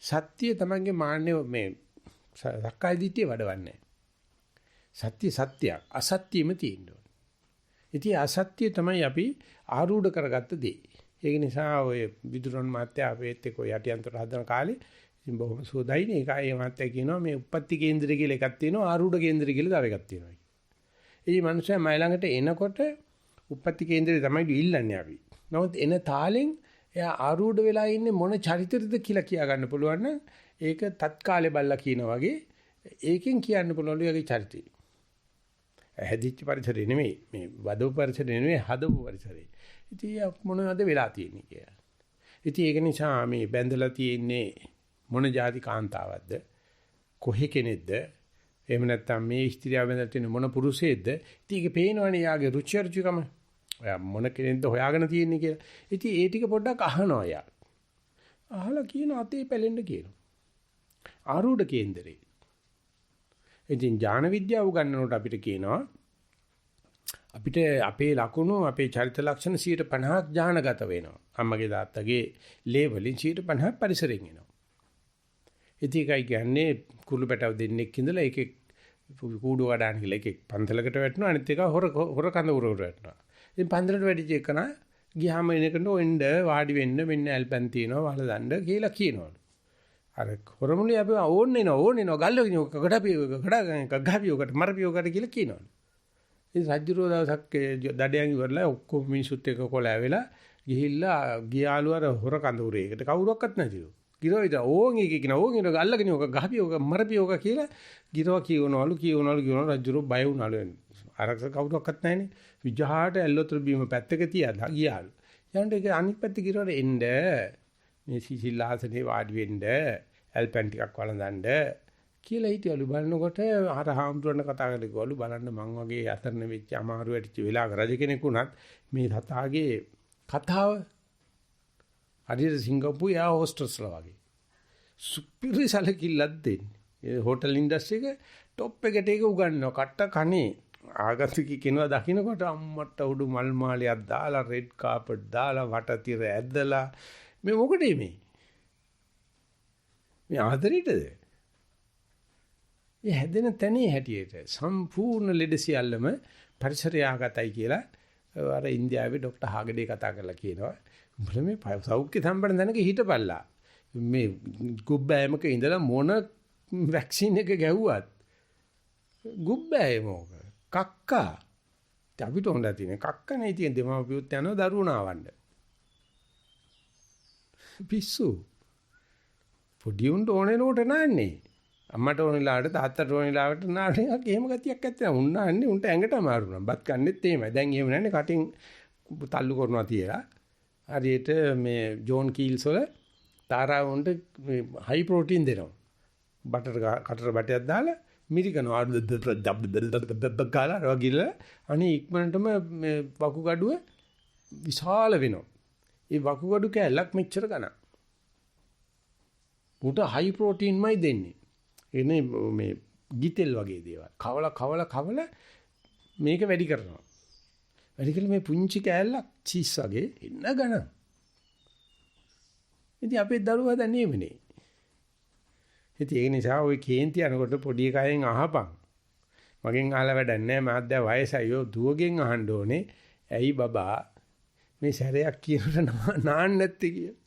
සත්‍ය Tamange මාන්නේ මේ සක්කාය දිට්ඨිය වඩවන්නේ. සත්‍ය සත්‍යයක් අසත්‍යෙම තියෙනවා. ඉතින් අසත්‍ය තමයි අපි ආරූඪ කරගත්ත දේ. ඒක නිසා ඔය විදුරන් මාත්‍යා අපේත් එක්ක යටියන්තර හදන කාලේ ඉතින් බොහොම සෝදයිනේ. ඒකයි මාත්‍යා කියනවා මේ උප්පත්ති කේන්ද්‍රය කියලා එකක් තියෙනවා ආරූඪ කේන්ද්‍රය කියලා තව එකක් තියෙනවා. ඉතින් මනුස්සයා මයි ළඟට එනකොට උප්පත්ති කේන්ද්‍රය තමයි ඉල්ලන්නේ අපි. නමුත් එන තාලෙන් එයා ආරූඪ වෙලා ඉන්නේ මොන චරිතයද කියලා කියා ගන්න පුළුවන් නම් ඒක තත්කාලේ බල්ලා කියනවා වගේ ඒකෙන් කියන්න පුළුවන්ලු යගේ චරිතය. හැදිච්ච පරිසරය නෙමෙයි මේ වදව පරිසරය නෙමෙයි හදපු පරිසරය. ඉතින් මොනවද වෙලා තියෙන්නේ කියලා. ඉතින් ඒක නිසා මේ බැඳලා තියෙන්නේ මොන જાති කාන්තාවක්ද කොහෙ කෙනෙක්ද එහෙම නැත්නම් මේ ස්ත්‍රියව බැඳලා තියෙන මොන පුරුෂයෙක්ද ඉතින් ඒක පේනවනේ යාගේ රුචි අරුචිකම ඔයා මොන කෙනෙක්ද හොයාගෙන තියෙන්නේ කියලා. ඉතින් ඒ ටික පොඩ්ඩක් අහනවා යා. අහලා කියන අතේ පැලෙන්න කියනවා. ආරූඪ කේන්දරේ. ඉතින් ඥාන විද්‍යාව උගන්වනකොට අපිට කියනවා අපිට අපේ ලකුණු අපේ චරිත ලක්ෂණ 50% ඥානගත වෙනවා. අම්මගේ තාත්තගේ ලේ වලින් 50% පරිසරයෙන් එනවා. ඉතින් ඒකයි කියන්නේ කුළු පැටව දෙන්නෙක් ඉඳලා එකෙක් කූඩු වඩාන කියලා එකෙක් පන්සලකට වැටෙනවා අනිත් එක හොර කඳ උරට වැටෙනවා. ඉතින් පන්සලට වැඩිච එකන ගියාම එනකොට ඔන්න වාඩි වෙන්න මෙන්න ඇල්පන් තියනවා වහල දාන්න කියලා කියනවලු. අර හොරමුලේ අපි ඕන්නේ ගල්ලකින් ගහපියෝකට මරපියෝකට කියලා කියනවලු. ඉතින් රජුරෝ දවසක් දඩයන් ඉවරලා ඔක්කොම මිනිසුත් එක්ක කොලා වෙලා ගිහිල්ලා ගියාලු අර හොර කඳ උරේකට කවුරක්වත් නැතිලු. ගිරෝ ඉත ඕන් එක කියන ඕන් ඉර අල්ලගෙන ඔක ගහපියෝක මරපියෝක කියලා ගිරෝ කියනවලු රජුරෝ බය වුණාලු. ආරක්ෂක කවුරක්වත් නැහැනේ. විජහාට ඇල්ලතර බීම පැත්තක තියලා ගියාලු. යන්න ඒක අනිත් පැත්තේ ගිරවල එන්න මේ සිසිල්ලාසනේ වාඩි වෙන්න ඇල්පන් ටිකක් වළඳන්න කියලා හිටියලු. බලනකොට අර හාමුදුරන් කතා කරලා බලන්න මං වගේ අතරන වෙච්ච අමාරු වෙච්ච වෙලාවක රජ කෙනෙක් වුණත් මේ සතාගේ කතාව හරියට සිංගප්පූරු යා හොස්ටස්ලා වගේ සුපිරි සැලකිල්ලක් දෙන්නේ. ඒ හෝටල් ඉන්ඩස්ට්‍රි එක টොප් එකට ඒක උගන්වනවා. කට්ට කනේ ආගන්තුක කෙනා දකින්නකොට අම්මට උඩු මල් මාලයක් දාලා රෙඩ් කාපට් දාලා වටතිර ඇදලා මේ මොකටද මේ ආදරෙටද? ඒ හැදෙන තැනේ හැටියට සම්පූර්ණ ලෙඩ සියල්ලම පරිසරය ආගතයි කියලා අර ඉන්දියාවේ ડોક્ટર හාගඩේ කතා කරලා කියනවා. උඹලා මේ සෞඛ්‍ය සම්බන්ධ දැනක හිටපල්ලා. මේ ගුබ්බෑමක ඉඳලා මොන වැක්සින් එක ගැහුවත් ගුබ්බෑම මොක කක්කා. අපිට හොඳ තියෙන කක්කනේ තියෙන දෙමාපියොත් යනවා දරුවෝ නාවන්න. පිස්සු. පොඩි උන්ට ඕනේ නෝට නාන්නේ. අම්මට ඕනෙලාට තාත්තට ඕනෙලාට නාන්නේ එහෙම ගතියක් නැත්තේ. උන් නාන්නේ උන්ට ඇඟට අමාරු නම්. බත් කන්නේත් එහෙමයි. දැන් එහෙම නැන්නේ කටින් තල්ලු කරනවා තියලා. හරියට මේ ජෝන් කීල්ස් වල තාරාවුන්ට හයි ප්‍රෝටීන් දෙනවා. බටර් කටර බටයක් දාලා මිරිකනවා. ගාලා රෝගිල අනේ ඉක්මනටම මේ වකුගඩුව විශාල වෙනවා. ඒ වකුගඩු කැලක් මෙච්චර ගන්න. උට හයි ප්‍රෝටීන්මයි දෙන්නේ. එනේ මේ ගිතෙල් වගේ දේවල්. කවල මේක වැඩි කරනවා. වැඩි කළා මේ පුංචි කෑල්ලක් චීස් වගේ එන්න ගන්න. ඉතින් අපේ දරුවා දැන් නෙමෙයි. ඉතින් ඒ නිසා ওই කේන්ති යනකොට පොඩි එකෙන් අහපන්. මගෙන් අහලා වැඩක් නැහැ. මාත් දැන් වයසයි. ඔය දුවගෙන් අහන්න ඕනේ. ඇයි බබා මේ සැරයක් කියනට නාන්න නැත්තේ කියලා.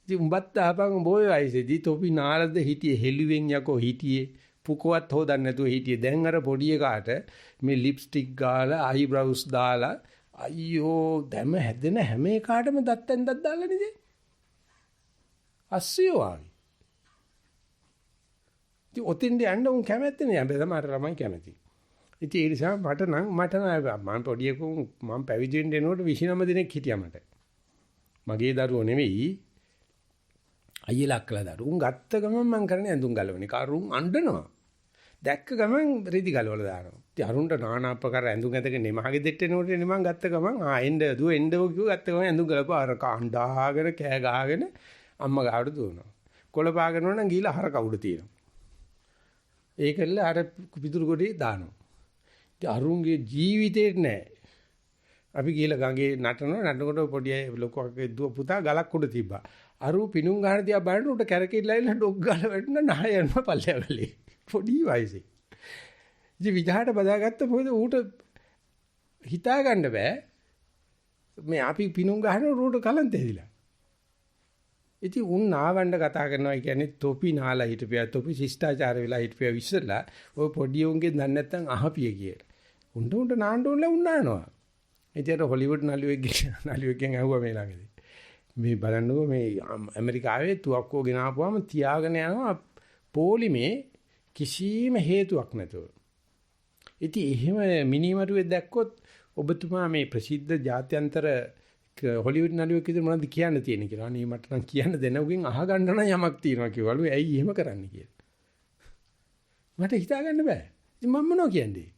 ඉතින් උඹත් ආපන් බොය වයසේදී තොපි නාලද හිටියේ හෙළුවෙන් යකෝ හිටියේ පුකවත් හොදන්න නැතුව හිටියේ. දැන් අර පොඩි එකාට මේ ලිප්ස්ටික් ගාලා අයිබ්‍රවුස් දාලා අයියෝ දැම හැදෙන හැම එකාටම දත්තෙන් දත් දාලා නේද? අස්සියෝ ආවි. ඉතින් ඔතින්ද යන්න උන් කැමැත්තේ නෑ. හැබැයි තමයි ළමයි කැමැති. ඉතින් ඒ නිසා මට නෑ මම පොඩි එකු මම පැවිදි වෙන්න එනකොට 29 දිනක් හිටියා මට. මගේ දරුවෝ නෙවෙයි අයියලා අක්කලා දරුවෝ. උන් ගත්ත ගමන් මම කරන්නේ ඇඳුම් ගලවන එක. අරුන් අඬනවා. දැක්ක ගමන් රෙදි ගලවලා දානවා. ඉතින් අරුන්ට নানা ආකාර ඇඳුම් ඇඳගෙන නිමහගේ දෙට්ට එනකොට නිමන් ගත්ත ගමන් එන්න දුව එන්න කිව්ව ගත්ත ගමන් ඇඳුම් ගලපුවා. අර කණ්ඩාගෙන කෑ ගහගෙන අම්මා ගාවට දුවනවා. කොළ පාගෙන නම් ගිහලා හර කවුද තියෙනවා. ඒකල්ල අර පිටුරු කොටේ දානවා. ඉතින් අරුන්ගේ ජීවිතේට නෑ. අපි ගිහලා ගඟේ නටනකොට පොඩි ලොකෝගේ දුව පුතා ගලක් උඩ තිබ්බා. අරු පිණුම් ගන්න තියා බලන්න උඩ කැරකෙట్లా ඉන්න ඩොග් ගාලා වැටුණා නහය යනවා පල්ලෙවලේ. පොඩි වයසේ. ඉතින් විජහට බදාගත්ත මොකද ඌට හිතා ගන්න බෑ. මේ අපි පිණුම් ගහන ඌට කලන්ත ඇදිලා. ඉතින් උන් නාවන්න කතා කරනවා කියන්නේ තොපි නාලා හිටපියා තොපි ශිෂ්ටාචාර වෙලා හිටපියා විශ්සලා ඔය පොඩි උන්ගේ දන්නේ නැත්තම් අහපිය කියලා. උන්ට නාන්න ඕනලා උන්නානවා. ඉතින් හොලිවුඩ් නළුවෙක්ගෙන් ඇහුවා මේ ළඟදී. මේ බලන්නකෝ මේ ඇමරිකාවේ තුවක්කුව ගෙනාපුවාම තියාගෙන යනවා පොලිමේ කිසිම හේතුවක් නැතුව. ඉතින් එහෙම මිනිමරුවේ දැක්කොත් ඔබතුමා මේ ප්‍රසිද්ධ ජාත්‍යන්තර හොලිවුඩ් නළුවෙක් විතර මොනවද කියන්න තියෙන්නේ කියලා. අනේ මට නම් කියන්න දෙනවකින් අහගන්න නම් යමක් තියෙනවා කිව්වලු. ඇයි එහෙම කරන්නේ කියලා. මට හිතා ගන්න බෑ. ඉතින් මම මොනව කියන්නේ?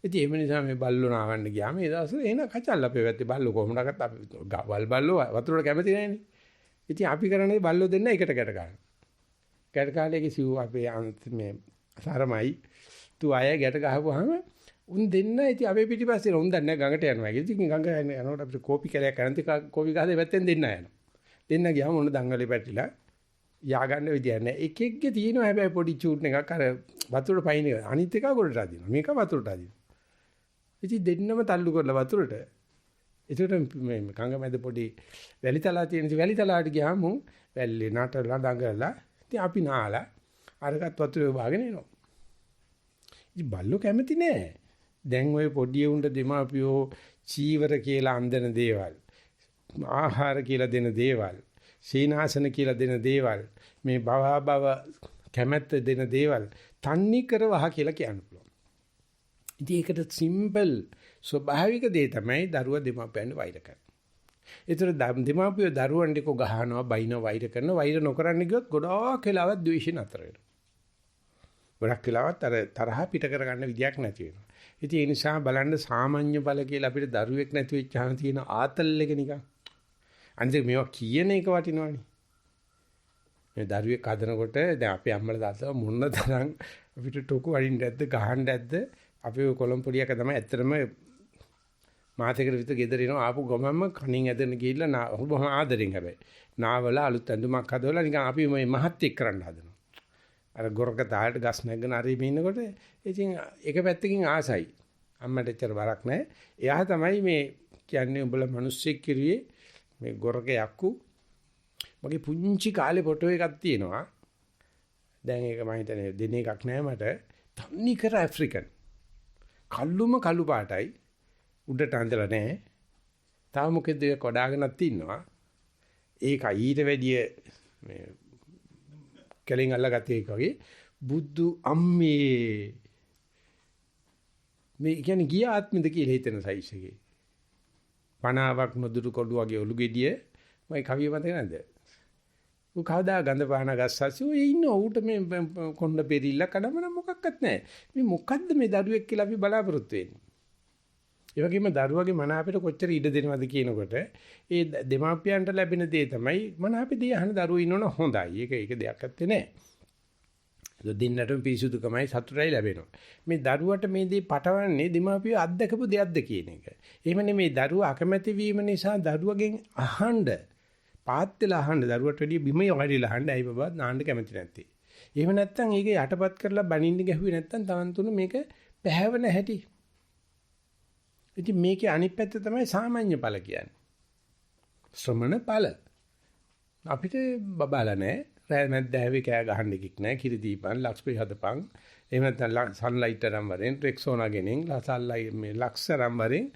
ඉතින් ඒ නිසා මේ බල්ලෝ නාවන්න ගියාම ඒ දවස්වල එන කචල් අපේ පැත්තේ බල්ලෝ කොහොමඩක්වත් අපි බල්ලෝ වතුරට කැමති නැහැනේ. ඉතින් අපි කරන්නේ බල්ලෝ දෙන්න එකට ගැට ගන්න. ගැට කාලේක සිව් අපේ මේ සරමයි තු අය ගැට ගහපුවාම උන් දෙන්න ඉතින් අපේ පිටිපස්සේ උන් දන්නේ ගඟට යනවා. ඉතින් ගඟ යනකොට අපිට කෝපි කැලයක් කරන්ති කෝපි ගහේ පැත්තෙන් දෙන්න යනවා. දෙන්න ගියාම උන් දංගලේ පැටලිලා යා ගන්න විදියක් නැහැ. එකෙක්ගේ තියෙනවා හැබැයි පොඩි චූට් එකක් අර වතුරට පයින් එක. අනිත් එක ගොඩට අදිනවා. මේක වතුරට අදිනවා. ඉතින් දෙන්නම තල්ලු කරලා වතුරට. ඒකට මේ ගඟ මැද පොඩි වැලි තලා තියෙන ඉතින් වැලි තලාවට ගියාම වැල්ලේ නටලා දඟලලා ඉතින් අපි නාලා අරකට වතුරේ වාගෙන එනවා. ඉතින් බල්ලෝ කැමති නෑ. දැන් ওই පොඩි උන්ට දෙමාපියෝ චීවර කියලා අන්දන දේවල්, ආහාර කියලා දෙන දේවල්, සීනාසන කියලා දෙන දේවල්, මේ භව කැමැත්ත දෙන දේවල් තන්නේ කරවහ කියලා කියන්න පුළුවන්. ඉතින් ඒකට සිම්පල් ස්වභාවික දේ තමයි දරුවා දෙමාපියන්ට වෛර කරන. ඒතර දෙමාපියෝ දරුවන්ට කො ගහනවා, බයිනවා, වෛර කරනවා. වෛර නොකරන්න ගියොත් ගොඩාක් වෙලාවක් ද්වේෂය නතර වෙනවා. ගොඩක් වෙලාවත් අර තරහ පිට කරගන්න විදියක් නැති වෙනවා. ඉතින් ඒ නිසා බලන්න සාමාන්‍ය බල කියලා අපිට දරුවෙක් නැති වෙච්චාම තියෙන ආතල් එක නිකන්. අනිත් මේවා කියන එක වටිනවනේ. මේ දරුවෙක් හදනකොට දැන් අපේ අම්මලා තාත්තලා මොන තරම් අපිට ටොකු වඩින්න ඇද්ද, ගහන්න ඇද්ද? අපි ඔය කොළඹපොඩියක තමයි ඇත්තටම මාතේකට විතර ගෙදර එනවා ආපු ගමන්ම කණින් ඇදගෙන ගිහිල්ලා බොහොම ආදරෙන් හැබැයි නාවල අලුත් ඇඳුමක් හදවලා නිකන් අපි මේ මහත් එක් කරන්න හදනවා. අර ගොරක තාලට ගස් නැගගෙන හරි ඉන්නකොට ඉතින් එක පැත්තකින් ආසයි. අම්මට එච්චර වරක් නැහැ. එයා තමයි මේ කියන්නේ උඹලා මිනිස්සෙක් කිරුවේ මේ ගොරක යක්කු. මගේ පුංචි කාලේ ෆොටෝ එකක් තියෙනවා. දැන් ඒක මම හිතන්නේ දෙන එකක් නෑ මට. තන්නේ කර ඇෆ්‍රිකන්. කල්ලුම කළු පාටයි. උඩට අඳලා නැහැ. තාම මොකද කොඩාගෙනත් ඉන්නවා. ඒක ඊට වැඩිය මේ කලින් අල්ලගත්තේ එක වගේ බුදු අම්මේ මේ කියන්නේ ගිය ආත්මෙද කියලා හිතෙන සයිස් එකේ. පණාවක් නොදුරු කොළු වගේ ඔලු ගෙඩිය මම කවිය මතක නැද්ද? ඌ කවදා ගඳ පාන ගස්සසි ඌ ඉන්න ඌට මේ කොණ්ඩ පෙරිල්ල කඩමන මොකක්වත් නැහැ. මේ මොකද්ද මේ දරුවෙක් කියලා අපි බලාපොරොත්තු වෙන්නේ. ඒ වගේම දරුවගේ මන අපිට කොච්චර ඉඩ දෙනවද කියනකොට ඒ දෙමාපියන්ට ලැබෙන දේ තමයි මන අපි දේ අහන දරුවෝ ඉන්නවනේ හොඳයි. ඒක දෙයක් ඇත්තේ නැහැ. ඒක දෙන්නටම පිසුදුකමයි සතුටයි ලැබෙනවා. මේ දරුවට මේ දේ පටවන්නේ දෙමාපියෝ අත්දකපු දෙයක්ද කියන එක. එහෙම නෙමෙයි දරුවා අකමැති වීම නිසා දරුවගෙන් අහන්න පාත් වෙලා අහන්න දරුවට වැඩිය බිම යවරිලා අහන්න ඇයි බබා නාන්න කැමති නැත්තේ. එහෙම නැත්නම් ඒක යටපත් කරලා බනින්න ගැහුවේ නැත්නම් Taman තුන මේක පැහැවෙන හැටි. ඉතින් මේකේ අනිත් පැත්ත තමයි සාමාන්‍ය ඵල කියන්නේ. ශ්‍රමණ ඵල. අපිට බබාලා නැහැ. රෑ මැද්දාවේ කෑ ගහන්න එකක් නැහැ. කිරි දීපන්, ලක්ස්පී හදපන්. එහෙම නැත්නම් සන්ලයිට් එකම් වරෙන්, රෙක්සෝනා ගෙනින්, ලසල්ලයි මේ ලක්සරම් වරෙන්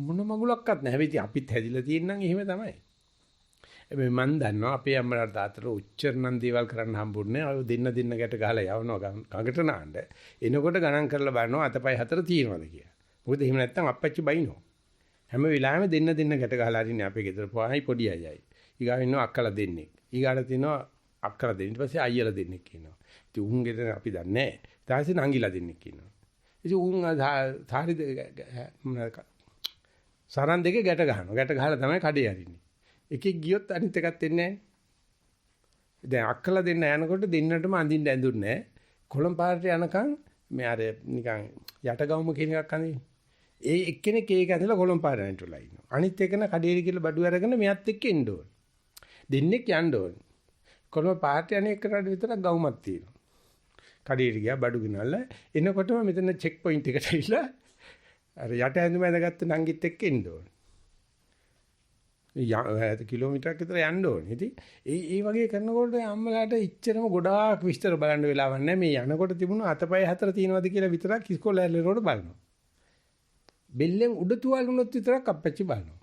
මොන මගුලක්වත් නැහැ. හැබැයි අපිත් හැදිලා තියෙනනම් එහෙම තමයි. හැබැයි මන් දන්නවා අපේ අම්මලා තාත්තලා උච්චර නම් දේවල් කරන්න හම්බුන්නේ. අය දෙන්න ගැට ගහලා යවනවා කඟට නාන්න. එනකොට ගණන් කරලා බලනවා අතපය හතර තියෙනවද කියලා. මොකද එහෙම නැත්නම් අප්පච්චි බයිනෝ. හැම වෙලාවෙම දෙන්න ගැට ගහලා අරින්නේ අපේ ගෙදර පොහයි පොඩි අයයි. ඊගාව ඉන්නවා අක්කලා දෙන්නෙක්. ඊගාට තියෙනවා අක්කලා දෙන්නෙක්. ඊට පස්සේ අයියලා දෙන්නෙක් ඉන්නවා. ඉතින් උන් ගෙදර අපි දන්නේ නැහැ. ඊට පස්සේ නංගිලා දෙන්නෙක් ඉන්නවා. ඉතින් උන් සාරි සරන් දෙකේ ගැට ගහනවා. ගැට ගහලා තමයි කඩේ අරින්නේ. එකෙක් ගියොත් අනිත් එකත් එන්නේ නැහැ. දැන් අක්කලා දෙන්න යනකොට දෙන්නටම අඳින්න ඇඳුන්නේ නැහැ. කොළඹ පාරට යනකම් මේ අර නිකන් යටගවුම කියන එකක් අඳින්නේ. ඒ එක්කෙනෙක් ඒක ඇඳලා කොළඹ පාරට යනටලා ඉන්නවා. අනිත් එකන කඩේරි කියලා බඩු අරගෙන මෙයත් එක්ක එන්න ඕන. දෙන්නෙක් යන්න ඕන. කොළඹ පාරට යන එකකට විතරක් ගවුමක් තියෙනවා. කඩේරි ගියා බඩු ගෙනල්ලා එනකොටම මෙතන චෙක් පොයින්ට් එකට ඇවිල්ලා අර යට ඇඳුම ඇඳගත්ත නංගිත් එක්ක එන්න ඕන. කිලෝමීටරයක් විතර යන්න ඕනේ. ඉතින් ඒ වගේ කරනකොට අම්මලාට ඉච්චරම ගොඩාක් විස්තර බලන්න වෙලාවක් නැහැ. මේ යනකොට තිබුණ අතපය හතර තියෙනවද කියලා විතරක් ඉස්කෝලේ ඇල්ලේනකොට බලනවා. බෙල්ලෙන් උඩ තුවාල වුණොත් විතරක් අප්පච්චි බලනවා.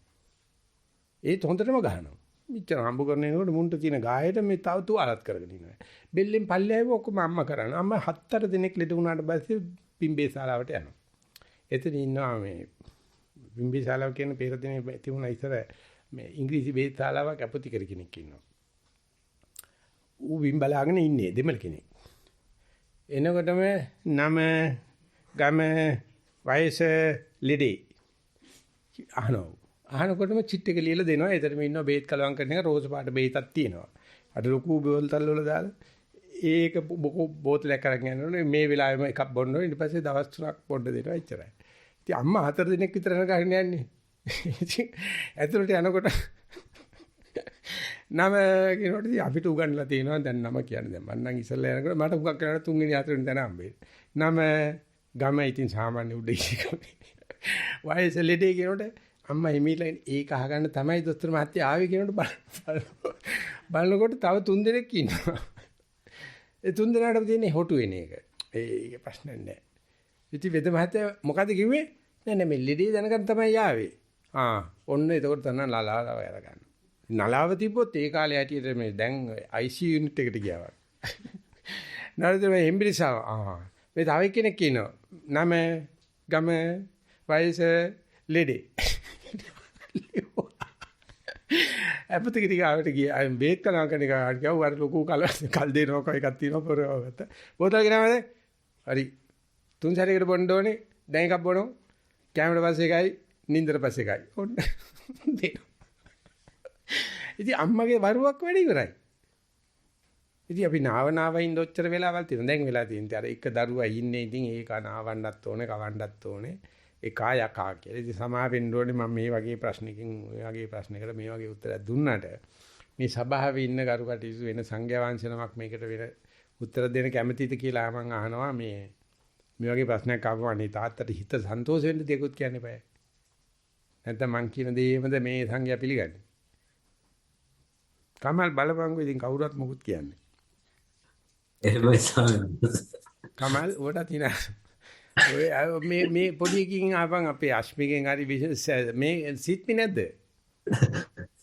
ඒත් හොඳටම ගහනවා. ඉච්චර හම්බ කරනකොට මුන්ට තියෙන ගායයට මේ තව තුවාලත් කරගෙන ඉනවා. බෙල්ලෙන් පල්ලෙහාව ඔක්කොම අම්මා කරනවා. අම්මා 7-8 දිනක් ලෙඩ වුණාට පස්සේ පිම්බේ ශාලාවට යනවා. එතන ඉන්නවා මේ පිම්බේ ශාලාව කියන පෙර දිනේ තිබුණා ඉතර මේ ඉංග්‍රීසි බේත් ශාලාවක් අපොතිකර කෙනෙක් ඉන්නවා. ඌ වින් බලාගෙන ඉන්නේ දෙමළ කෙනෙක්. එනකොටම නම ගම වයස ලෙඩේ අහනකොටම චිට් එක ලියලා දෙනවා. එතරම් ඉන්නවා බේත් කලවම් කරන එක රෝස් පාට බේතක් තියෙනවා. අර ලොකු බෝතල් වල දාලා ඒක බෝතලයක් අරගෙන යනකොට මේ වෙලාවෙම එකක් බොන්න ඕනේ. ඊට පස්සේ දවස් 3ක් පොඩ්ඩ දෙනවා එච්චරයි. ඉතින් අම්මා 4 දිනක් විතර යන ගහන්න යන්නේ. ඉතින් ඇතුළට යනකොට නම කියනකොට අපිට උගන්ලා තියෙනවා දැන් නම කියන්නේ දැන් මම නම් ඉස්සෙල්ලා යනකොට මට උගක් කරලා 3 වෙනි 4 වෙනි තැන හම්බෙන්නේ. නම ගම ඉතින් සාමාන්‍ය උඩ ඉන්නේ. වයස ලෙඩේ කියනකොට අම්මා හිමීලා ඒක අහගන්න තමයි දොස්තර මහත්තයා ආවේ කියනකොට බලනකොට තව 3 දෙනෙක් ඉන්නවා. ඒ 3 දෙනාටම තියෙන්නේ හොටු වෙන එක. ඒක ප්‍රශ්නයක් නෑ. ඉතින් වෙද මහත්තයා මොකද කිව්වේ? නෑ මේ ලෙඩේ දැනගන්න තමයි ආවේ. ඔන්න එතකොට තමයි නලාව අරගන්න. නලාව තිබ්බොත් ඒ කාලේ හැටියට මේ දැන් ICU යුනිට් එකට ගියා වගේ. නැවත මේ හෙම්බිරිසාව මේ තව කෙනෙක් ඉන්නවා. නම ගම වයස ලෙඩේ. අපිට ගියාට ගියා බේත් කලම් කරන එක ගියා වර ලොකු කල් දෙනවක එකක් තියෙනවා පොරවගත්ත. බෝතල් ගෙනාවද? හරි. 3 සැරයකට බොන්න ඕනේ. දැන් එකක් බොනවා. කැමරට පස්සේ එකයි නින්දට පස්සේ එකයි. ඔන්න දෙනවා. ඉතින් අම්මගේ වරුවක් වැඩි ඉවරයි. ඉතින් අපි නාවයින් ඔච්චර වෙලාවල් තියෙනවා. දැන් වෙලා තියෙන්නේ අර එක දරුවා ඉන්නේ. ඉතින් ඒක නාවන්නත් ඕනේ, කවන්නත් ඕනේ. එකා යකා කියලා. ඉතින් සමාවෙන්න ඕනේ මම මේ වගේ ප්‍රශ්නකින් ඔය වගේ ප්‍රශ්නයකට මේ වගේ උත්තරයක් දුන්නාට මේ සභාවේ ඉන්න කරු කටයුතු වෙන සංඝයා වහන්සේ නමක් මේකට වෙන උත්තර දෙන්න කැමතිද කියලා මම අහනවා. මේ වගේ ප්‍රශ්නයක් ආවම අනේ තාත්තට හිත සන්තෝෂ වෙන්න දෙයක්වත් කියන්න එපා. නැත්නම් මං කියන දේමද මේ සංඝයා පිළිගන්නේ. කමල් බලපංගෝ ඉතින් කවුරුත් මොකුත් කියන්නේ. එහෙමයි සාමි. කමල් උඩ තිනා. ඔය මේ පොඩි එකකින් ආපන් අපේ අශ්මිකෙන් හරි මේ සිත්මි නැද්ද?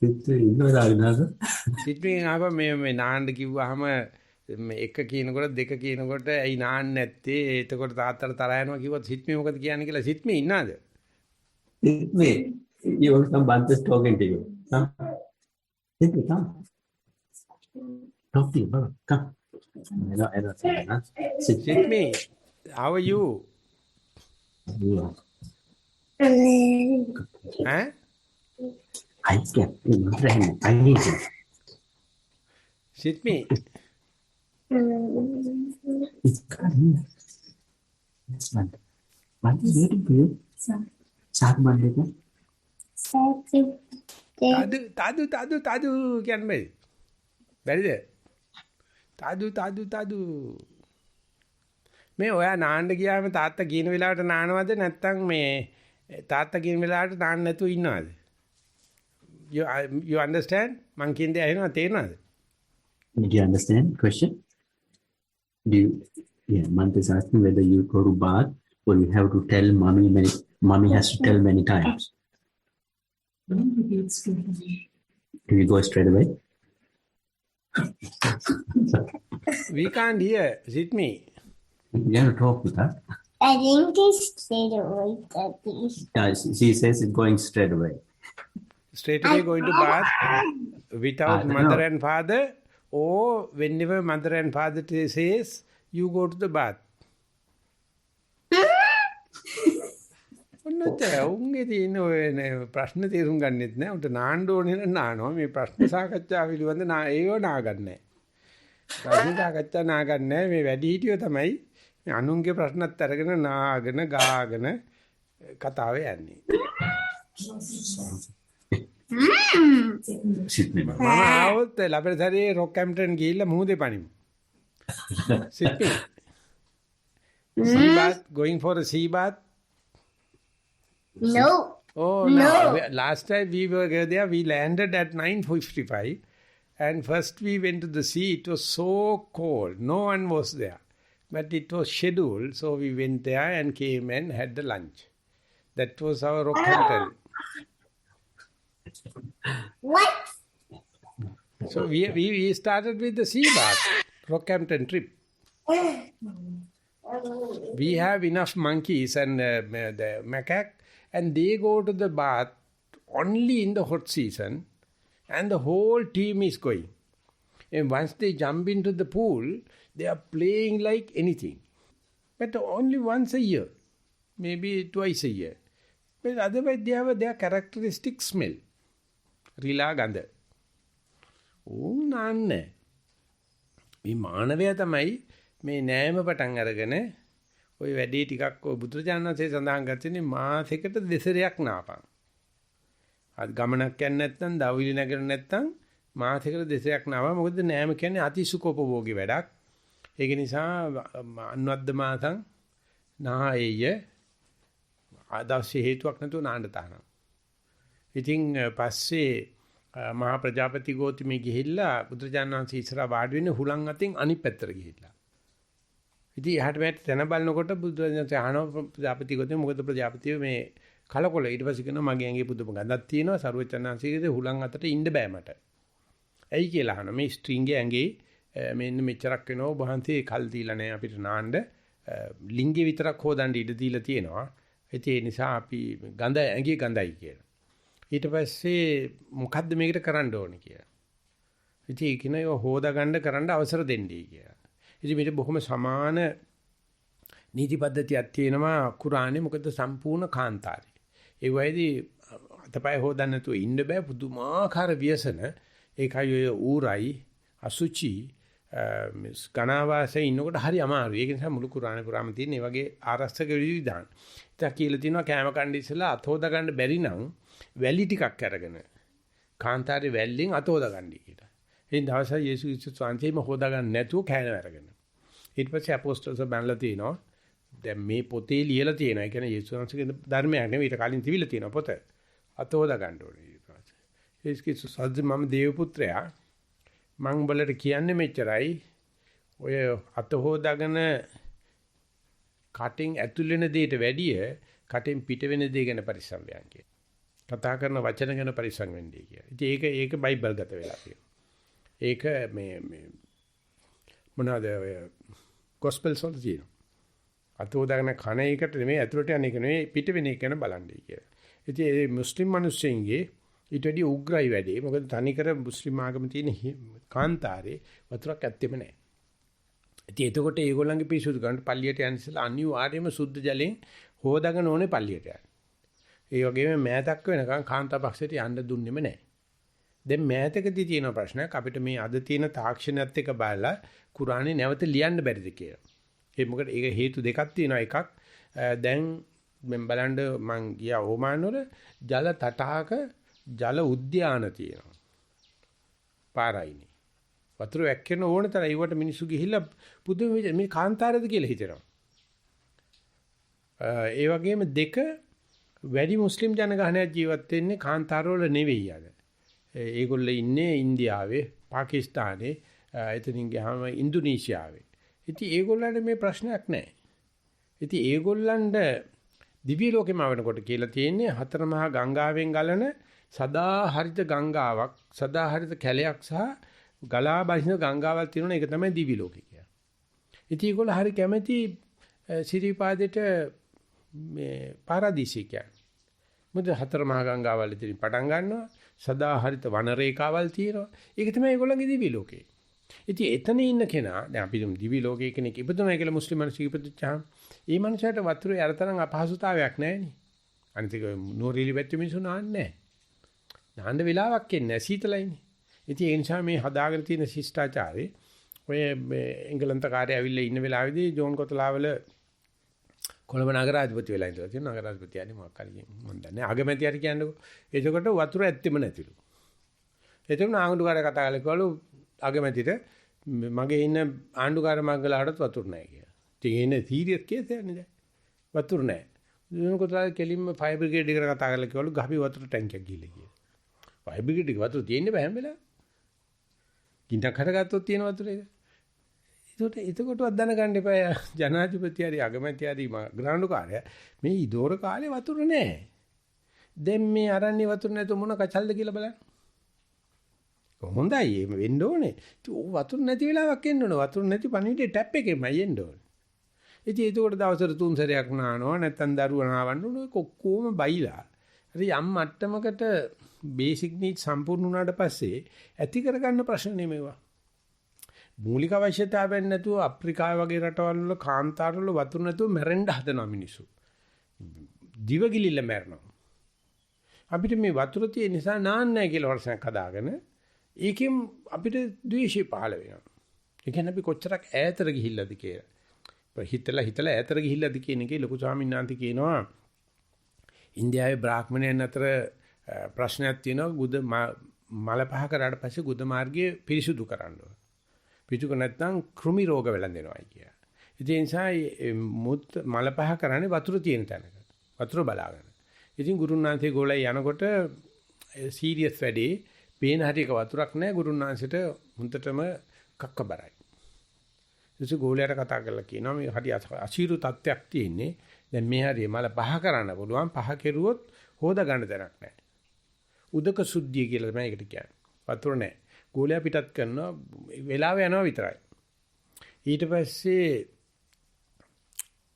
සිත්මි ඉන්නවද අරිනාද? සිත්මිෙන් ආපන් මේ නාන්න කිව්වහම මේ එක කියනකොට දෙක කියනකොට ඇයි නාන්න නැත්තේ? එතකොට තාත්තට තරහ යනවා කිව්වොත් සිත්මි මොකද කියන්නේ කියලා සිත්මි ඉන්නාද? සිත්මි you want some Bantus talking to you. Come. Sittmi, come. Talk to you, brother. Come. I don't say that. Sittmi, how are you? Yeah. Huh? I can't. I need you. Sittmi. It's coming. Yes, man. What is waiting for you? Sad Monday. තදු කියන්නේ බැරිද? තදු මේ ඔයා නාන්න ගියාම තාත්තා කියන වෙලාවට නානවද නැත්නම් මේ තාත්තා කියන වෙලාවට නාන්න නැතුව ඉන්නවද? you understand? මං කියන්නේ ඇහෙනවද තේරෙනවද? Did you understand the question? Manta is asking whether you go to bath or you have to tell mommy has to tell many times. Do you go straight away? We can't hear. Sit me. You have to talk with her. I think it's straight away, Daddy. She says it's going straight away. Straight away going to bath without mother and father, or whenever mother and father says you go to the bath. උන්ගේ තියෙන ඔය ප්‍රශ්න තේරුම් ගන්නෙත් නෑ. උන්ට නාන්න ඕනේ නානවා. මේ ප්‍රශ්න සාකච්ඡා පිළිබඳ ඒව නාගන්නේ නෑ. ප්‍රශ්න සාකච්ඡා නාගන්නේ නෑ. මේ වැඩි හිටියෝ තමයි මේ අනුන්ගේ ප්‍රශ්නත් අරගෙන නාගෙන ගාගෙන කතාවේ යන්නේ. මම ආවොත් ලැබෙතරේ රොක්හැම්ප්ටන් ගිහිල්ලා මුහුදේ පනිමු. සිට්නි. Sea bath, going for a sea bath? No. Oh, no. Last time we were there, we landed at 9:55. And first we went to the sea. It was so cold. No one was there. But it was scheduled. So we went there and came and had the lunch. That was our Rockhampton. What? So we started with the sea bath, Rockhampton trip. We have enough monkeys and the macaque, and they go to the bath only in the hot season, and the whole team is going. And once they jump into the pool, they are playing like anything. But only once a year, maybe twice a year. But otherwise they have their characteristic smell. Rila ganda. නෑ. මේ මානවයා තමයි මේ නෑම පටන් අරගෙන ওই වැඩේ ටිකක් ඔය බුදුරජාණන්සේ සඳහන් කරන්නේ මාසෙකට දෙසරයක් නාපන්. අද ගමනක් යන්නේ නැත්නම් දවවිලි නැගිට නැත්නම් මාසෙකට දෙසරයක් නාවා. මොකද නෑම කියන්නේ අතිසුකෝපභෝගී වැඩක්. ඒක නිසා අන්වද්ද මාසං නායෙය ආදර්ශ හේතුවක් නැතුව නාන්න තහනම්. ඉතින් පස්සේ මහා ප්‍රජාපති ගෝතමී ගිහිල්ලා බුදුරජාණන් වහන්සේ ඉස්සරහා වාඩි වෙන්නේ හුලං අතින් අනිත් පැත්තට ගිහිල්ලා. ඉතින් එහාට මෙහාට තන බලනකොට බුදුරජාණන් වහන්සේ අහනවා ප්‍රජාපති ගෝතමී මොකද ප්‍රජාපතිව මේ කලකොල ඊට පස්සේ කියනවා මගේ ඇඟේ පුදුම ගඳක් තියෙනවා සරුවචනාංශයේ හුලං අතට ඉන්න බෑ මට. ඇයි කියලා අහනවා මේ ස්ත්‍රීන්ගේ ඇඟේ මෙන්න මෙච්චරක් වෙනවා ඔබ වහන්සේ කල් දීලා නැහැ අපිට නාන්න ලිංගේ විතරක් හොදන්න ඉඩ දීලා තියෙනවා. ඒ නිසා අපි ගඳ ඇඟේ ගඳයි කියලා. ඊට පස්සේ මොකද්ද මේකට කරන්න ඕනේ කියලා. ඉතින් ඒ කියන ඒවා හොදා ගන්න කරන්න අවසර දෙන්නයි කියලා. ඉතින් මේක බොහොම සමාන නීති පද්ධතියක් තියෙනවා කුරානේ මොකද සම්පූර්ණ කාන්තාරي. ඒ වයිදී අතපය හොදන්න නැතුව ඉන්න බෑ පුදුමාකාර ව්‍යසන. ඒකයි ඔය ඌරයි අසුචි ගණාවාසයේ ඉන්නකොට හරි අමාරුයි. ඒක නිසා මුළු කුරානේ පුරාම තියෙන මේ වගේ ආරක්ෂක විධාන. ඉතින් කියලා තියෙනවා කැම කණ්ඩ ඉස්සලා අත හොදා ගන්න බැරි නම් වැලි ටිකක් අරගෙන කාන්තාරේ වැල්ලෙන් අත හොදා ගන්නයි කියලා. ඉතින් දවසයි යේසුස් ක්‍රිස්තුස් වහන්සේම හොදා ගන්න නැතුව කෑන අරගෙන. ඊට පස්සේ අපොස්තලස් බැනලා තිනවා. දැන් මේ පොතේ ලියලා තියෙනවා. ඒ කියන්නේ යේසුස් වහන්සේගේ ධර්මයක් නෙවෙයි. ඊට කලින් තිබිලා තියෙනවා පොත. අත හොදා ගන්න ඕනේ ඊට පස්සේ. යේසුස් ක්‍රිස්තුස් සද්ද මම දේව පුත්‍රයා මං උඹලට කියන්නේ මෙච්චරයි. ඔය අත හොදාගෙන කටින් ඇතුල් වෙන දෙයට වැඩිය කටින් පිට වෙන දේ ගැන පරිස්සම් වෙන්න කියලා. කතා කරන වචන ගැන පරිස්සම් වෙන්නයි කියලා. ඉතින් ඒක බයිබල් ගත වෙලා තියෙනවා. ඒක මේ මොනවාද ඔය ගොස්පල්ස් වල තියෙනවා. අත හොදාගෙන කන එකට නෙමෙයි ඇතුළට යන එක නෙමෙයි පිට වෙන එක ගැන බලන්නයි කියලා. ඉතින් මේ මුස්ලිම් මිනිස්සුන්ගේ ඊට වැඩි උග්‍රයි වැඩි. මොකද තනිකර මුස්ලිම් ආගම තියෙන කාන්තාරේ වතුරක් ඇත්තෙම නැහැ. ඉතින් එතකොට ඒගොල්ලන්ගේ පිරිසුදු ගන්න පල්ලියට යන්න ඉස්සලා අනිවාර්යයෙන්ම සුද්ධ ජලයෙන් හොදාගෙන ඕනේ පල්ලියට යන්න. ඒ වගේම මෑතක් වෙනකන් කාන්තාපක්ෂයට යන්න දුන්නෙම නැහැ. දැන් මෑතකදී තියෙන ප්‍රශ්නයක් අපිට මේ අද තියෙන තාක්ෂණයත් එක්ක බලලා කුරානේ නැවත ලියන්න බැරිද කියලා. ඒ මොකද ඒක හේතු දෙකක් තියෙනවා. එකක් දැන් මම බලන්න මං ගියා ඕමාන් වල ජල තටාක ජල උද්‍යාන තියෙනවා. පාරයිනේ. වතුර වැක්කෙන ඕන තරම් ඒවට මිනිස්සු ගිහිල්ලා පුදුම මේ කාන්තාරයද කියලා හිතෙනවා. ඒ වගේම දෙක වැඩි මුස්ලිම් ජනගහනයක් ජීවත් වෙන්නේ කාන්තාරවල නෙවෙයි අද. ඒගොල්ලෝ ඉන්නේ ඉන්දියාවේ, පාකිස්තානේ, එතනින් ගියාම ඉන්දුනීසියාවේ. ඉතින් ඒගොල්ලන්ට මේ ප්‍රශ්නයක් නැහැ. ඉතින් ඒගොල්ලන්ට දිව්‍ය ලෝකෙම වෙනකොට කියලා තියෙන්නේ හතර මහා ගංගාවෙන් ගලන සදා හරිත ගංගාවක්, සදා හරිත කැලයක් සහ ගලා බහින ගංගාවක් තියෙනවා. ඒක තමයි දිව්‍ය ලෝකය කියන්නේ. ඉතින් ඒගොල්ලෝ හරි කැමැති සිරිපාදෙට මේ පාරාදීසය කියන්නේ. මොකද හතර මහා ගංගාවල් ඉතින් පටන් ගන්නවා. සදා හරිත වන රේඛාවල් තියෙනවා. ඒක තමයි ඒගොල්ලන්ගේ දිව්‍ය ලෝකේ. ඉතින් එතන ඉන්න කෙනා දැන් අපි දිවි ලෝකයේ කෙනෙක් ඉපදුනා කියලා මුස්ලිම් මිනිස්සු ඉපදුච්චාම ඒ මනුස්සයාට වතුරේ අරතරන් අපහසුතාවයක් නැහැ නේ. අනිත් එක නෝරීලි වැච්ච මිනිස්සු නාන්නේ නැහැ. නාන්න වෙලාවක් එන්නේ නැහැ සීතලයිනේ. ඉතින් ඒ නිසා මේ හදාගෙන තියෙන ශිෂ්ටාචාරේ ඔය එංගලන්ත කාර්යය ඇවිල්ලා ඉන්න වෙලාවේදී ජෝන් කොතලාවල කොළඹ නගරාධිපති වෙලා ඉඳලා තියෙනවා. නගරාධිපති යන්නේ මොකක් හරි මම දන්නේ නැහැ. අගමැති හරි කියන්නකෝ. එතකොට වතුර ඇත්තෙම නැතිලු. එතකොට ආණ්ඩුකාරය කතා කළේකවලු අගමැතිට මගේ ඉන්න ආණ්ඩුකාර මංගලහටත් වතුර නැහැ කියලා. ඉතින් එන්නේ සීරියස් කේස් එකක් නේද? වතුර නැහැ. ජෝන් කොතලාවේ කෙලින්ම ෆයර් බ්‍රිගේඩ් එකට කතා කරලා කිව්වලු ගහපි වතුර ටැංකියක් ගිහලා කියලා. ෆයර් බ්‍රිගේඩ් එක වතුර තියෙන්නේ බෑ හැම වෙලාවෙම. ගින්නක් හටගත්තොත් තියෙන වතුර එක. එතකොටවත් දැනගන්න එපා ජනාධිපති හරි අගමැති හරි ග්‍රාණ්ඩුකාරයා මේ ඉදෝර කාලේ වතුර නැහැ. දැන් මේ අරන්නේ වතුර නැතුව මොන කචල්ද කියලා බලන්න. හොඳයි එහෙම වෙන්න ඕනේ. ඉතින් වතුර නැති වෙලාවක් එන්න ඕනේ. වතුර නැති පණිවිඩේ ටැප් එකෙමයි එන්න ඕනේ. ඉතින් ඒකෝට දවසට 3 සැරයක් නානවා නැත්නම් දරුවා නාවන්න ඕනේ. කොක්කෝම බයිලා. හරි යම් මට්ටමකට බේසික් නීඩ් සම්පූර්ණ වුණාට පස්සේ ඇති කරගන්න ප්‍රශ්න නෙමෙයිවා. මූලික අවශ්‍යතාවයන් නැතුව අප්‍රිකාව වගේ රටවල් වල කාන්තාරවල වතුර නැතුව මැරෙන්න හදනවා මිනිස්සු. දිව ගිලිල්ල මැරෙනවා. අපිට මේ වතුර තියෙන නිසා නාන්නේ නැහැ කියලා වර්ෂයක් හදාගෙන ඒකෙන් අපිට ද්වේෂය පහළ වෙනවා. ඒ කියන්නේ අපි කොච්චරක් ඈතට ගිහිල්ලාද කියලා. හිතලා ඈතට ගිහිල්ලාද කියන එකේ ලොකු ස්වාමීන් වහන්සේ කියනවා ඉන්දියාවේ බ්‍රාහ්මණයන් අතර ප්‍රශ්නයක් තියෙනවා ගුද මල පහ කරාට පස්සේ ගුද මාර්ගය පිරිසුදු කරන්න ඕන. පිටුක නැත්නම් කෘමි රෝග වෙලඳෙනවායි කිය. ඒ නිසා මල පහ කරන්නේ වතුර තියෙන තැනක. වතුර බලාගෙන. ඉතින් ගුරුනාන්සේ ගෝලයි යනකොට සීරියස් වැඩේ පේන හැටික වතුරක් නැහැ ගුරුනාන්සේට හුන්ටටම කක්ක බරයි. ඊට ගෝලයට කතා කරලා කියනවා මේ හරි අසීරු තත්ත්වයක් තියෙන්නේ. දැන් මේ හරිය මල පහ කරන්න පුළුවන් පහ කෙරුවොත් හොදා ගන්න තැනක් නැහැ. උදක සුද්ධිය කියලා තමයි ඒකට කියන්නේ. වතුර නැහැ. ගෝලයා පිටත් කරනවා වෙලාව යනවා විතරයි. ඊට පස්සේ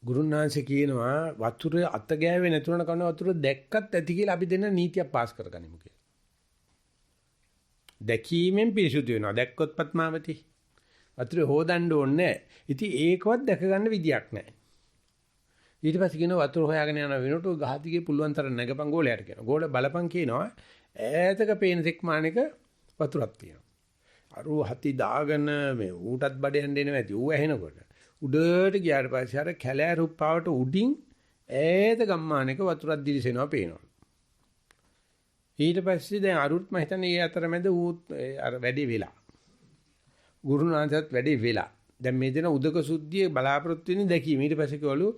ගුරුනාංශ කියනවා වතුර අත ගෑවේ නැතුණන කන වතුර දැක්කත් ඇති කියලා අපි දෙන්න නීතියක් පාස් කරගනිමු කියලා. දැකීමෙන් පිරිසුදු වෙනවා. දැක්කොත් පත්මාවති. වතුර හොදන්න ඕනේ නැහැ. ඉතින් ඒකවත් දැක ගන්න විදියක් නැහැ. ඊට පස්සේ කියනවා වතුර හොයාගෙන යන වෙනකොට ගහතිගේ පුළුවන් තරම් නැගපන් ගෝලයට කියනවා. ගෝල බලපන් කියනවා ඈතක පේන තෙක්මානක වතුරක් තියෙනවා. අරු හති දාගෙන මේ ඌටත් බඩෙන් දෙනවා ඇති. ඌ ඇහෙනකොට උඩට ගියාට පස්සේ අර කැලෑ රුප්පාවට උඩින් ඈත ගම්මානක වතුරක් දිලිසෙනවා පේනවා. ඊට පස්සේ දැන් අරුත් මම හිතන්නේ ඒ අතරමැද ඌ අර වැඩි වෙලා. ගුරුනාන්සත් වැඩි වෙලා. දැන් මේ දෙන උදක සුද්ධිය බලාපොරොත්තු වෙන්නේ දැකීම. ඊට පස්සේ කිව්වලු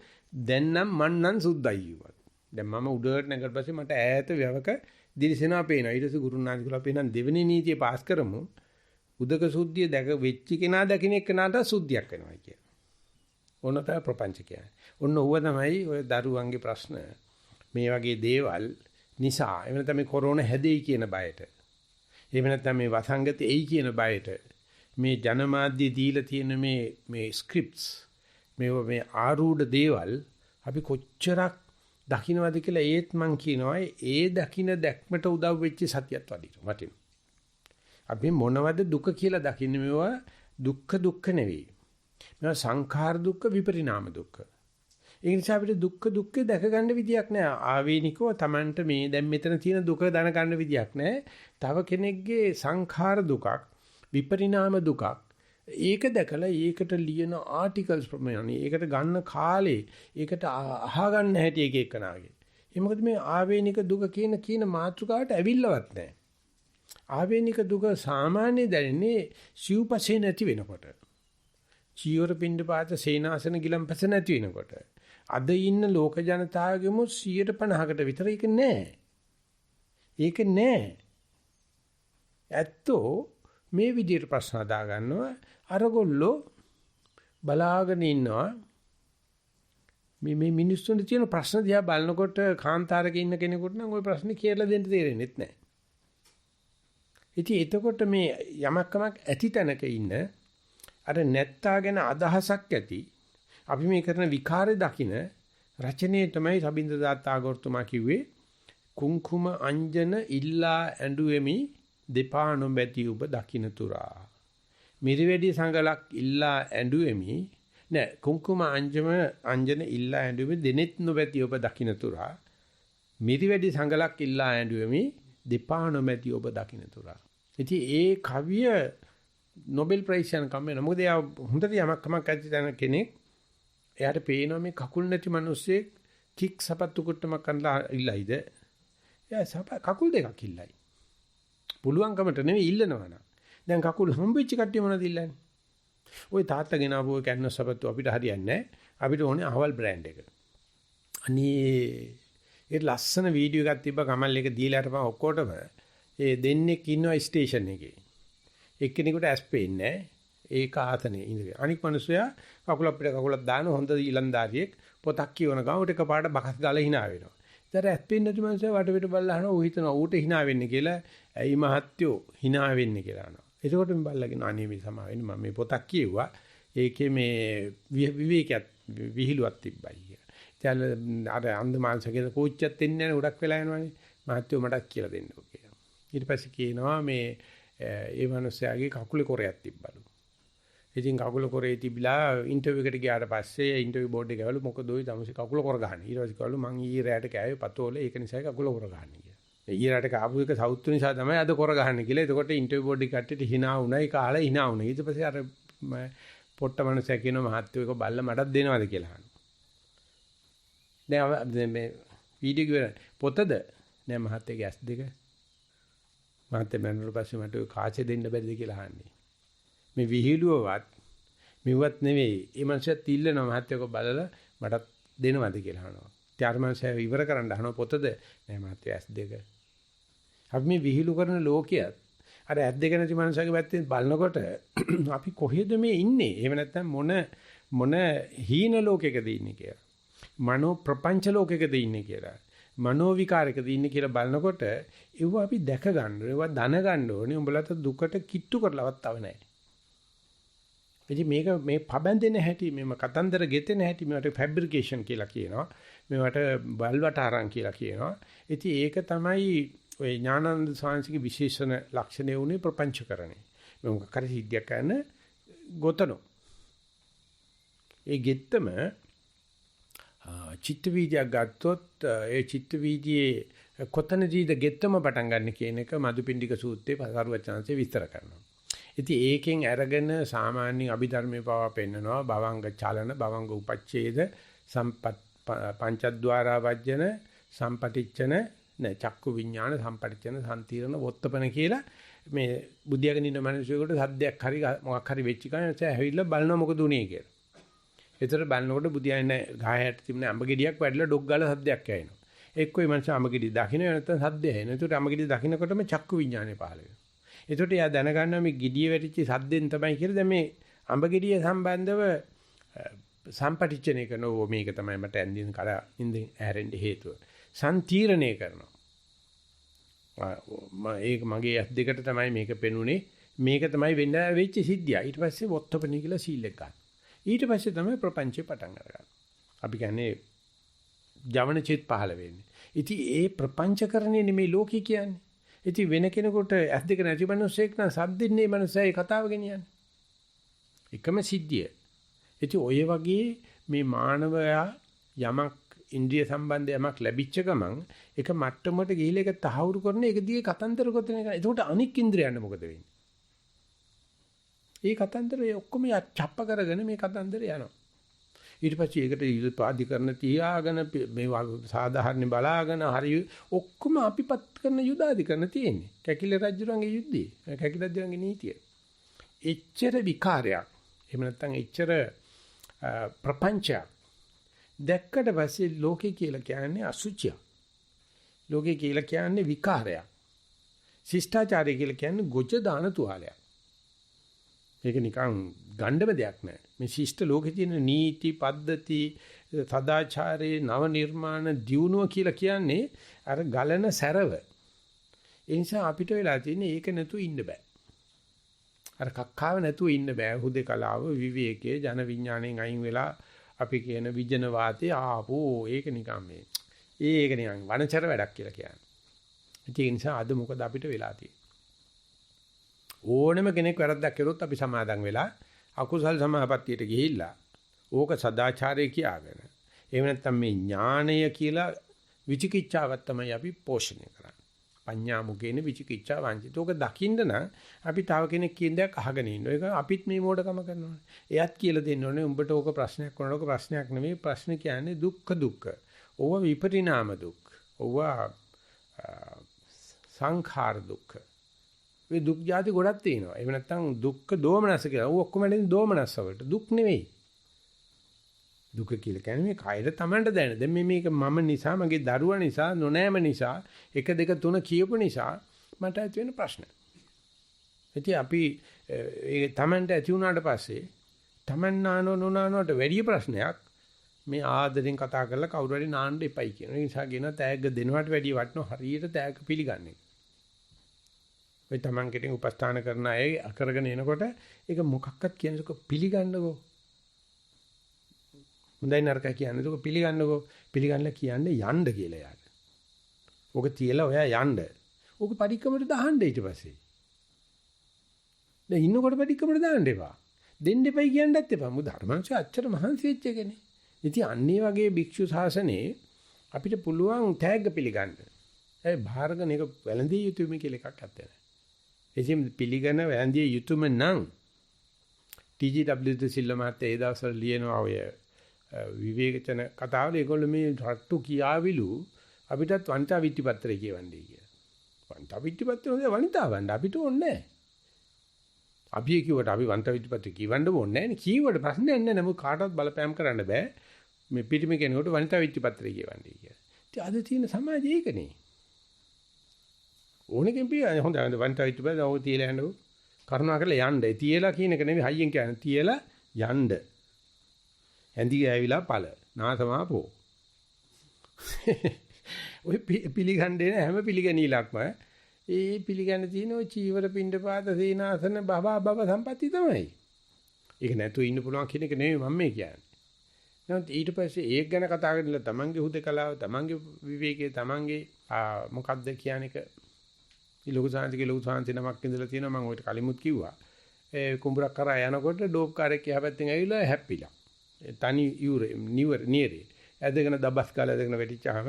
දැන් නම් මන් නම් සුද්ධයි කිව්වා. දැන් මම උඩට නැගලා පස්සේ මට ඈත වැවක දිලිසෙනවා පේනවා. ඊට පස්සේ ගුරුනාන්ස කිව්ලා අපි නම් දෙවෙනි නීතිය පාස් කරමු. උදක සුද්ධිය දැක වෙච්ච කෙනා දකින්න එක්කනට සුද්ධියක් වෙනවා කියලා. ඕන තමයි ප්‍රපංච කියන්නේ. ඔන්න ඌව තමයි ඔය දරුවන්ගේ ප්‍රශ්න. මේ වගේ දේවල් නිසා එහෙම නැත්නම් මේ කොරෝනා හැදෙයි කියන බයට. එහෙම නැත්නම් මේ වසංගත එයි කියන බයට. මේ ජනමාධ්‍ය දීලා තියෙන මේ ස්ක්‍රිප්ට්ස් මේ ආරූඪ දේවල් අපි කොච්චරක් දකින්නවද කියලා ඒත් මං කියනවා ඒ දකින්න දැක්මට උදව් වෙච්ච සතියත් වටිනවා. අපි මොනවද දුක කියලා දකින්නේ මේවා දුක්ඛ නෙවෙයි. මේවා සංඛාර දුක්ඛ විපරිණාම දුක්ඛ. ඒ නිසා අපිට දුක්ඛ දැක ගන්න විදියක් නැහැ. ආවේනිකව Tamanට මේ දැන් මෙතන තියෙන දුක දැන ගන්න විදියක් නැහැ. තව කෙනෙක්ගේ සංඛාර දුකක් විපරිණාම දුකක් ඒක දැකලා ඒකට ලියන ආටිකල්ස් ප්‍රමාණය ඒකට ගන්න කාලේ ඒකට අහ ගන්න හැටි එක එකනාගේ. ඒ මොකද මේ ආවේනික දුක කියන මාතෘකාවට ඇවිල්ලවත් නැහැ. ආවේනික දුක සාමාන්‍ය දැනෙන්නේ සිව්පසේ නැති වෙනකොට. චීවර පින්ඩපාත සේනාසන ගිලම්පස නැති වෙනකොට. අද ඉන්න ලෝක ජනතාවගෙම 150කට විතර ඒක නැහැ. ඒක නැහැ. ඇත්තෝ මේ විදිහට ප්‍රශ්න හදා ගන්නවා. අරගොල්ලෝ බලාගෙන ඉන්නවා. මේ මිනිස්සුන්ට තියෙන ප්‍රශ්න දිහා බලනකොට කාන්තාරක ඉන්න කෙනෙකුට නම් ওই ප්‍රශ්නේ කියලා දෙන්න තේරෙන්නේ නැහැ. ඉතින් එතකොට මේ යමක්කමක් ඇති තැනක ඉන්න අර නැත්තා ගැන අදහසක් ඇති අපි මේ කරන විකාරය දකින රචනයේ තමයි සබින්ද දාත්තාගොර්තුමා කිව්වේ කුංකුම අංජන ඉල්ලා ඇඬුවෙමි දෙපා නොබැති ඔබ දකින්න තුරා මිරිවැඩි සංගලක් ඉල්ලා ඇඬුවෙමි නෑ කුංකුම අංජන ඉල්ලා ඇඬුවෙමි දෙනෙත් නොබැති ඔබ දකින්න තුරා මිරිවැඩි සංගලක් ඉල්ලා ඇඬුවෙමි දෙපා නොමැති ඔබ දකින්න තුරා ඉතින් ඒ කවිය නොබෙල් ප්‍රයිස් යන කම වෙන මොකද එයා හොඳට යමක් කමක් ඇති තැන කෙනෙක් එයාට පේනවා මේ කකුල් නැති මිනිස්සෙක් කික් සපත්තු කුට්ටමක් කනලා ඉල්ලයිද එයා කකුල් දෙකක් ඉල්ලයි පුළුවන්කමට නෙවෙයි ඉල්ලනවා නා දැන් කකුල් හම්බෙච්ච කට්ටිය මොනවද ඉල්ලන්නේ ওই තාත්තගෙන ආපුව කැන්වස් සපත්තු අපිට හරියන්නේ නැහැ අපිට ඕනේ අහවල් බ්‍රෑන්ඩ් එක අනේ ඒ ලස්සන වීඩියෝ එකක් තිබ්බ කමල් එක දීලා හිටපන් ඔක්කොටම ඒ දෙන්නෙක් ඉන්නවා ස්ටේෂන් එකේ එක්කෙනෙකුට ඇස් පේන්නේ නැහැ ඒක ආතනේ ඉඳගෙන අනික මිනිස්සයා කකුල අපිට කකුලක් දාන හොඳ ඊලන්දාරියෙක් පොතක් කියවන ගාවට එකපාරට බකස් ගාලා hina වෙනවා. ඊට ඇස් පේන්නේ නැති මිනිස්සයා වටපිට බලලා අහනවා ඌ හිතනවා ඌට hina වෙන්නේ කියලා. ඇයි මහත්තයෝ hina වෙන්නේ කියලා අහනවා. එතකොට මම බල්ලාගෙන අනේ මේ සමා වෙන්නේ මම මේ පොතක් කියුවා. ඒකේ මේ විවේකයක් විහිළුවක් තිබ්බයි කියලා. ඉතින් අර අන්ධ මාංශකේ කෝච්චියක් එන්නේ නැහැ උඩක් වෙලා යනවනේ. මහත්තයෝ මටත් කියලා දෙන්නකෝ කියලා. ඊට පස්සේ කියනවා මේ ඒ මිනිස්යාගේ කකුලේ කොරයක් තිබ්බලු. ඉතින් කකුල කොරේ තිබිලා ඉන්ටර්විව් එකට ගියාට පස්සේ ඉන්ටර්විව් බෝඩ් එක ගාවලු මොකද ඔය තමසේ කකුල කොර ගහන්නේ. ඊට පස්සේ කවලු මං ඊයේ රැට කෑවේ පතෝල ඒක නිසායි කකුල කොර ගහන්නේ කියලා. ඊයේ රැට කාපු එක සවුත් නිසා තමයි අද කොර ගහන්නේ කියලා. එතකොට ඉන්ටර්විව් බෝඩ් එක කට්ටියට hina වුණයි කාලා hina වුණා. ඊට පස්සේ අර පොට්ට මිනිස්යා කියනවා මහත්තයෝ ඒක බල්ල මටත් දෙනවද කියලා අහනවා. දැන් මේ වීඩියෝ කිව්ව පොතද නෑ මහත්තයාගේ ඇස් දෙක මහත්තයා මැරුණාට පස්සේ මට ඔය කාචේ දෙන්න බැරිද කියලා අහන්නේ. මේ විහිළුවවත් මෙවත් නෙවෙයි. මේ මනුස්සයත් ඉල්ලනවා මහත්තයෝ බලලා මටත් දෙනවද කියලා අහනවා. ඊට මනුස්සයා ඉවර කරන්න අහනවා පොතද නෑ මහත්තයා ඇස් දෙක. අපි මේ විහිළු කරන ලෝකයක් අර ඇස් දෙක නැති මනුස්සයගේ පැත්තෙන් බලනකොට අපි කොහෙද මේ ඉන්නේ? එහෙම නැත්නම් මොන හීන ලෝකයකද ඉන්නේ කියලා. මනෝ ප්‍රපංච ලෝකයකද ඉන්නේ කියලා. මනෝ විකාරයකද ඉන්නේ කියලා බලනකොට ඒව අපි දැක ගන්න ඕනේ. ඒව දැන ගන්න ඕනේ. උඹලට දුකට කිට්ටු කරලවත් තව නැහැ. ඉතින් මේක මේ පබැඳෙන හැටි මේව කතන්දර ගෙතෙන හැටි මේවට ෆැබ්‍රිකේෂන් කියලා කියනවා. මේවට බල්වට ආරං කියලා කියනවා. ඉතින් ඒක තමයි ඔය ඥානানন্দ සාංශික විශේෂණ ලක්ෂණය උනේ ප්‍රපංචකරණේ. මොකක් හරි සිද්ධියක් කරන ගොතනෝ. ඒ ගෙත්තම චිත්ත වීදියක් ගත්තොත් ඒ චිත්ත වීදියේ කොතනදීද ගෙත්තම පටන් ගන්න කියන එක මදුපිණ්ඩික සූත්‍රයේ පසාරුවචනanse විස්තර කරනවා. ඉතින් ඒකෙන් අරගෙන සාමාන්‍ය අභිධර්මයේ පවා පෙන්නනවා භවංග චලන භවංග උපච්ඡේද පංචද්වාරා වජ්ජන සම්පටිච්ඡන චක්කු විඥාන සම්පටිච්ඡන සම්තිරණ වොත්තපන කියලා මේ බුද්ධියගෙන ඉන්න මිනිස්සුෙකුට සද්දයක් හරි මොකක් හරි වෙච්ච කෙනා ඇවිල්ලා බලනවා මොකද උනේ කියලා. ඒතර බලනකොට බුදියාගෙන ගහයට තිබුණ අඹ ගෙඩියක් වැඩිලා ඩොග් ගාලා සද්දයක් ඇහෙනවා. එක්කෝ මේ මනුස්සය අඹ ගෙඩිය දකින්න නැත්නම් සද්දය ඇහෙනවා. ඒතර අඹ ගෙඩිය දකින්නකොටම චක්කු විඥානේ පහළ වෙනවා. ඒතකොට එයා දැනගන්නවා මේ ගෙඩිය වැටිච්ච සද්දෙන් තමයි කියලා. දැන් මේ අඹ ගෙඩිය සම්බන්ධව සම්පටිච්ඡනය කරනවා. මේක තමයි මට ඇඳින් කර ඉඳින් ඇරෙන්න හේතුව. සම්තිරණය කරනවා. ඒක මගේ ඇස් දෙකට තමයි මේක පෙනුනේ. මේක තමයි වෙන්න වෙච්ච සිද්ධිය. ඊට පස්සේ වොත්තපණී කියලා සීලෙක් ගන්න. ඊට පස්සේ තමයි ප්‍රපංචේ පටන් අරගන්නේ. අපි කියන්නේ ජවන චිත් පහළ වෙන්නේ. ඉතින් ඒ ප්‍රපංචකරණය නෙමෙයි ලෝකී කියන්නේ. ඉතින් වෙන කෙනෙකුට ඇස් දෙක නැති මිනිස්සෙක් නම් සද්දින්නේ මිනිස්සයි කතාව ගෙනියන්නේ. එකම සිද්ධිය. ඉතින් ඔය වගේ මේ මානවයා යමක් ඉන්ද්‍රිය සම්බන්ධ යමක් ලැබිච්ච ගමන් ඒක මට්ටමකට ගිහිල්ලා ඒක තහවුරු කරන එක දිගේ කතන්දර ගොතන එක. එතකොට අනික් ඉන්ද්‍රියයන්ට මොකද වෙන්නේ? ඒ කතන්දරේ ඔක්කොම චප්ප කරගෙන මේ කතන්දරේ යනවා. ඊට පස්සේ ඒකට පාදිකරණ තියාගෙන මේ සාධාරණ බලාගෙන හරි ඔක්කොම අපිපත් කරන යුදාදිකරණ තියෙන්නේ. කැකිල රජුරන්ගේ යුද්ධය. කැකිල රජුරන්ගේ නීතිය. එච්චර විකාරයක්. එහෙම නැත්නම් එච්චර ප්‍රපංචයක්. දැක්කට පස්සේ ලෝකේ කියලා කියන්නේ අසුචිය. ලෝකේ කියලා කියන්නේ විකාරයක්. ශිෂ්ටාචාරය කියලා කියන්නේ ගොජ දාන තුවාලයක්. ඒක නිකන් ගණ්ඩම දෙයක් නෑ. මේ ශිෂ්ට ලෝකේ තියෙන නීති, පද්ධති, සදාචාරයේ නව නිර්මාණ දියුණුව කියලා කියන්නේ අර ගලන සැරව. ඒ නිසා අපිට වෙලා තියෙන්නේ ඒක නැතුව ඉන්න බෑ. අර කක්කාව නැතුව ඉන්න බෑ. හුදේකලාව, විවේකයේ, ජන විඥාණයෙන් අයින් වෙලා අපි කියන විජන වාතේ ආපෝ ඒක නිකන් මේ. ඒක නිකන් වනචර වැඩක් කියලා කියන්නේ. ඒ නිසා අද මොකද අපිට වෙලා තියෙන්නේ? ඕනෙම කෙනෙක් වැරද්දක් කරොත් අපි සමාදම් වෙලා අකුසල් සමාපත්තියට ගිහිල්ලා ඕක සදාචාරය කියාගෙන එහෙම නැත්නම් මේ ඥාණය කියලා විචිකිච්ඡාවක් තමයි අපි පෝෂණය කරන්නේ. පඤ්ඤා මුකේන විචිකිච්ඡා වංචිත. ඕක දකින්න නම් අපි තව කෙනෙක් කියන දයක් අහගෙන ඉන්න. ඒක අපිත් මේ මෝඩකම කරනවා. එයත් කියලා දෙන්න ඕනේ උඹට ඕක ප්‍රශ්නයක් වුණා. ඕක ප්‍රශ්නයක් නෙමෙයි. ප්‍රශ්න කියන්නේ දුක්ඛ. ඕව විපරිණාම දුක්. ඕව සංඛාර දුක්ඛ. මේ දුක් જાති ගොඩක් තියෙනවා. එහෙම නැත්නම් දුක්ඛ දෝමනස කියලා. ਉਹ ඔක්කොම නැතිනම් දෝමනස වලට. දුක් නෙවෙයි. දුක කියලා කියන්නේ මේ කයර තමන්ට දැනෙන. දැන් මේක මම නිසා, මගේ දරුවා නිසා, නොනෑම නිසා, 1 2 3 කියපු නිසා මට ඇති වෙන ප්‍රශ්න. ඉතින් අපි ඒ තමන්ට ඇති වුණාට පස්සේ තමන් නානෝ නොනානෝට වැඩි ප්‍රශ්නයක් මේ ආදරෙන් කතා කරලා කවුරු හරි නාන්න එපයි කියන. ඒ නිසා කියන තෑග්ග දෙනවට වැඩි වටනවා හරියට තෑග්ග පිළිගන්නේ. ඔය තමන් කෙටින් උපස්ථාන කරන අය අකරගෙන එනකොට ඒක මොකක්වත් කියනසක පිළිගන්නකෝ. හොඳයි නරකයි කියන්නේ ඒක පිළිගන්නකෝ. පිළිගන්නලා කියන්නේ යන්න කියලා යාට. ඕක තියලා ඔයා යන්න. ඕක පරික්කමට දාන්න ඊට පස්සේ. දැන් ඉන්නකොට පරික්කමට දාන්න එපා. දෙන්න එපයි කියන්නත් එපා. මොකද ධර්මංශය අච්චර මහන්සි වෙච්ච එකනේ. ඉතින් අන්නේ වගේ භික්ෂු ශාසනයේ අපිට පුළුවන් තෑග්ග පිළිගන්න. ඒ භාරගන එක වැළඳිය යුතුයි කියලා එකක් නැත්තේ. එසිම පිළිගන වැළඳිය යුතුයම නම් TGW සිල්වා මහත්තයා ඒ දවස්වල ලියනවා ඔය විවේචන කතාවල ඒගොල්ලෝ මේ රට්ටු කියාවිලු අපිටත් වනිතා විත්තිපත්‍රය කියවන්නේ කියලා. වනිතා විත්තිපත්‍රය හොඳ වනිතාවන්ට අපිට ඕනේ නැහැ. අපි කිව්වට අපි වනිතා විත්තිපත්‍රය කියවන්න ඕනේ නැහැ නේ. කීවට ප්‍රශ්නයක් නැහැ. නමුත් කාටවත් බලපෑම් කරන්න බෑ. මේ පිටිමේ කෙනෙකුට වනිතා විත්තිපත්‍රය කියවන්නේ කියලා. ඉතින් අද තියෙන සමාජය ඒකනේ. ඕනෙකින් පිය හොඳ වනිතා විත්තිපත්‍රය ඕක තියලා යන්නකො. කරුණාකරලා යන්න. ඒ තියලා කියන එක නෙමෙයි හයියෙන් කියන්නේ. තියලා යන්න. ඇඳි ගෑවිලා පළ නාසමාපෝ ඔය පිළිගන්නේ හැම පිළිගැනීලක්ම ඒ පිළිගන්න තියෙන ඔය චීවර පිණ්ඩපාත සීනාසන බබ සම්පatti තමයි. ඒක නැතුව ඉන්න පුළුවන් කියන එක නෙමෙයි මම මේ කියන්නේ. නමුත් ඊට පස්සේ ඒක ගැන කතා කරලා තමන්ගේ හුදකලාව, තමන්ගේ විවේකයේ, තමන්ගේ මොකක්ද කියන එක ලොකු සාන්ති නමක් ඉඳලා තියෙනවා මම ඔයිට කලිමුත් කිව්වා. ඒ කුඹරක් කරා යනකොට ඩෝප් කාර්යයක් එහා පැත්තෙන් ඇවිල්ලා හැප්පිලා. තනි නියරේ ඇදගෙන දබස් කාලේ ඇදගෙන වැටිච්චාම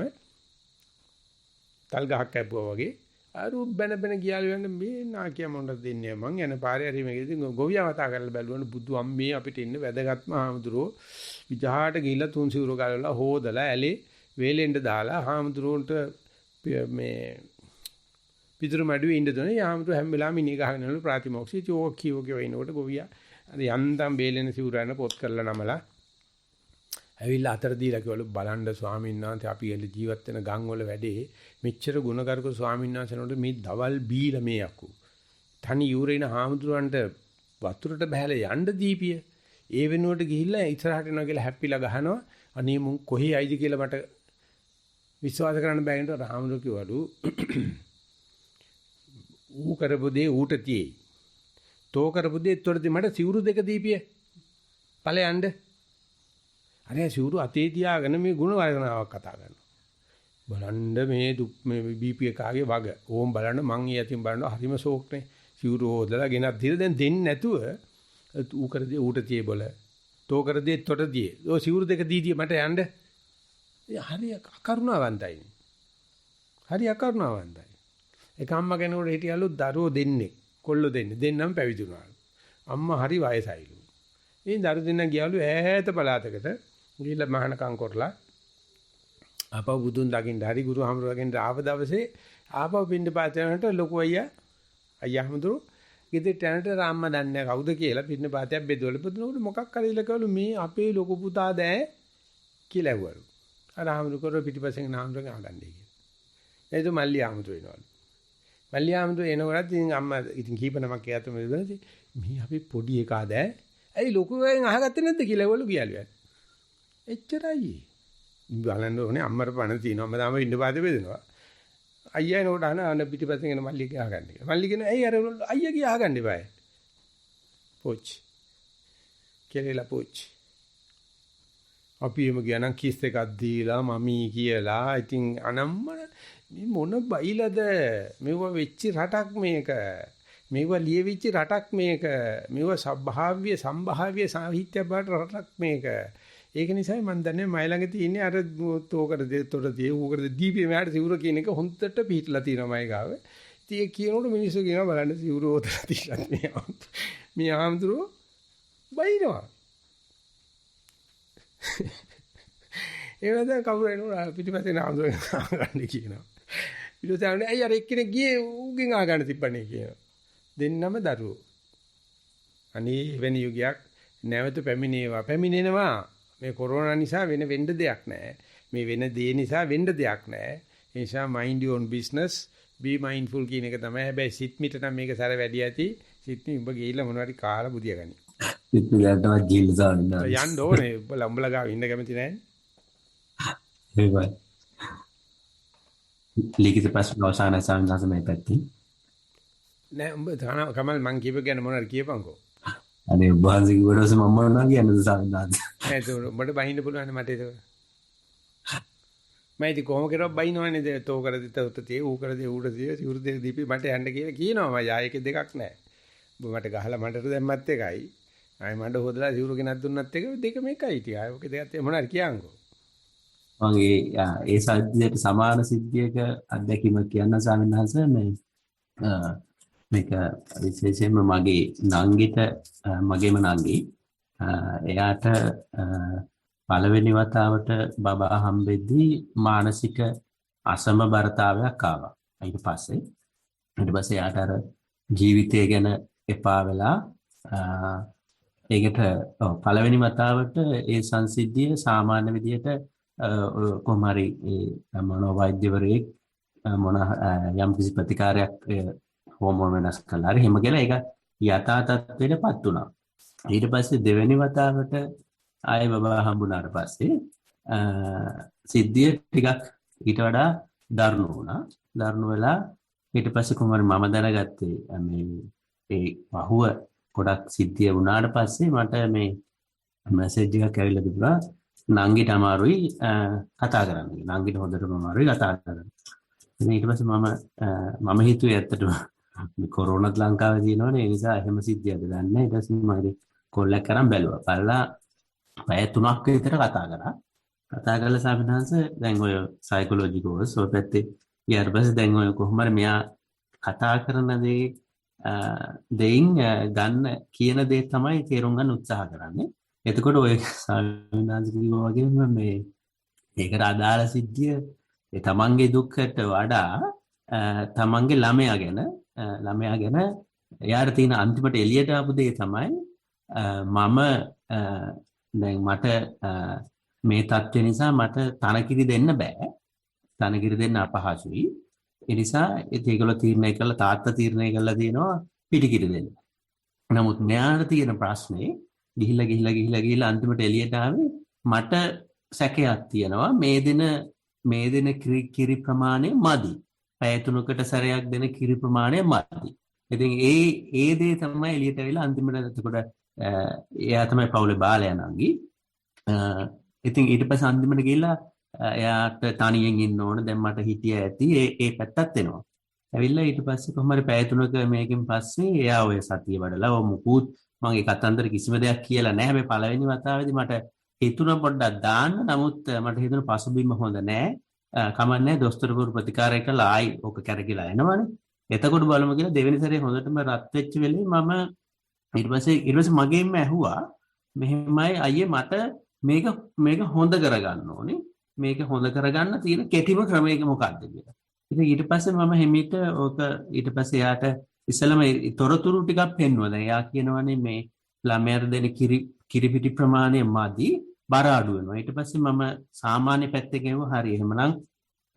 තල් ගහක් කැපුවා වගේ අරු බැන ගියාලු යන්නේ මේ නාකිය මොනවද දෙන්නේ මං යන පාරේ හරි මේකදී ගොවියා වතා කරලා බැලුවනේ බුදු අම්මේ අපිට ඉන්න වැදගත්ම ආමුදුරෝ විජහාට ගිහිල්ලා තුන් සිවුර ගලවලා හොදලා ඇලේ වේලෙන්ඩ දාලා ආමුදුරෝන්ට මේ පිටුරු මඩුවේ ඉන්න දුන්නේ ආමුදුර හැම වෙලාවෙම ඉනේ ගහගෙන යනලු ප්‍රාතිමෝක්ෂී චෝ කියෝගේ වෙනකොට ගොවියා අර යන්තම් බේලෙන සිවුරන පොත් කරලා නමලා ඇවිල්ලා අතර දීලා කිව්වලු බලන්න ස්වාමීන් වහන්සේ අපි එළ ජීවත් වෙන ගම් වල වැඩේ මෙච්චර ගුණගරුක ස්වාමීන් වහන්සේනොට මේ දවල් බීලා මේ යකු තනි යූරේන හාමුදුරන්ට වතුරට බහැලා යන්න දීපිය ඒ වෙනුවට ගිහිල්ලා ඉස්සරහට යනවා කියලා හැප්පිලා ගහනවා අනේ මුන් කොහේ ඇයිද කියලා මට විශ්වාස කරන්න බෑ නේද හාමුදුර කිව්වලු ඌ කරපු දේ ඌට තියේ තෝ කරපු දේ තොරදී මට සිවුරු දෙක දීපිය ඵලයන්ඩ අර සිවුරු අතේ තියාගෙන මේ ಗುಣ වර්ණාවක් කතා කරනවා බලන්න මේ දුක් මේ බීපී එකාගේ වග ඕම් බලන්න මං ඒ අතින් බලනවා හරිම ෂෝක්නේ සිවුරු හොදලා ගෙනත් දීලා දැන් දෙන්නේ නැතුව ඌ කරදී ඌට තියේ බල තෝ කරදී තොට දියේ ඔය සිවුරු දෙක දීදී මට යන්න හරි අකරුණාවන්තයි හරි අකරුණාවන්තයි ඒක අම්මා කෙනෙකුට හිටියලු දරුවෝ දෙන්නේ කොල්ලෝ දෙන්නේ දෙන්නම පැවිදි වුණාලු අම්මා හරි වයසයිලු ඉතින් දරු දෙන්න ගියලු ඈත පළාතකට ගිහිල්ලා මහානකම් කරලා ආපහු බුදුන් දකින්න හරි ගුරු හමුරගෙන් ආව දවසේ ආපහු පින්න පාතයන්ට ලොකු අයියා හමුදුරු ගෙදරට යනට රාම්මා දන්නේ කවුද කියලා පින්න පාතයක් බෙදවල පුදුනකොට මොකක් කරලා කවලු මේ අපේ ලොකු පුතා දැ කියලා ඇහුවලු අර හමුදුරු කර පිටිපස්සෙන් නාමරගෙන් අහගන්නේ කියලා එයිද මල්ලි හමුදුරු වෙනවලු මල්ලියාමතු එනකොට ඉතින් අම්මා ඉතින් කීප නමක් එයාට මෙතනදී මේ අපි පොඩි එකාද ඇයි ලොකු එකෙන් අහගත්තේ නැද්ද කියලා ඒගොල්ලෝ කියලු. එච්චරයි. බලන්න ඕනේ අම්මර පණ තියෙනවා. මම තාම ඉන්න පාදේ බෙදෙනවා. අයියා එනකොට අහන පිටිපස්සෙන් එන මල්ලි ගියා ගන්න කියලා. මල්ලි කියන ඇයි අර අයියා ගියා ගන්න එපායි. පොච්. කෙලෙලා පොච්. අපි එම ගියා නම් කිස් එකක් දීලා මමී කියලා. ඉතින් අනම්මන මේ මොන බයිලද? මෙව වෙච්ච රටක් මේක. මේව ලියවිච්ච රටක් මේක. මේව සම්භාව්‍ය සාහිත්‍ය බාට රටක් මේක. ඒක නිසා මම දන්නේ මයි ළඟ තියෙන්නේ අර තෝකරදී ඌකරදී දීපේ මෑට සිවුර කියන එක හොන්දට පිටලා තියෙනවා මයි ගාව. ඉතින් ඒ කියනකොට මිනිස්සු කියනවා බලන්න සිවුර උතලා තියලා මේ ආම්තුරෝ බයිනවා. ඒ වගේ කවුරු එනවා පිටිපස්සේ ආම්තුරෝ ගන්න කියනවා. ඊට පස්සේ අය අර එක්කෙනෙක් ගියේ ඌගෙන් ආගන්න තිබ්බනේ කියනවා. දෙන්නම දරුවෝ. අනේ වෙන යුගයක් නැවත පැමිණෙනවා. මේ කොරෝනා නිසා වෙන්න දෙයක් නැහැ. මේ වෙන දේ නිසා වෙන්න දෙයක් නැහැ. ඒ නිසා mind your own business, be mindful කියන එක තමයි. හැබැයි සිත්මිට නම් මේක සැර වැඩි ඇති. සිත්මි උඹ ගිහිල්ලා මොනවාරි කාලා බුදිය ගනි. සිත්මි ගන්නවත් ජීල් දාන්න. යන්න ඕනේ. උඹලා ගාව ඉන්න කැමති නැහැ. ඒවයි. ලිඛිත ප්‍රශ්න අවසාන සාමදාස මේ පැත්තේ. නෑ උඹ කමල් මං කියප ගැන මොනවාරි කියපන්කෝ. අනේ වහන්සේ කිව්වොත් මම මොනවා කියන්නද සාමදාස. නෑ ඒක උඹට බහින්න පුළුවන් මට ඒක. මම ඉතින් කොහොම කරව බයින්නවනේ තෝ කරදි තොතේ ඌ කරදි ඌට දිය සිවුරු දෙක දීපි මට යන්න කියලා කියනවා මම ආයෙක දෙකක් නැහැ. ඔබ මට ගහලා මඩට දැම්මත් එකයි. ආයෙ මඩ හොදලා සිවුරු ගෙනත් දුන්නත් එක දෙකම එකයි. ඉතින් ආයෙ ඔක දෙකත් මොනවාරි කියන්කෝ. මම ඒ සාධ්‍යයට සමාන සිද්ධියක අත්දැකීමක් කියන්න සාමිනහස මේක විශේෂයෙන්ම මගේ නංගිට මගේම නංගි එයාට පළවෙනි වතාවට බබා හම්බෙද්දී මානසික අසමබරතාවයක් ආවා. ඊට පස්සේ යාට අර ජීවිතය ගැන එපා වෙලා ඒකට පළවෙනි වතාවට ඒ සංසිද්ධිය සාමාන්‍ය විදියට කොහොම හරි මනෝවෛද්‍යවරයෙක් යම් කිසි ප්‍රතිකාරයක් හෝමෝන වෙනස් කළා. හරි එහෙම කියලා ඒක යථා තත්ත්වයටපත් වුණා. ඊට පස්සේ දෙවෙනි වතාවට ආයෙ බබා හම්බුනාට පස්සේ සිද්ධිය ටිකක් ඊට වඩා දරුණු වුණා. දරුණු වෙලා ඊට පස්සේ කොහොමද මම දැනගත්තේ මේ ඒ වහුව ගොඩක් සිද්ධිය වුණාට පස්සේ මට මේ මැසේජ් එකක් ඇවිල්ලා තිබුණා නංගිට අමාරුයි කතා කරන්න. නංගිට හොඳටම අමාරුයි කතා කරන්න. ඊට පස්සේ මම හිතුවේ ඇත්තටම මේ කොරෝනාත් ලංකාවේ තියෙනවනේ ඒ නිසා එහෙම සිද්ධියක්ද දන්නේ. ඊට පස්සේ මම කොල්ලක් කරන් බැලුවා. බලලා පැය 3ක් විතර කතා කරා. කතා කරලා සාමිනහන්ස දැන් ඔය සයිකොලොජි කෝස් ඔය පැත්තේ ඊට පස්සේ දැන් ඔය කොහොමද මෙයා කතා කරන දෙයින් ගන්න කියන දේ තමයි තේරුම් ගන්න උත්සාහ කරන්නේ. එතකොට ඔය සාමිනහන්ස කිව්වා වගේම මේ ඒකට අදාළ සිද්ධිය ඒ තමන්ගේ දුක්කට වඩා තමන්ගේ ළමයා ගැන එයාට තියෙන අන්තිමට එළියට ආපු දේ තමයි මම දැන් මට මේ තත්ත්වය නිසා මට තනකිරි දෙන්න බෑ. තනකිරි දෙන්න අපහසුයි. ඒ නිසා ඒගොල්ලෝ තීරණය කළා තාත්තා තීරණය කළා දිනවා පිටිකිරි දෙන්න. නමුත් මෙයාට තියෙන ප්‍රශ්නේ ගිහිල්ලා අන්තිමට එළියට ආවේ මට සැකයක් තියෙනවා මේ දෙන කිරි ප්‍රමාණය මදි. පැය 3කට සැරයක් දෙන කිරි ප්‍රමාණය මදි. ඉතින් ඒ දේ තමයි එළියට ඇවිල්ලා අන්තිමට එතකොට එයා තමයි පවුලේ බාලයා නංගි. ඉතින් ඊට පස්සේ අන්තිමට ගිහිල්ලා එයාට තනියෙන් ඉන්න ඕන. දැන් මට හිටිය ඇති ඒ පැත්තත් එනවා. ඇවිල්ලා ඊට පස්සේ කොහොම හරි පැය 3ක මේකෙන් පස්සේ එයා ඔය සතිය වඩලා ඔය මුකුත් මගේ කතන්දර කිසිම දෙයක් කියලා නැහැ. හැබැයි පළවෙනි වතාවේදී මට හිතුණා පොඩ්ඩක් දාන්න. නමුත් මට හිතුණා පසුබිම හොඳ නැහැ. කමන්නේ දොස්තරවරු ප්‍රතිකාරය කළා ආයි ඕක කැරකිලා එනවනේ. එතකොට බලමු කියලා දෙවෙනි සැරේ හොඳටම රත් වෙච්ච වෙලේ මම ඊට පස්සේ මගෙන්ම ඇහුවා මෙහෙමයි අයියේ මට මේක හොඳ කරගන්න ඕනේ. මේක හොඳ කරගන්න තියෙන කෙටිම ක්‍රමයක මොකක්ද කියලා. ඉතින් ඊට පස්සේ මම හිමීට ඕක ඊට පස්සේ යාට ඉස්සෙල්ලාම තොරතුරු ටිකක් පෙන්නුවා. දැන් යා කියනවානේ මේ ළමයාට දෙන කිරිපිටි ප්‍රමාණය මදි බර අඩු වෙනවා. ඊට පස්සේ මම සාමාන්‍ය පැත්තේ ගිහුවා හරි එහෙමනම්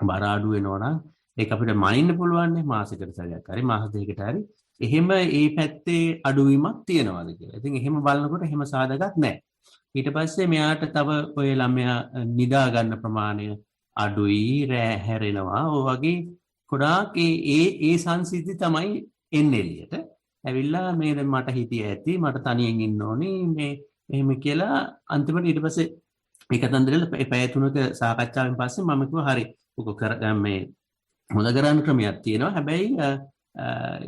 බර අඩු වෙනවා නම් ඒක අපිට මනින්න පුළුවන් නේ මාසෙකට සැරයක් හරි මාස දෙකකට හරි. එහෙම ඒ පැත්තේ අඩුවීමක් තියනවාද කියලා. ඉතින් එහෙම බලනකොට එහෙම සාධකයක් නැහැ. ඊට පස්සේ මෙයාට තව ඔය ළමයා නිදා ගන්න ප්‍රමාණය අඩුයි, රෑ හැරෙනවා. ඔය වගේ ගොඩාක් ඒ සංසිද්ධි තමයි එන්නේ එළියට. ඇවිල්ලා මේ දැන් මට හිතිය ඇති මට තනියෙන් ඉන්න ඕනේ මේ එහෙම කියලා අන්තිමට ඊට පස්සේ මේ කතන්දරෙල පැය 3ක සාකච්ඡාවෙන් පස්සේ මම කිව්වා හරි ඔක මේ හොඳ කරන්න ක්‍රමයක් තියෙනවා හැබැයි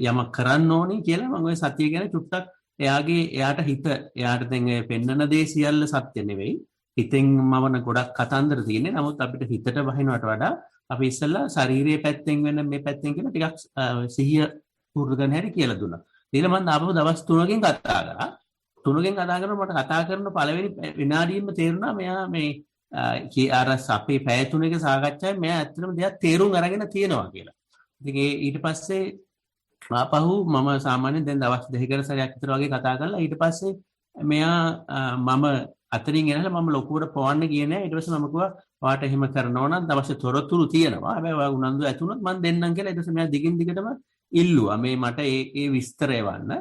යමක් කරන්න ඕනේ කියලා මම ওই සතිය ගැන චුට්ටක් එයාට දැන් පෙන්නන දේ සියල්ල සත්‍ය නෙවෙයි හිතෙන් මවන ගොඩක් කතන්දර තියෙන්නේ නමුත් අපිට හිතට වහිනවට වඩා අපි ඉස්සෙල්ලා ශාරීරික පැත්තෙන් වෙන මේ පැත්තෙන් කියලා ටිකක් සිහිය පුරුදු කරන හැටි කියලා දුන්නා. ඊළ මම ආපහු දවස් 3කින් කතා කරා. 3කින් කතා කරනකොට මට කතා කරන පළවෙනි විනාඩියෙම තේරුණා මෙයා මේ අර අපේ පැය 3ක සාකච්ඡාවේ මෙයා ඇත්තටම දෙයක් තේරුම් අරගෙන තියෙනවා කියලා. ඉතින් ඊට පස්සේ ආපහු මම සාමාන්‍යයෙන් දැන් දවස් 2කට සැරයක් විතර වගේ කතා කරලා ඊට පස්සේ මෙයා මම අතරින් එනහලා මම ලොකුවට පොවන්න ගියේ නෑ. ඊට පස්සේ මම කිව්වා ඔයාට එහෙම කරනවා නම් අවශ්‍ය තොරතුරු තියෙනවා. හැබැයි ඔයා උනන්දු ඇතුණොත් මම දෙන්නම් කියලා. ඊට පස්සේ මෙයා දිගින් දිගටම ඉල්ලුවා මේ මට ඒ විස්තර එවන්න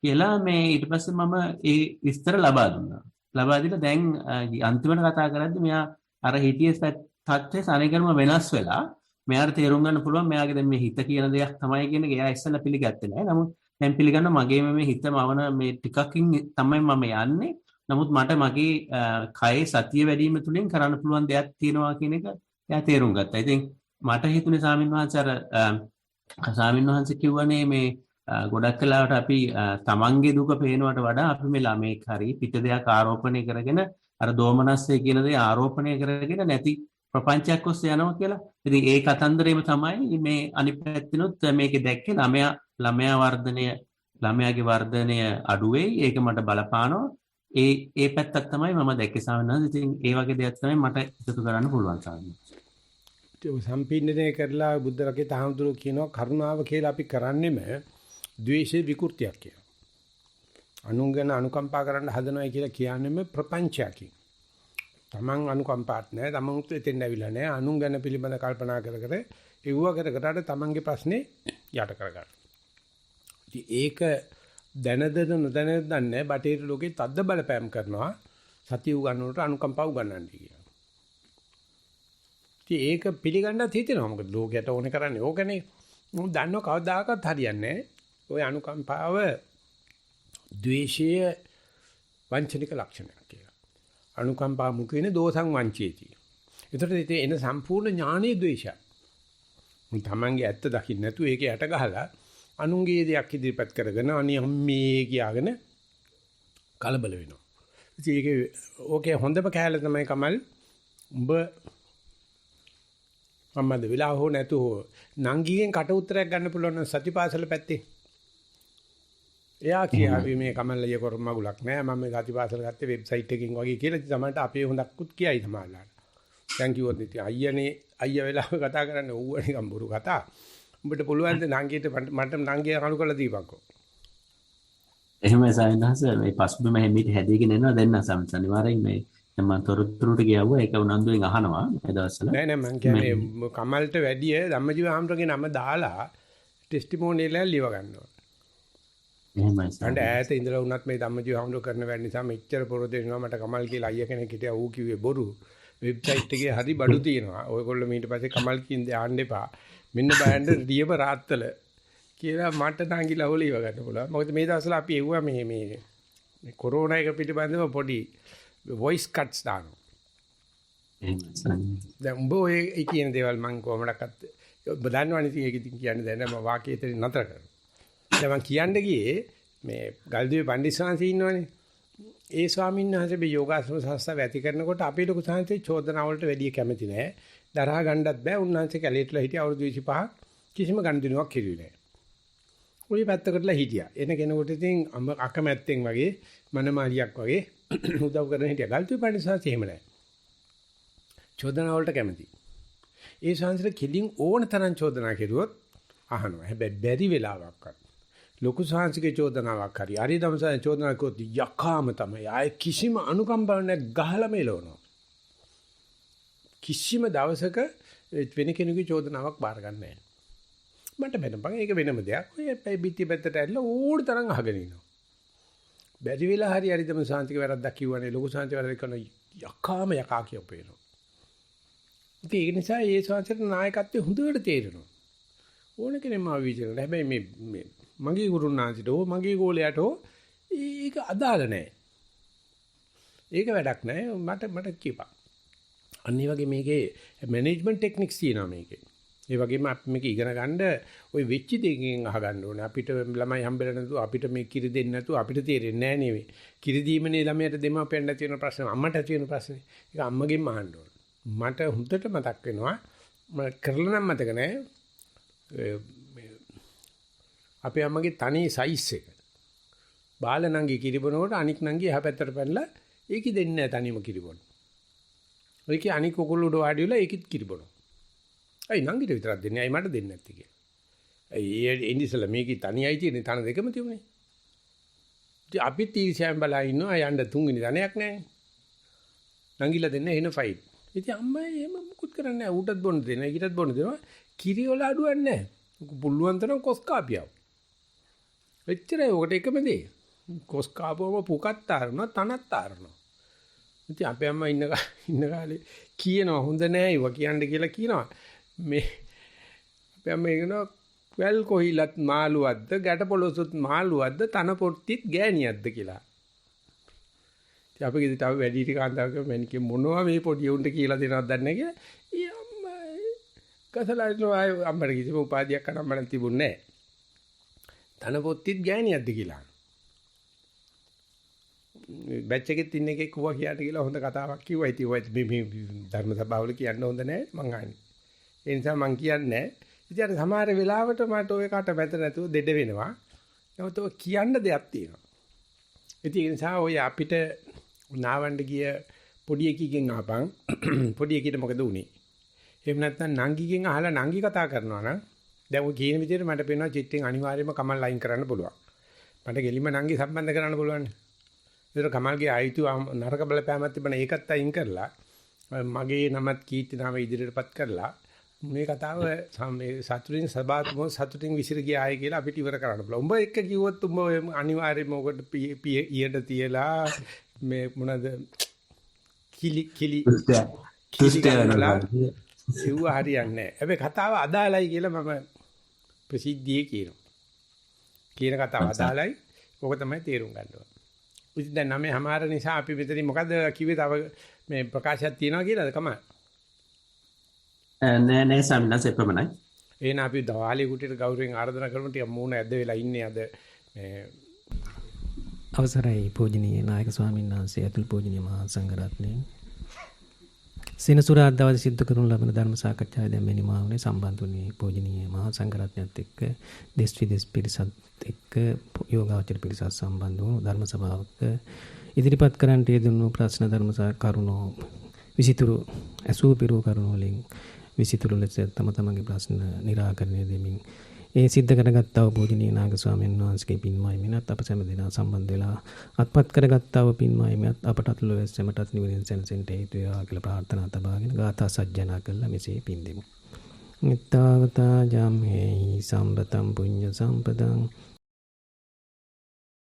කියලා මේ ඊට පස්සේ මම ඒ විස්තර ලබා දුන්නා. ලබා දීලා දැන් අන්තිමට කතා කරද්දි මෙයා අර හිටියේ තත්ත්වයේ සානේකරම වෙනස් වෙලා මෙයාට තේරුම් ගන්න පුළුවන් මෙයාගේ දැන් මේ හිත කියන දෙයක් තමයි කියන එක එයා ඉස්සෙල්ලා පිළිගත්තේ නැහැ. නමුත් දැන් පිළිගන්න මගේ මේ හිතම අවන මේ ටිකකින් තමයි මම යන්නේ. නමුත් මට මගේ කයේ සතිය වැඩි වීම තුලින් කරන්න පුළුවන් දෙයක් තියෙනවා කියන එක එයා තේරුම් ගත්තා. ඉතින් මට හිතුනේ ස්වාමීන් වහන්සේ කිව්වනේ මේ ගොඩක් කලාවට අපි තමන්ගේ දුක පේනවට වඩා අපි මේ ළමෙක් හරි පිට දෙයක් ආරෝපණය කරගෙන අර දෝමනස්සේ කියන දේ ආරෝපණය කරගෙන නැති ප්‍රපංචයක් ඔස්සේ යනවා කියලා. ඉතින් ඒ කතන්දරේම තමයි මේ අනිත් පැත්තෙනුත් මේකේ දැක්කේ ළමයාගේ වර්ධනය අඩු වෙයි. ඒක මට බලපානවා. ඒ පැත්තක් තමයි මම දැක්කේ ස්වාමීන් වහන්සේ. ඉතින් ඒ වගේ දෙයක් තමයි මට එකතු කරන්න පුළුවන් ස්වාමීන් වහන්සේ. සම්පීඩනය කරලා බුද්ධ රකේ තහවුරු කියනවා කරුණාව කියලා අපි කරන්නේම ද්වේෂේ විකෘතියක් කියලා. අනුංගන අනුකම්පා කරන්න හදනවා කියලා කියන්නේම ප්‍රපංචයකින්. තමන් අනුකම්පාත් නැහැ, තමන් උත්තෙන් ඇවිල්ලා නැහැ. අනුංගන පිළිබඳ කල්පනා කර කර ඉවුව කර කරට තමන්ගේ ප්‍රශ්නේ යට කරගන්න. ඉතින් ඒක දැනද නොදැනද දන්නේ බටේර ලෝකේ තද්ද බලපෑම් කරනවා සතිය උගන්නනට අනුකම්පා උගන්නන්න කියලා. ඒක පිළිගන්නත් හිතෙනවා. මොකද ලෝකයට ඕනේ කරන්නේ ඕකනේ. මොකද දන්නව කවදාකවත් හරියන්නේ නැහැ. ওই අනුකම්පාව ද්වේෂයේ වංචනික ලක්ෂණයක් කියලා. අනුකම්පා මුඛේන දෝසං වංචේති. ඒතර එන සම්පූර්ණ ඥානීය ද්වේෂය. මුන් තමන්ගේ ඇත්ත දකින්න නැතුව ඒක යට ගහලා අනුන්ගේ දෙයක් ඉදිරිපත් කරගෙන අනියම්මේ කියාගෙන කලබල වෙනවා. ඉතින් ඒක ඕකේ හොඳම කැලේ තමයි කමල් උඹ අම්මද වෙලා හෝ නැතු හෝ නංගිගෙන් කට උත්තරයක් ගන්න පුළුවන් නම් සතිපාසල පැත්තේ. එයා කියාවි මේ කමල්ලිය කරම මගුලක් නෑ මම මේ සතිපාසල ගත්තේ වෙබ්සයිට් එකකින් වගේ කියලා තමයි අපේ හොඳක්කුත් කියයි සමහරවල්. දැන් කිව්වොත් ඉතින් අයියා වෙලා කතා කරන්නේ ඌව නිකන් බොරු කතා. උඹට පුළුවන් ද නංගියට මට නංගිය අනු කරලා දීපන්කෝ. එහෙමයි සයින්හස මේ පස්බිම හැමිට හැදීගෙන එනවා දෙන්න සම්ස අනිවාර්යෙන් මේ මම තොරතුරුට ගියවුවා ඒක උනන්දුවෙන් අහනවා මේ දවස්වල නෑ මම කියන්නේ කමල්ට වැඩිය ධම්මජීව ආම්රගේ නම දාලා ටෙස්ටිමෝනියල් එක ලියව ගන්නවා. එහෙමයි සර්. අඬ ඈත ඉඳලා වුණත් මේ ධම්මජීව ආම්ර කරන වැඩ නිසා මෙච්චර පොරොද වෙනවා මට කමල් කියලා අයියා කෙනෙක් හිටියා ඌ කිව්වේ බොරු. වෙබ්සයිට් එකේ හරි බඩු තියෙනවා. ඔයගොල්ලෝ ඊට පස්සේ කමල් කින්ද ආන්න එපා. මෙන්න බෑන්ඩ් රියව රාත්තල කියලා මට තාංගිලා හොල ඉව ගන්න පුළුවන්. මොකද මේ දවස්වල අපි එවුවා මේ කොරෝනා එක පිටිපන්දම පොඩි වොයිස් කට්ස් දානවා. දැන් උඹ ඔය කියන දේවල් මම කොහොමඩක්වත් ඔබ දන්නවනේ ඒක ඉතින් කියන්නේ දැන් මම වාක්‍යයෙන් නතර කරනවා. දැන් මම කියන්න ගියේ මේ ගල්දුවේ පණ්ඩිස්වාංශී ඉන්නවනේ. ඒ ස්වාමීන් වහන්සේ මේ යෝගාශ්‍රම සංස්ථාව ඇති කරනකොට අපේ ලොකු සංස්ථේ චෝදනා වලට වැඩි කැමති නැහැ. දරා ගන්නත් බෑ. උන්වහන්සේ කැලේටලා හිටිය අවුරුදු 25ක් කිසිම ගනුදෙනුවක් කෙරුවේ නැහැ. ඔය පැත්තකටලා හිටියා. එන කෙනෙකුට ඉතින් අකමැත්තෙන් වගේ මනමාලියක් වගේ උදව් කරන හිටියා. ගල්තුවේ පණිසාස් එහෙම නැහැ. චෝදනා වලට කැමති. ඒ සංස්කෘත කෙලින් ඕන තරම් චෝදනා කෙරුවොත් අහනවා. හැබැයි බැරි වෙලාවක්වත් ලොකු සංස්කෘතික චෝදනාවක් හරි. හරි දවසක් චෝදනා කරොත් යකාම තමයි. ආයේ කිසිම අනුකම්පාවක් නැ ගහලා මෙලවනවා. කිසිම දවසක වෙන කෙනෙකුගේ චෝදනාවක් බාර ගන්න නැහැ. මට බැනපන් ඒක වෙනම දෙයක්. ඔය බිත්ති පැත්තට ඇරිලා ඕඩ තරම් අහගෙන ඉන්නවා. බැරි වෙලා හරි තම සාන්තික වැරද්දක් කිව්වනේ ලොකු සාන්ති වැරද්ද කරන යකාම යකා කියපේනවා. ඉතින් ඒක නිසා ඒ සාන්තිට නායකත්වයේ හොඳට තේරෙනවා. ඕන කෙනෙක් මාව විචාරන. හැබැයි මේ මගේ ගුරුනාන්සිට හෝ මගේ ගෝලයට හෝ ඒක අදාළ නැහැ. ඒක වැඩක් නැහැ. මට කියපන්. අනිත් වගේ මේකේ මැනේජ්මන්ට් ටෙක්නික්ස් තියෙනවා මේකේ. ඒ වගේම අපි මේක ඉගෙන ගන්න ওই වෙච්ච දෙකකින් අහගන්න ඕනේ. අපිට ළමයි හම්බෙලා නැතුව අපිට මේ කිරි දෙන්නේ නැතුව අපිට තේරෙන්නේ නැහැ නෙවෙයි. කිරි දීමනේ ළමයට දෙමාපියන් නැති වෙන ප්‍රශ්න අම්මට ඇති වෙන ප්‍රශ්නේ. ඒක අම්මගෙන් අහන්න ඕනේ. මට හුදට මතක් වෙනවා. මම කරලා නම් මතක නැහැ. අපේ අම්මගේ තනි සයිස් එක. බාල නංගි කිරි බොනකොට අනික් නංගි එහා පැත්තට පැනලා ඒකි දෙන්නේ නැහැ තනියම කිරි බොන. ඒකේ අනික් කොකුල් උඩ වාඩි වෙලා ඒකිත් කිරි බොනවා. අයි නංගිට විතරක් දෙන්නේ. අයි මට දෙන්නේ නැත්තේ කියලා. අයි ඉන්දිසලා මේකේ තනියයි තියෙන්නේ තන දෙකම තියුනේ. ඉතින් අපි තීර්ෂයන් බලා ඉන්නවා යන්න තුන්වෙනි ධනයක් නැහැ. නංගිලා දෙන්නේ එන ෆයිට්. ඉතින් අම්මා එහෙම මුකුත් කරන්නේ නැහැ. ඌටත් බොන්න දෙනවා. ඊටත් බොන්න දෙනවා. කිරි වල අඩුවක් නැහැ. පුළුවන් තරම් කොස් කාපියව. එච්චරයි ඔකට එකම දේ. කොස් කාපුවම පුකත් තාරනවා තනත් තාරනවා. ඉතින් අපේ අම්මා ඉන්න කාලේ කියනවා හොඳ නෑ ඒවා කියන්න කියලා කියනවා. මේ අපේ අම්මා කියනවා වැල් කොහිලත් මාළුවක්ද ගැට පොළොසුත් මාළුවක්ද තන පොට්ටිත් ගෑණියක්ද කියලා. ඉතින් අපි ගෙදර තව වැඩි ටික කාන්තාවක මම මොනවා මේ පොඩි උන්ට කියලා දෙනවද දන්නේ නැහැ කියලා. අම්මා කසලාරිනවා අම්මට කිසිම උපාධියක් අම්මට තිබුණේ නැහැ. තන පොට්ටිත් ගෑණියක්ද කියලා. බැච් එකෙත් ඉන්න එකෙක් වුණා කියන්න කියලා හොඳ කතාවක් කිව්වා. ඉතින් ඔය මේ ධර්ම සභාවල කියන්න හොඳ නැහැ මං අහන්නේ. ඒ නිසා මං කියන්නේ ඉතින් අර සමහර වෙලාවට මට ඔය කට මැද නැතුව දෙඩ වෙනවා. නමුත් ඔය කියන්න දෙයක් තියෙනවා. ඉතින් ඒ නිසා ඔය අපිට නාවන්න ගිය පොඩි එකකින් ආපන් පොඩි එකිට මොකද උනේ? එහෙම නැත්නම් නංගිගෙන් අහලා නංගි කතා කරනවා නම් දැන් ඔය කියන විදිහට මට පේනවා චිත්තෙන් අනිවාර්යයෙන්ම කමල් ලයින් කරන්න පුළුවන්. මට ගෙලින්ම නංගි සම්බන්ධ කරන්න පුළුවන්. ඒතර කමල්ගේ ආයිතු නරක බලපෑමක් තිබුණා ඒකත් අයින් කරලා මගේ නමත් කීර්ති නාම ඉදිරියටපත් කරලා මේ කතාව මේ සතුටින් සබාත්ම සතුටින් විසිර ගියායි කියලා අපිට ඉවර කරන්න බලන්න. උඹ එක්ක කිව්වොත් උඹ අනිවාර්යයෙන්ම ඔකට ඊයට තියලා මේ මොනද කිලි සිව්ව හරියන්නේ නැහැ. හැබැයි කතාව අදාළයි කියලා මම ප්‍රසිද්ධියේ කියනවා. කියන කතාව අදාළයි. ඕක තමයි තේරුම් ගන්න ඕනේ. ඉතින් දැන් නමේ හැමාර නිසා අපි මෙතනින් මොකද්ද කිව්වේ තව මේ ප්‍රකාශයක් තියනවා කියලාද කම? නෑ සම්නස් එපමණයි. එහෙනම් අපි දවාලේ කුටියට ගෞරවයෙන් ආරාධනා කරමු ටික මූණ ඇද්ද වෙලා ඉන්නේ අද මේ අවසරයි පූජනීය නායක ස්වාමීන් වහන්සේ අතුල් පූජනීය මහා සංඝරත්නය. සෙනසුරාදා දවසේ සිදු කරනු ලබන ධර්ම සාකච්ඡාවේ දැන් මෙනි මාවනේ සම්බන්ධ වුණේ පූජනීය මහා සංඝරත්නයත් එක්ක දෙස් විදෙස් පිරිසත් එක්ක යෝගාචර පිරිසත් සම්බන්ධ වුණු ධර්ම සභාවක ඉදිරිපත් කරන්නට යෙදුණු ප්‍රශ්න ධර්ම කරුණෝ විසිතුරු ඇසූ පිරූ කරුණෝ වලින් විසිතුරු ලෙස තම තමන්ගේ ප්‍රශ්න निराකරණය දෙමින් ඒ සිද්ධ කරගත්තා වූ පූජනීය නාග ස්වාමීන් වහන්සේගේ පින්මයි මිනත් අප සෑම දෙනා සම්බන්ධ වෙලා අත්පත් කරගත්තා වූ පින්මයි මිනත් අපටත් ලොවස් සැමටත් නිවනින් සැනසෙන්න හේතු වේවා කියලා ප්‍රාර්ථනා තබාගෙන ගාථා සජ්ජනා කළා මෙසේ පින් දෙමු. නිත්තාවතා ජම්හේහි සම්පතං පුඤ්ඤ සම්පදං